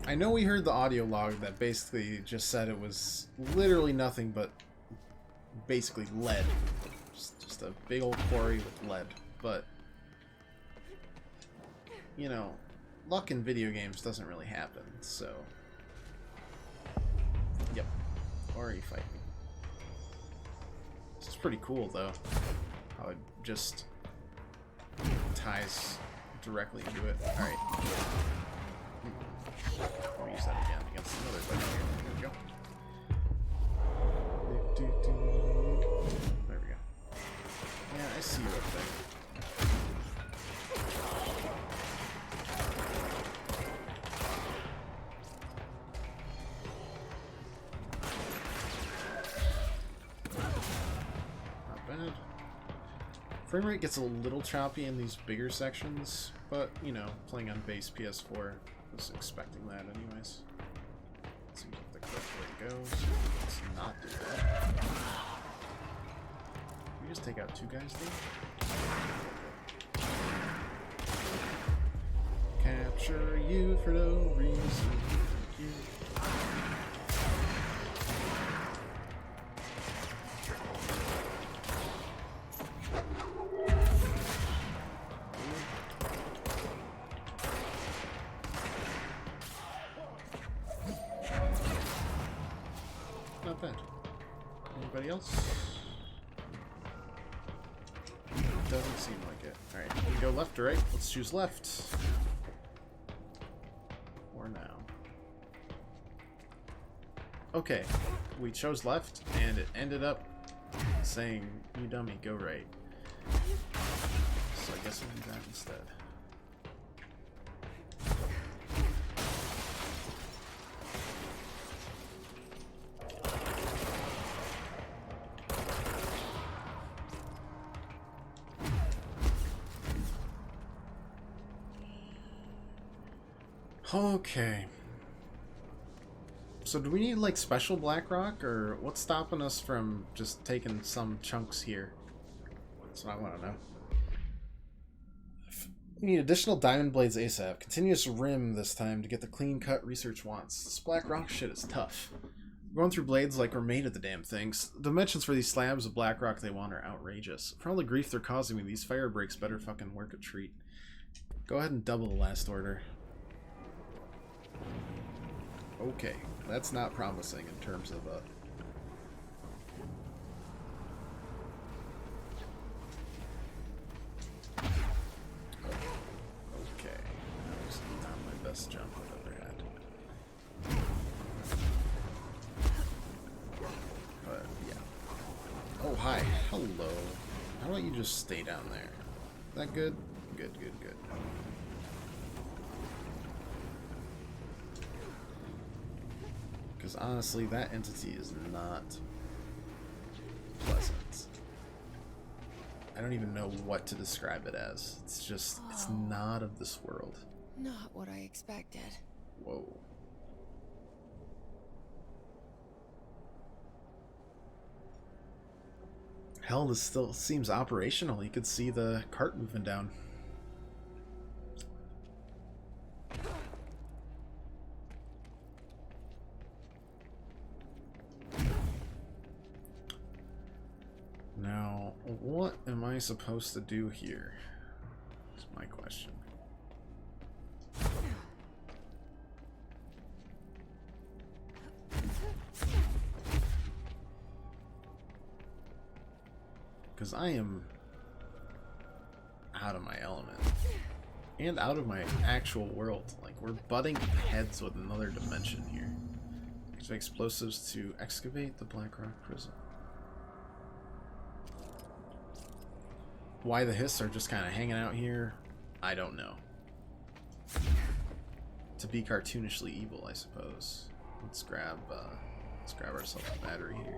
I know we heard the audio log that basically just said it was literally nothing but basically lead. Just a big old quarry with lead. But, you know, luck in video games doesn't really happen, so... Yep. Quarry fight me. This is pretty cool, though. How it just ties directly into it. Alright. I'll use that again against another button here. There we go. There we go. Yeah, I see you up there. Not bad. Frame rate gets a little choppy in these bigger sections, but, you know, playing on base PS4, was expecting that anyways. Seems like the correct way to go, so let's not do that. Can we just take out 2 guys there? Capture you for no reason. You. Not bad. Anybody else? Doesn't seem like it. Alright, we can go left or right. Let's choose left. For now. Okay, we chose left, and it ended up saying, you dummy, go right. So I guess we'll do that instead. Okay. So do we need, like, special Blackrock, or what's stopping us from just taking some chunks here? That's what I want to know. We need additional diamond blades ASAP. Continuous rim this time to get the clean cut research wants. This Blackrock shit is tough. We're going through blades like we're made of the damn things. The dimensions for these slabs of Blackrock they want are outrageous. For all the grief they're causing me, these fire breaks better fucking work a treat. Go ahead and double the last order. Okay, that's not promising in terms of okay, that was not my best jump I've ever had. But, yeah. Oh, hi. Hello. How about you just stay down there? That good? Good, good, good. Because honestly, that entity is not pleasant. I don't even know what to describe it as. It's just, it's not of this world. Not what I expected. Whoa. Hell, this still seems operational. You could see the cart moving down. Now, what am I supposed to do here? Is my question. Because I am out of my element. And out of my actual world. Like, we're butting heads with another dimension here. Use explosives to excavate the Blackrock prison. Why the Hiss are just kind of hanging out here, I don't know. to be cartoonishly evil, I suppose. Let's grab ourselves a battery here.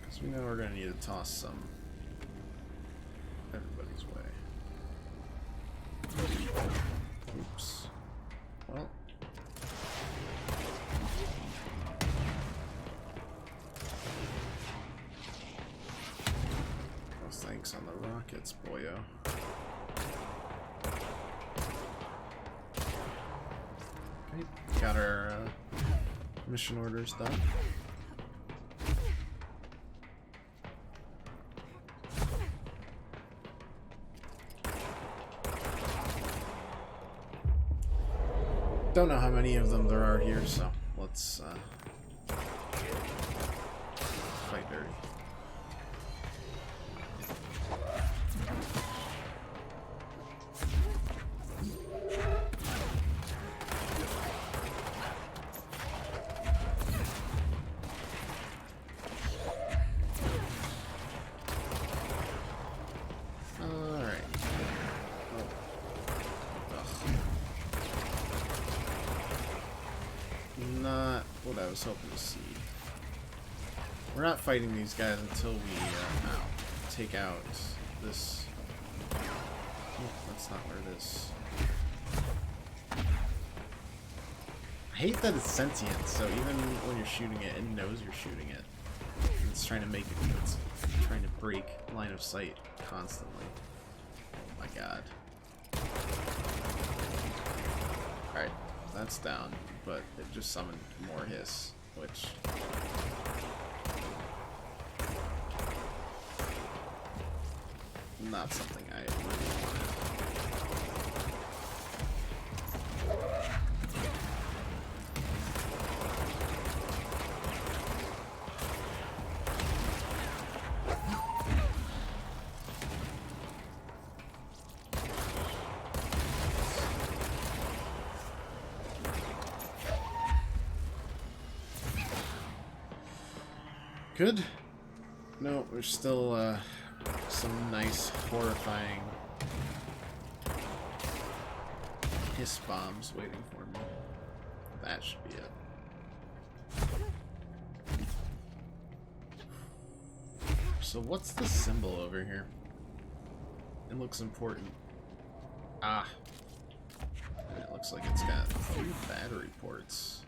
Because we know we're going to need to toss some everybody's way. Oops. Well. No thanks on the rockets, boyo. Okay, got our mission orders done. Don't know how many of them there are here, so let's fight dirty. Hoping to see. We're not fighting these guys until we take out this. Oh, that's not where it is. I hate that it's sentient, so even when you're shooting it, it knows you're shooting it. It's trying to make it. It's trying to break line of sight constantly. Oh my god. Alright, that's down. But it just summoned more hiss, which not something I really wanted. Good. No, there's still some nice, horrifying hiss bombs waiting for me. That should be it. So what's the symbol over here? It looks important. Ah. It looks like it's got 3 battery ports.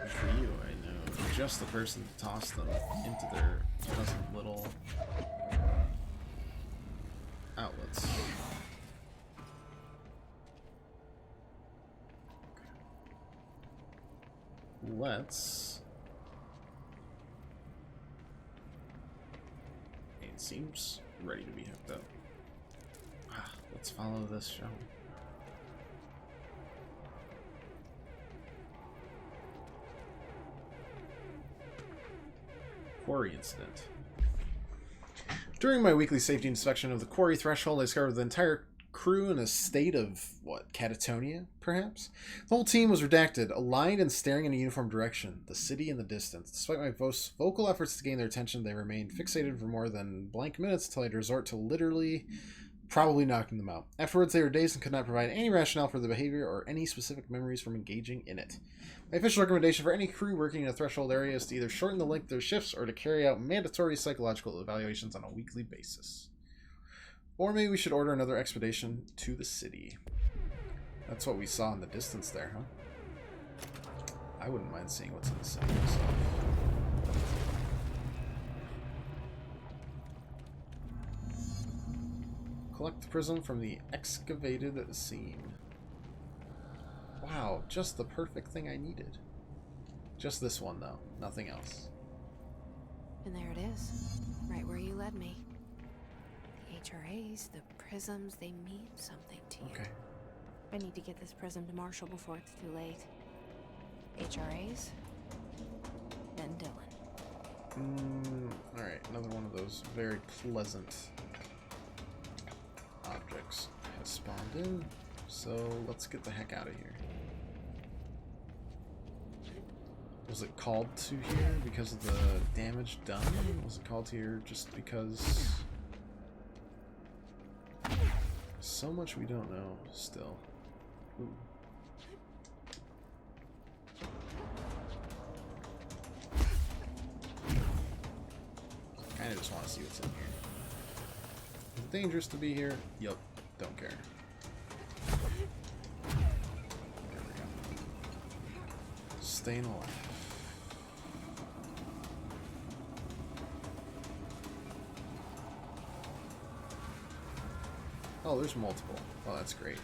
For you, I know just the person to toss them into their pleasant little outlets. Let's. It seems ready to be hooked up. Let's follow this, shall we? Quarry incident. During my weekly safety inspection of the quarry threshold, I discovered the entire crew in a state of, what, catatonia, perhaps? The whole team was redacted, aligned and staring in a uniform direction, the city in the distance. Despite my vocal efforts to gain their attention, they remained fixated for more than blank minutes until I'd resort to literally, probably knocking them out. Afterwards, they were dazed and could not provide any rationale for the behavior or any specific memories from engaging in it. My official recommendation for any crew working in a threshold area is to either shorten the length of their shifts or to carry out mandatory psychological evaluations on a weekly basis. Or maybe we should order another expedition to the city. That's what we saw in the distance there, huh? I wouldn't mind seeing what's in the city myself. Collect the prism from the excavated seam. Wow, just the perfect thing I needed. Just this one, though. Nothing else. And there it is. Right where you led me. The HRAs, the prisms, they mean something to you. Okay. I need to get this prism to Marshall before it's too late. HRAs, then Dylan. Alright, another one of those very pleasant objects has spawned in. So let's get the heck out of here. Was it called to here because of the damage done? Was it called here just because So much we don't know still. Ooh. Kinda just want to see what's in here. Is it dangerous to be here? Yup. Don't care. There we go. Staying alive. Oh, there's multiple. Oh, that's great.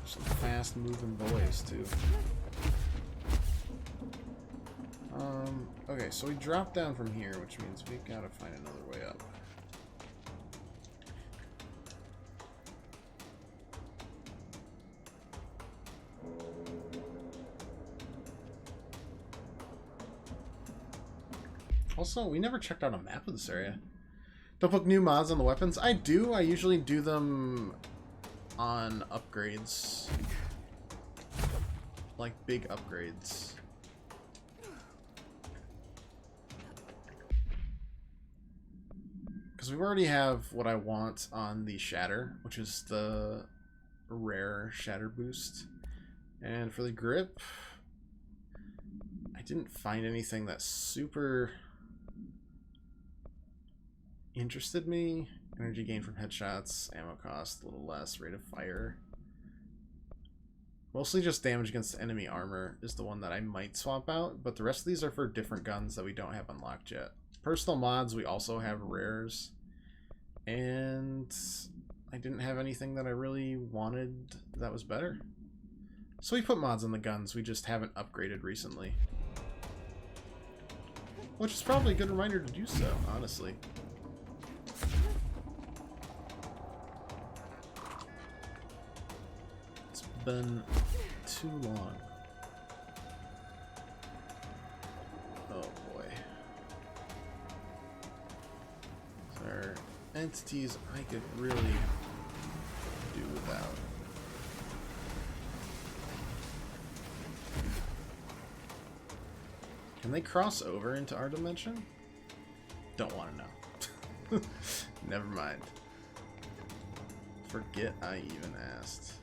Some fast moving boys too. Okay, so we dropped down from here, which means we gotta find another way up. Also, we never checked out a map of this area. Don't put new mods on the weapons. I do. I usually do them on upgrades. Like big upgrades. Because we already have what I want on the Shatter, which is the rare Shatter boost. And for the grip, I didn't find anything that super interested me. Energy gain from headshots, ammo cost a little less, rate of fire. Mostly just damage against enemy armor is the one that I might swap out, but the rest of these are for different guns that we don't have unlocked yet. Personal mods, we also have rares, and I didn't have anything that I really wanted that was better. So we put mods on the guns, we just haven't upgraded recently. Which is probably a good reminder to do so, honestly. It's been too long. Oh boy. There are entities I could really do without. Can they cross over into our dimension? Don't want to know. Never mind. Forget I even asked.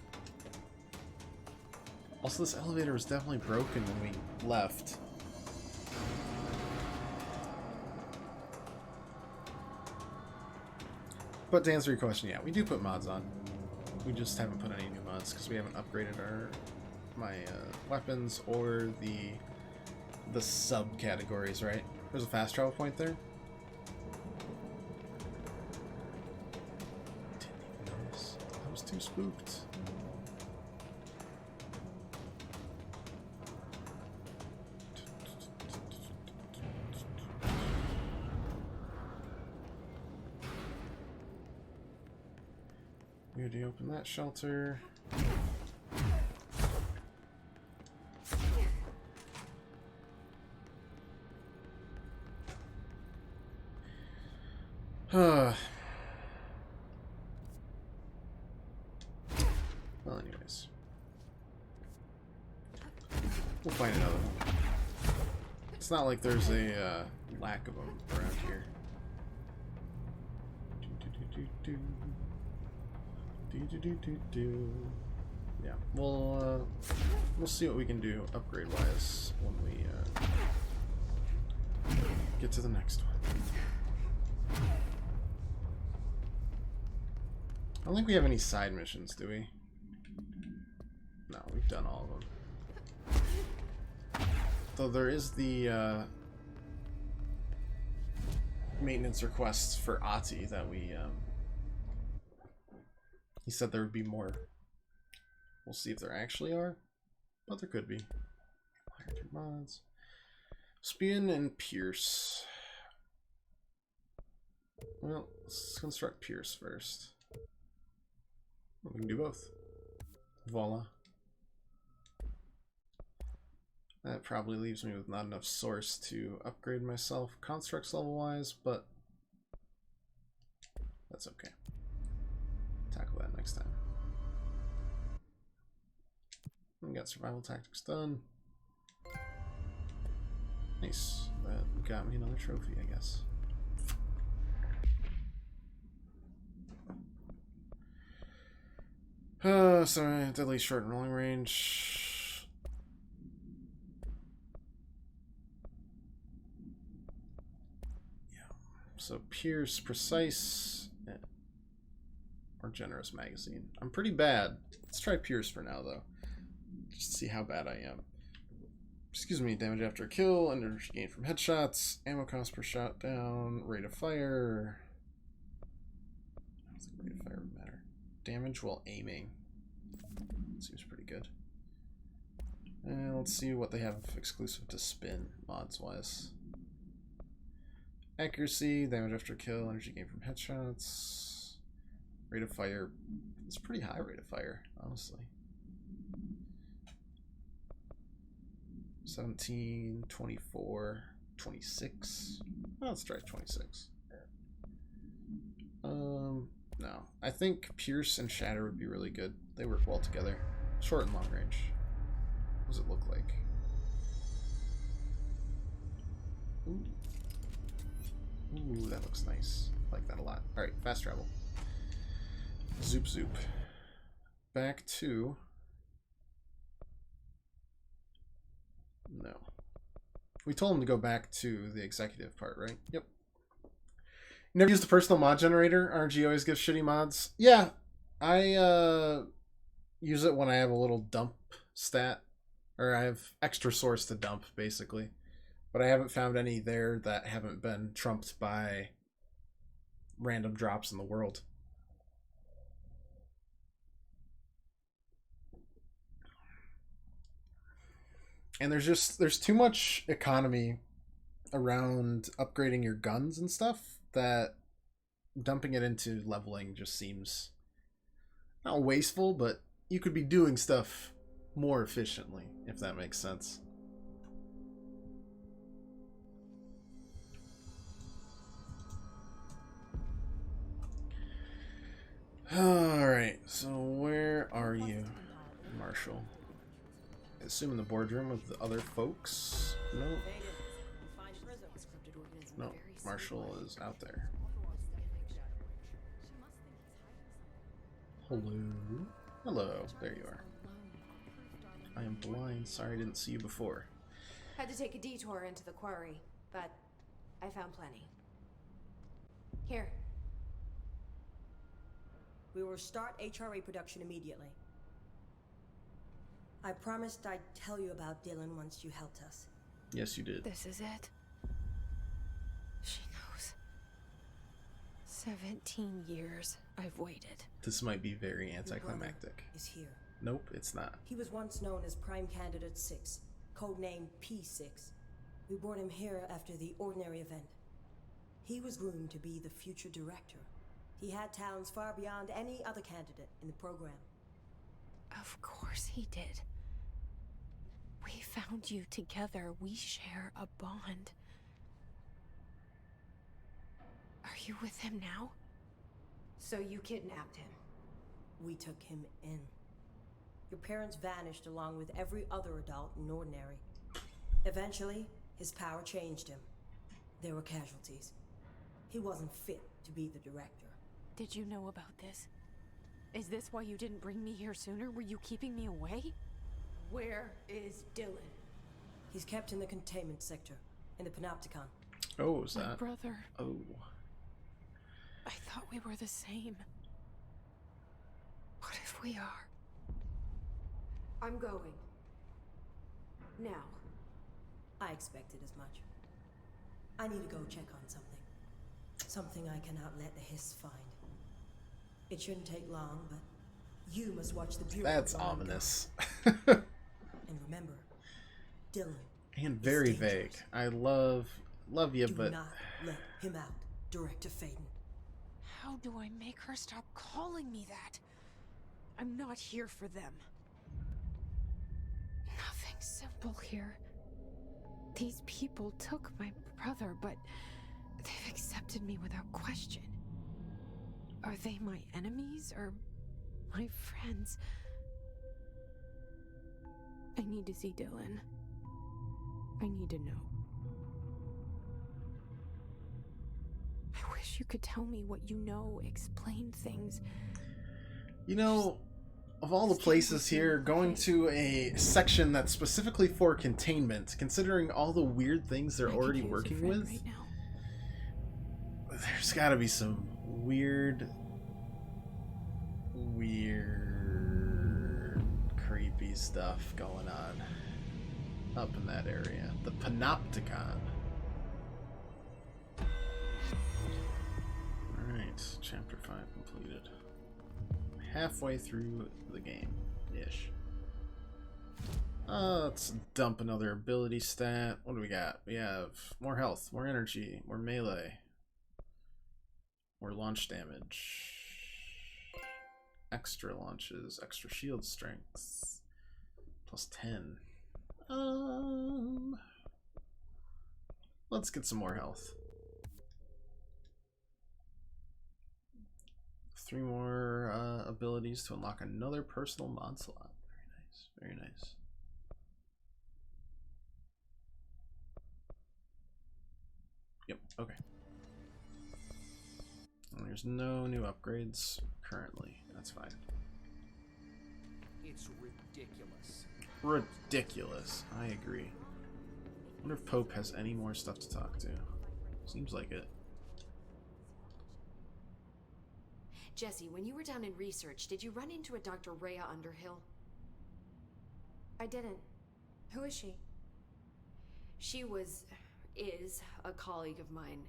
Also, this elevator was definitely broken when we left. But to answer your question, yeah, we do put mods on. We just haven't put any new mods because we haven't upgraded my weapons or the subcategories, right? There's a fast travel point there. Didn't even notice. I was too spooked. We already opened that shelter. Well, anyways. We'll find another one. It's not like there's a lack of them around here. Yeah, we'll see what we can do upgrade-wise when we get to the next one. I don't think we have any side missions, do we? No, we've done all of them. Though there is the maintenance requests for Ahti that we he said there would be more. We'll see if there actually are, but there could be. Mods. Spion and Pierce. Well, let's construct Pierce first. We can do both. Voila. That probably leaves me with not enough source to upgrade myself constructs level wise, but that's okay. Tackle that next time. We got survival tactics done. Nice. That got me another trophy, I guess. Sorry, deadly short and long range. Yeah. So Pierce, precise, or generous magazine. I'm pretty bad. Let's try Pierce for now, though. Just to see how bad I am. Excuse me, damage after a kill, energy gain from headshots, ammo cost per shot down, rate of fire. I don't think rate of fire would matter. Damage while aiming. Seems pretty good. And let's see what they have exclusive to spin, mods wise. Accuracy, damage after a kill, energy gain from headshots. Rate of fire. It's pretty high rate of fire, honestly. 17, 24, 26. Oh, let's try 26. No. I think Pierce and Shatter would be really good. They work well together. Short and long range. What does it look like? Ooh. Ooh, that looks nice. I like that a lot. Alright, fast travel. Zoop zoop. Back to... No. We told him to go back to the executive part, right? Yep. You never used a personal mod generator? RNG always gives shitty mods. Yeah, I use it when I have a little dump stat. Or I have extra source to dump, basically. But I haven't found any there that haven't been trumped by random drops in the world. And there's too much economy around upgrading your guns and stuff that dumping it into leveling just seems not wasteful, but you could be doing stuff more efficiently, if that makes sense. Alright, so where are you, Marshall? I assume in the boardroom with the other folks? Nope. No, Marshall is out there. Hello? Hello, there you are. I am blind, sorry I didn't see you before. Had to take a detour into the quarry, but I found plenty. Here. We will start HRA production immediately. I promised I'd tell you about Dylan once you helped us. Yes, you did. This is it. She knows. 17 years I've waited. This might be very anticlimactic. Is here. Nope, it's not. He was once known as Prime Candidate 6, codenamed P6. We brought him here after the Ordinary event. He was groomed to be the future director. He had talents far beyond any other candidate in the program. Of course he did. We found you together. We share a bond. Are you with him now? So you kidnapped him? We took him in. Your parents vanished along with every other adult in Ordinary. Eventually, his power changed him. There were casualties. He wasn't fit to be the director. Did you know about this? Is this why you didn't bring me here sooner? Were you keeping me away? Where is Dylan? He's kept in the containment sector, in the Panopticon. Oh, is that? My brother. Oh. I thought we were the same. What if we are? I'm going. Now. I expected as much. I need to go check on something. Something I cannot let the Hiss find. It shouldn't take long, but you must watch the Bureau. That's ominous. And remember, Dylan. And very vague. I love you, but... Do not let him out, Director Faden. How do I make her stop calling me that? I'm not here for them. Nothing simple here. These people took my brother, but they've accepted me without question. Are they my enemies or my friends? I need to see Dylan. I need to know. wish you could tell me what you know, explain things. You know, of all the places here, going to a section that's specifically for containment, considering all the weird things they're already working with, right now. There's gotta be some weird, creepy stuff going on up in that area. The Panopticon. Alright, chapter 5 completed. Halfway through the game-ish. Let's dump another ability stat. What do we got? We have more health, more energy, more melee, more launch damage, extra launches, extra shield strength, plus 10. Let's get some more health. 3 more abilities to unlock another personal mod slot. Very nice, very nice. Yep, okay. And there's no new upgrades currently. That's fine. It's ridiculous. Ridiculous. I agree. I wonder if Pope has any more stuff to talk to. Seems like it. Jesse, when you were down in research, did you run into a Dr. Rhea Underhill? I didn't. Who is she? She is a colleague of mine.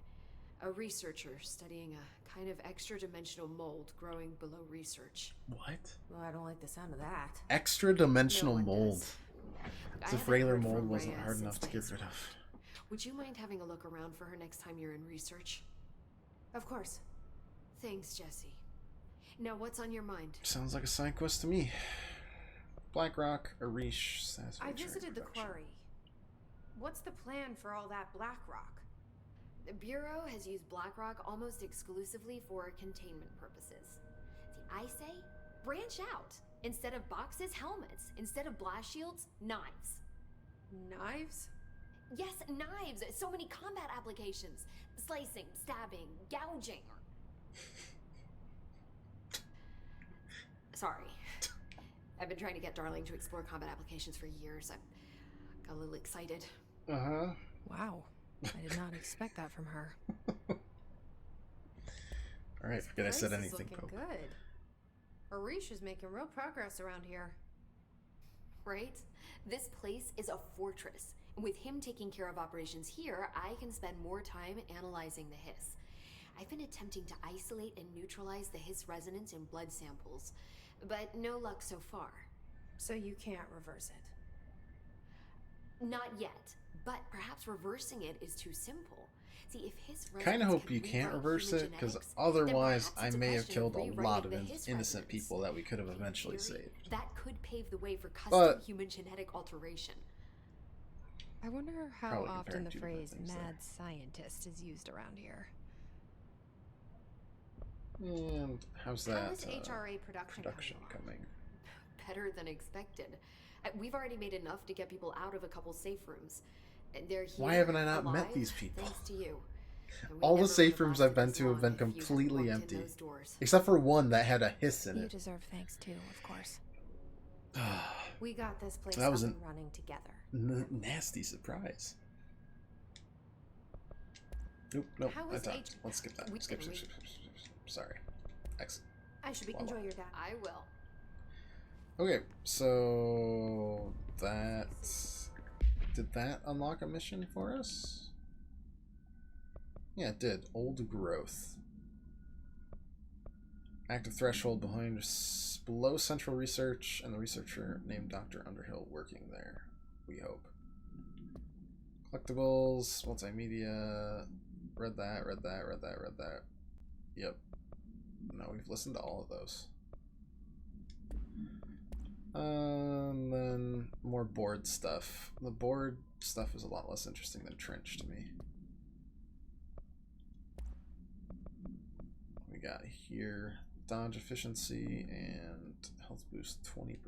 A researcher studying a kind of extra-dimensional mold growing below research. What? Well, I don't like the sound of that. Extra-dimensional mold. As if regular mold from wasn't Rhea hard since enough to my get rid of. Would you mind having a look around for her next time you're in research? Of course. Thanks, Jesse. Now, what's on your mind? Sounds like a side quest to me. Blackrock, Arish, I visited the quarry. What's the plan for all that Blackrock? The Bureau has used Blackrock almost exclusively for containment purposes. See, I say, branch out. Instead of boxes, helmets. Instead of blast shields, knives. Knives? Yes, knives! So many combat applications. Slicing, stabbing, gouging. Sorry. I've been trying to get Darling to explore combat applications for years. I got a little excited. Uh-huh. Wow. I did not expect that from her. Alright, forget I said anything, Pope. Good. Arish is making real progress around here. Right? This place is a fortress. And with him taking care of operations here, I can spend more time analyzing the hiss. I've been attempting to isolate and neutralize the hiss resonance in blood samples, but no luck so far. So you can't reverse it? Not yet, but perhaps reversing it is too simple. See, if hiss Kind of hope you can't reverse it, because otherwise I may have killed a lot of innocent people that we could have eventually saved. That could pave the way for custom human genetic alteration. I wonder how Probably often the comparing two phrase different things mad scientist is used around here. And how's that How is HRA production coming? Better than expected. We've already made enough to get people out of a couple safe rooms. They're here, Why haven't I not alive, met these people? Thanks to you. All the safe rooms I've been to have been completely empty. Except for one that had a hiss in You it. deserve thanks too, of course. We got this place That was up an- and running together. Nasty surprise. Nope, nope. How I is talked. Let's skip that. Skip. Sorry. Exit. I should enjoy your dad. I will. Okay, so that did that unlock a mission for us? Yeah, it did. Old Growth. Active threshold below Central Research, and the researcher named Dr. Underhill working there. We hope. Collectibles, multimedia. Read that. Yep. No, we've listened to all of those. And then more board stuff. The board stuff is a lot less interesting than Trench to me. We got here dodge efficiency and health boost 20%.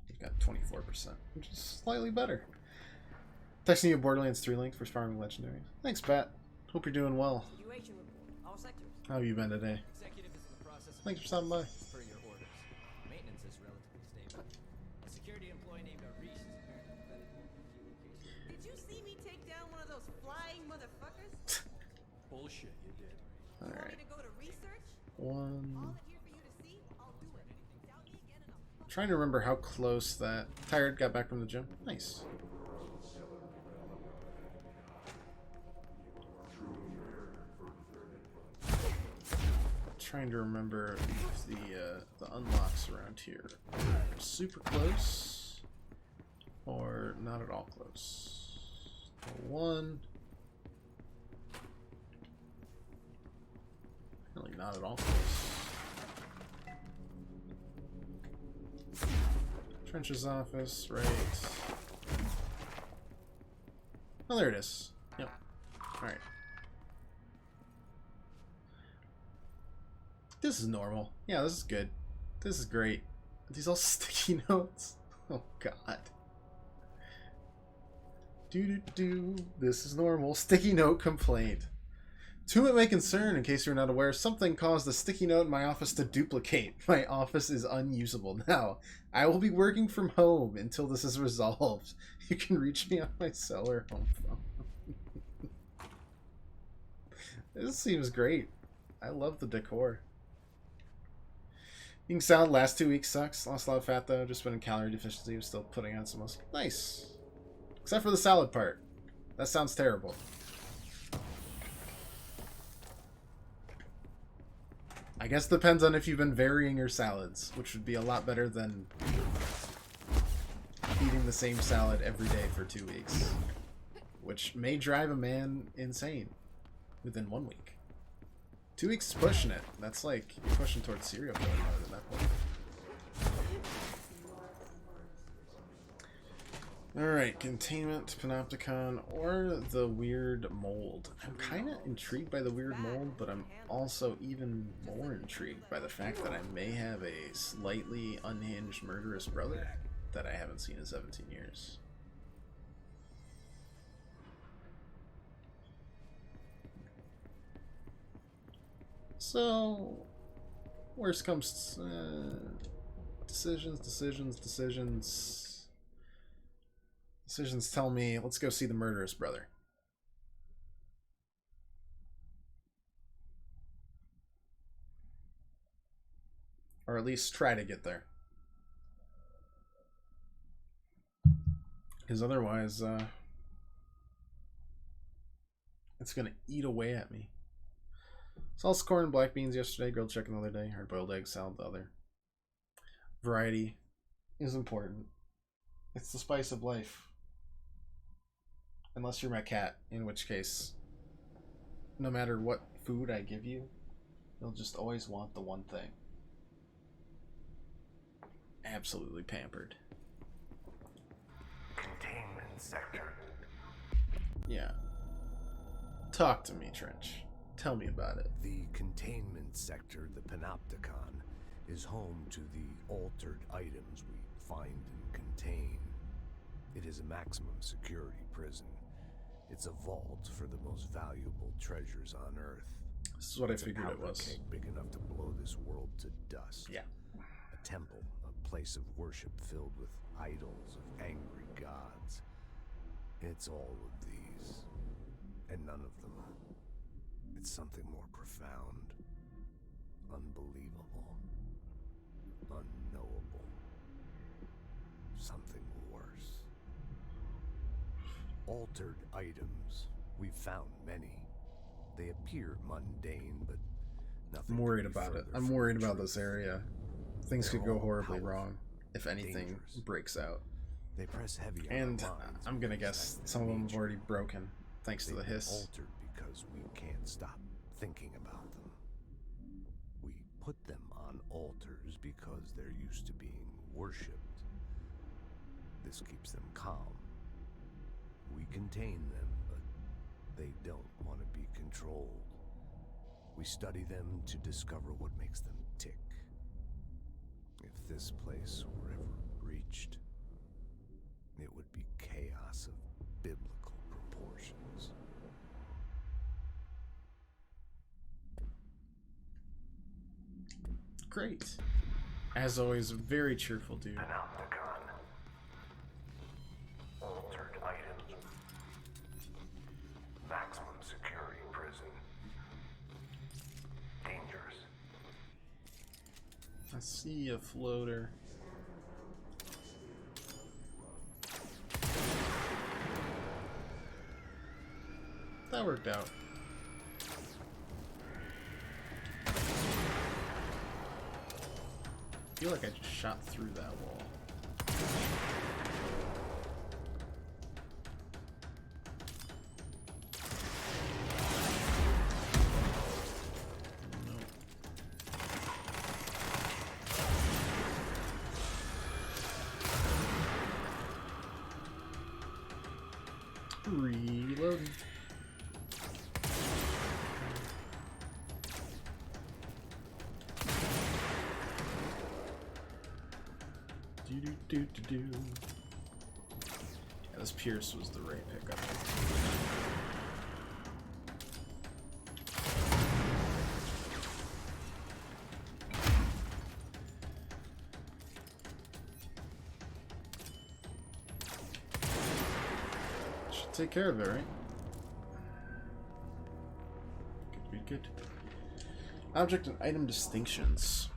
We've got 24%, which is slightly better. Texting you Borderlands 3 link for Sparring Legendary. Thanks, Pat. Hope you're doing well. Evacuation report. All sectors. How have you been today? Executive is in the process of Thanks for stopping by. per your orders. Maintenance is relatively stable. A security employee named Arish is apparently vetted multiple key locations. Did you see me take down one of those flying motherfuckers? Bullshit, you did. Want me Alright. to go to research? One. All in here for you to see? I'll do it. Doubt me again and I'll Trying to remember how close that. Tired, got back from the gym. Nice. Trying to remember if the unlocks around here are super close or not at all close. One. Really not at all close. Trench's office, right. Oh, there it is. Yep. Alright. This is normal. Yeah, this is good. This is great. Are these all sticky notes? Oh, God. Do. This is normal. Sticky note complaint. To it may concern, in case you're not aware, something caused the sticky note in my office to duplicate. My office is unusable now. I will be working from home until this is resolved. You can reach me on my cell or home phone. This seems great. I love the decor. Eating salad last 2 weeks sucks. Lost a lot of fat though. Just been in calorie deficiency. Was still putting on some muscle. Nice. Except for the salad part. That sounds terrible. I guess it depends on if you've been varying your salads, which would be a lot better than eating the same salad every day for 2 weeks, which may drive a man insane within 1 week. 2 weeks is pushing it. That's like you're pushing towards serial killer mode at that point. Alright, containment, panopticon, or the weird mold. I'm kind of intrigued by the weird mold, but I'm also even more intrigued by the fact that I may have a slightly unhinged murderous brother that I haven't seen in 17 years. So, worst comes decisions. Decisions tell me, let's go see the murderous brother. Or at least try to get there. Because otherwise, it's going to eat away at me. Salsa corn and black beans yesterday, grilled chicken the other day, hard-boiled egg salad the other. Variety is important. It's the spice of life. Unless you're my cat, in which case, no matter what food I give you, you'll just always want the one thing. Absolutely pampered. Containment sector. Yeah. Talk to me, Trench. Tell me about it. The containment sector, the Panopticon, is home to the altered items we find and contain. It is a maximum security prison. It's a vault for the most valuable treasures on Earth. This is what I figured it was. Cake big enough to blow this world to dust. Yeah. A temple, a place of worship filled with idols of angry gods. It's all of these, and none of them. It's something more profound, unbelievable, unknowable. Something worse. Altered items. We've found many. They appear mundane, but nothing. I'm worried about it. I'm worried about this area. Things could go horribly wrong if anything breaks out. They press heavy on and our minds I'm gonna guess some of them have already broken, thanks to the hiss. Altered because we can't stop thinking about them. We put them on altars because they're used to being worshipped. This keeps them calm. We contain them, but they don't want to be controlled. We study them to discover what makes them tick. If this place were ever reached, it would be chaos of biblical proportions. Great. As always, a very cheerful dude. Panopticon. Altered items. Maximum security prison. Dangerous. I see a floater. That worked out. I feel like I just shot through that wall. Reloading. Do. Yeah, this Pierce was the right pickup. Should take care of it, right? Good. Object and item distinctions.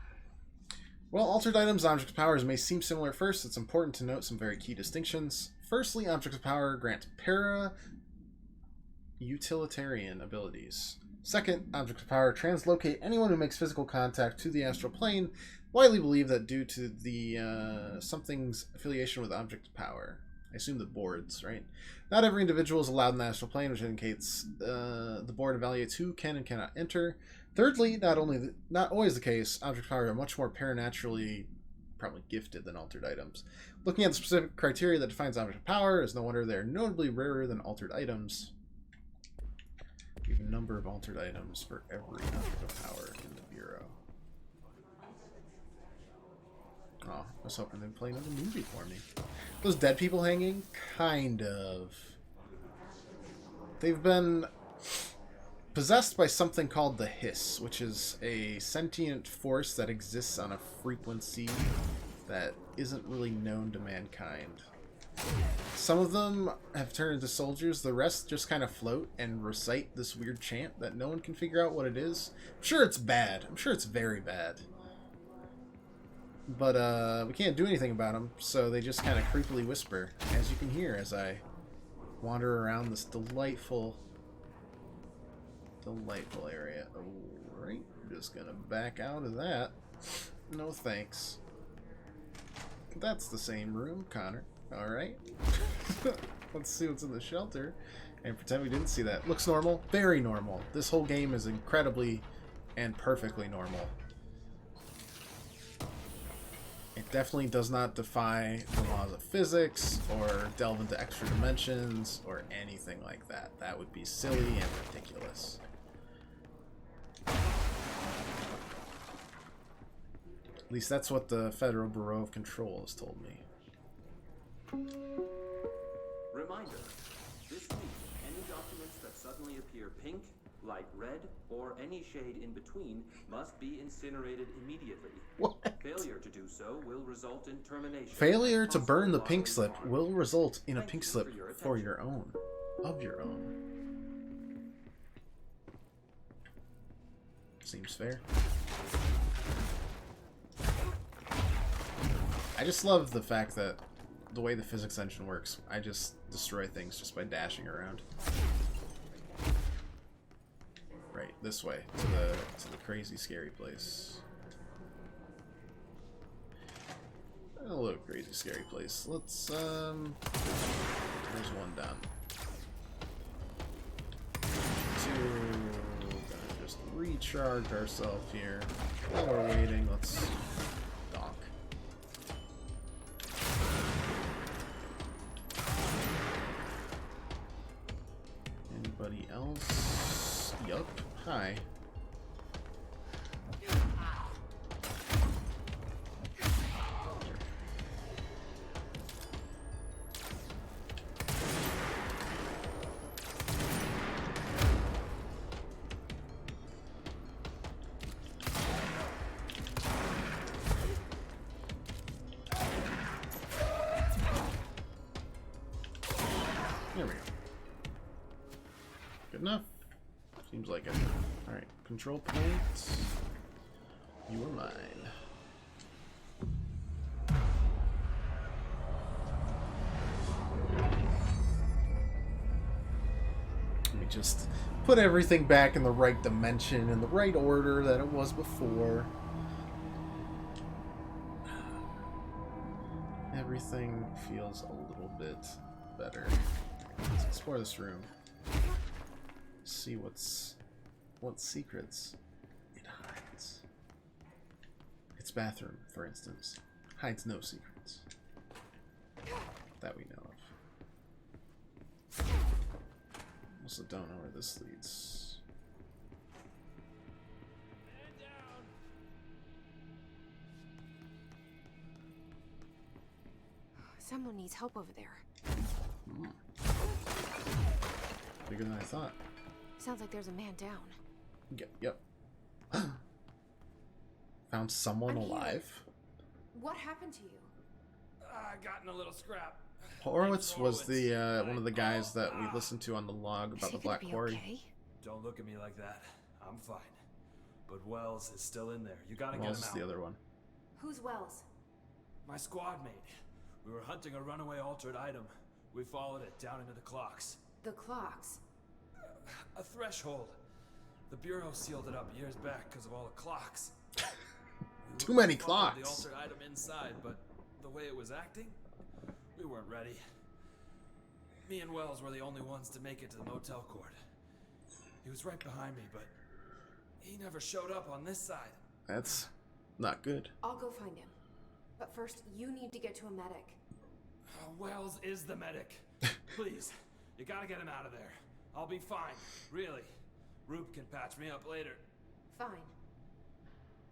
While altered items and object powers may seem similar at first, it's important to note some very key distinctions. Firstly, object of power grant para-utilitarian abilities. Second, object of power translocate anyone who makes physical contact to the astral plane, widely believed that due to the something's affiliation with object of power. I assume the boards, right? Not every individual is allowed in the astral plane, which indicates the board evaluates who can and cannot enter. Thirdly, not always the case, object powers are much more paranaturally probably gifted than altered items. Looking at the specific criteria that defines object of power, is no wonder they are notably rarer than altered items. We have a number of altered items for every object of power in the Bureau. Oh, I was hoping they'd play another movie for me. Those dead people hanging? Kind of. They've been possessed by something called the Hiss, which is a sentient force that exists on a frequency that isn't really known to mankind. Some of them have turned into soldiers, the rest just kind of float and recite this weird chant that no one can figure out what it is. I'm sure it's bad. I'm sure it's very bad. But we can't do anything about them, so they just kind of creepily whisper, as you can hear as I wander around this delightful area. Alright, I'm just gonna back out of that. No thanks. That's the same room, Connor. Alright. Let's see what's in the shelter and pretend we didn't see that. Looks normal. Very normal. This whole game is incredibly and perfectly normal. It definitely does not defy the laws of physics or delve into extra dimensions or anything like that. That would be silly and ridiculous. At least that's what the Federal Bureau of Control has told me. Reminder, this week, any documents that suddenly appear pink, light red, or any shade in between must be incinerated immediately. What? Failure to do so will result in termination. Failure to burn the pink slip will result in a pink slip for your own. Of your own. Seems fair. I just love the fact that the way the physics engine works, I just destroy things just by dashing around. Right, this way, to the crazy scary place. Hello, crazy scary place. Let's there's one down. Two, gonna just recharge ourselves here. While we're waiting, let's dock. Anybody else? Yup. Hi. There we go. Good enough? Seems like it. Alright, control points. You are mine. Let me just put everything back in the right dimension, in the right order that it was before. Everything feels a little bit better. Let's explore this room. See what secrets it hides. Its bathroom, for instance, hides no secrets that we know of. Also don't know where this leads. Someone needs help over there. Bigger than I thought. Sounds like there's a man down. Yep. Found someone alive? What happened to you? I got in a little scrap. Horowitz was the one of the guys that we listened to on the log about the Black Quarry. Okay? Don't look at me like that. I'm fine. But Wells is still in there. You gotta Wells get him is out. the other one. Who's Wells? My squad mate. We were hunting a runaway altered item. We followed it down into the clocks. The clocks. A threshold. The Bureau sealed it up years back because of all the clocks. Too many followed the clocks. altered item inside, but the way it was acting, we weren't ready. Me and Wells were the only ones to make it to the motel court. He was right behind me, but he never showed up on this side. That's not good. I'll go find him. But first, you need to get to a medic. Wells is the medic. Please, you gotta get him out of there. I'll be fine, really. Rube can patch me up later. Fine.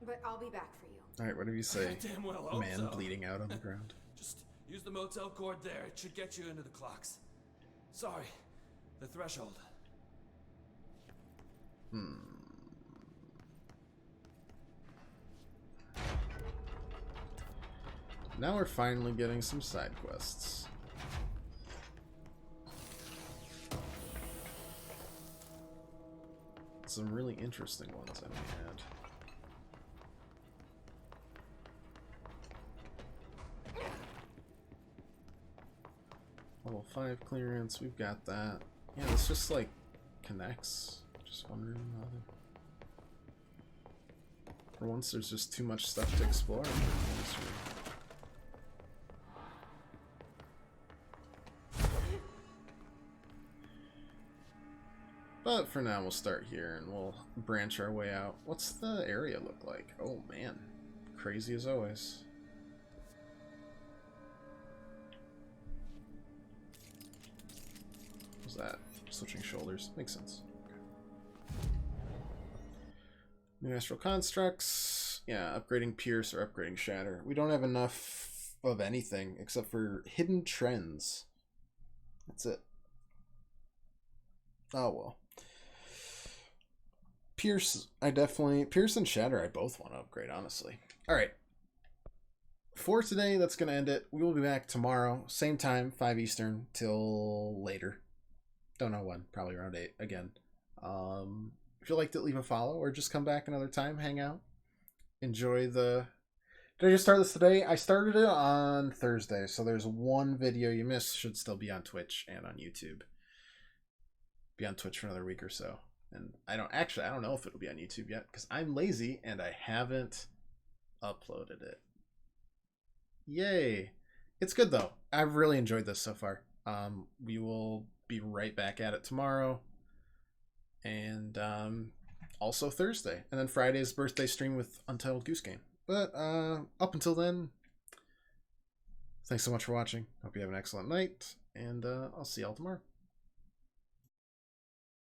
But I'll be back for you. Alright, whatever you say. Damn well hope Man so. bleeding out on the ground. Just use the motel cord there. It should get you into the clocks. Sorry, the threshold. Now we're finally getting some side quests. Some really interesting ones I may add. Level 5 clearance, we've got that. Yeah, this just like connects. Just one room or another. For once, there's just too much stuff to explore in this room. But for now, we'll start here and we'll branch our way out. What's the area look like? Oh man, crazy as always. What's that? Switching shoulders. Makes sense. New astral constructs. Yeah, upgrading Pierce or upgrading Shatter. We don't have enough of anything except for hidden trends. That's it. Oh well. Pierce and Shatter I both want to upgrade, honestly. Alright. For today, that's going to end it. We will be back tomorrow, same time, 5 Eastern, till later. Don't know when, probably around 8 again. If you liked it, leave a follow, or just come back another time, hang out. Enjoy the... Did I just start this today? I started it on Thursday, so there's one video you missed. Should still be on Twitch and on YouTube. Be on Twitch for another week or so. And I don't know if it'll be on YouTube yet because I'm lazy and I haven't uploaded it. Yay. It's good though. I've really enjoyed this so far. We will be right back at it tomorrow. And also Thursday. And then Friday's birthday stream with Untitled Goose Game. But up until then, thanks so much for watching. Hope you have an excellent night. And I'll see y'all tomorrow.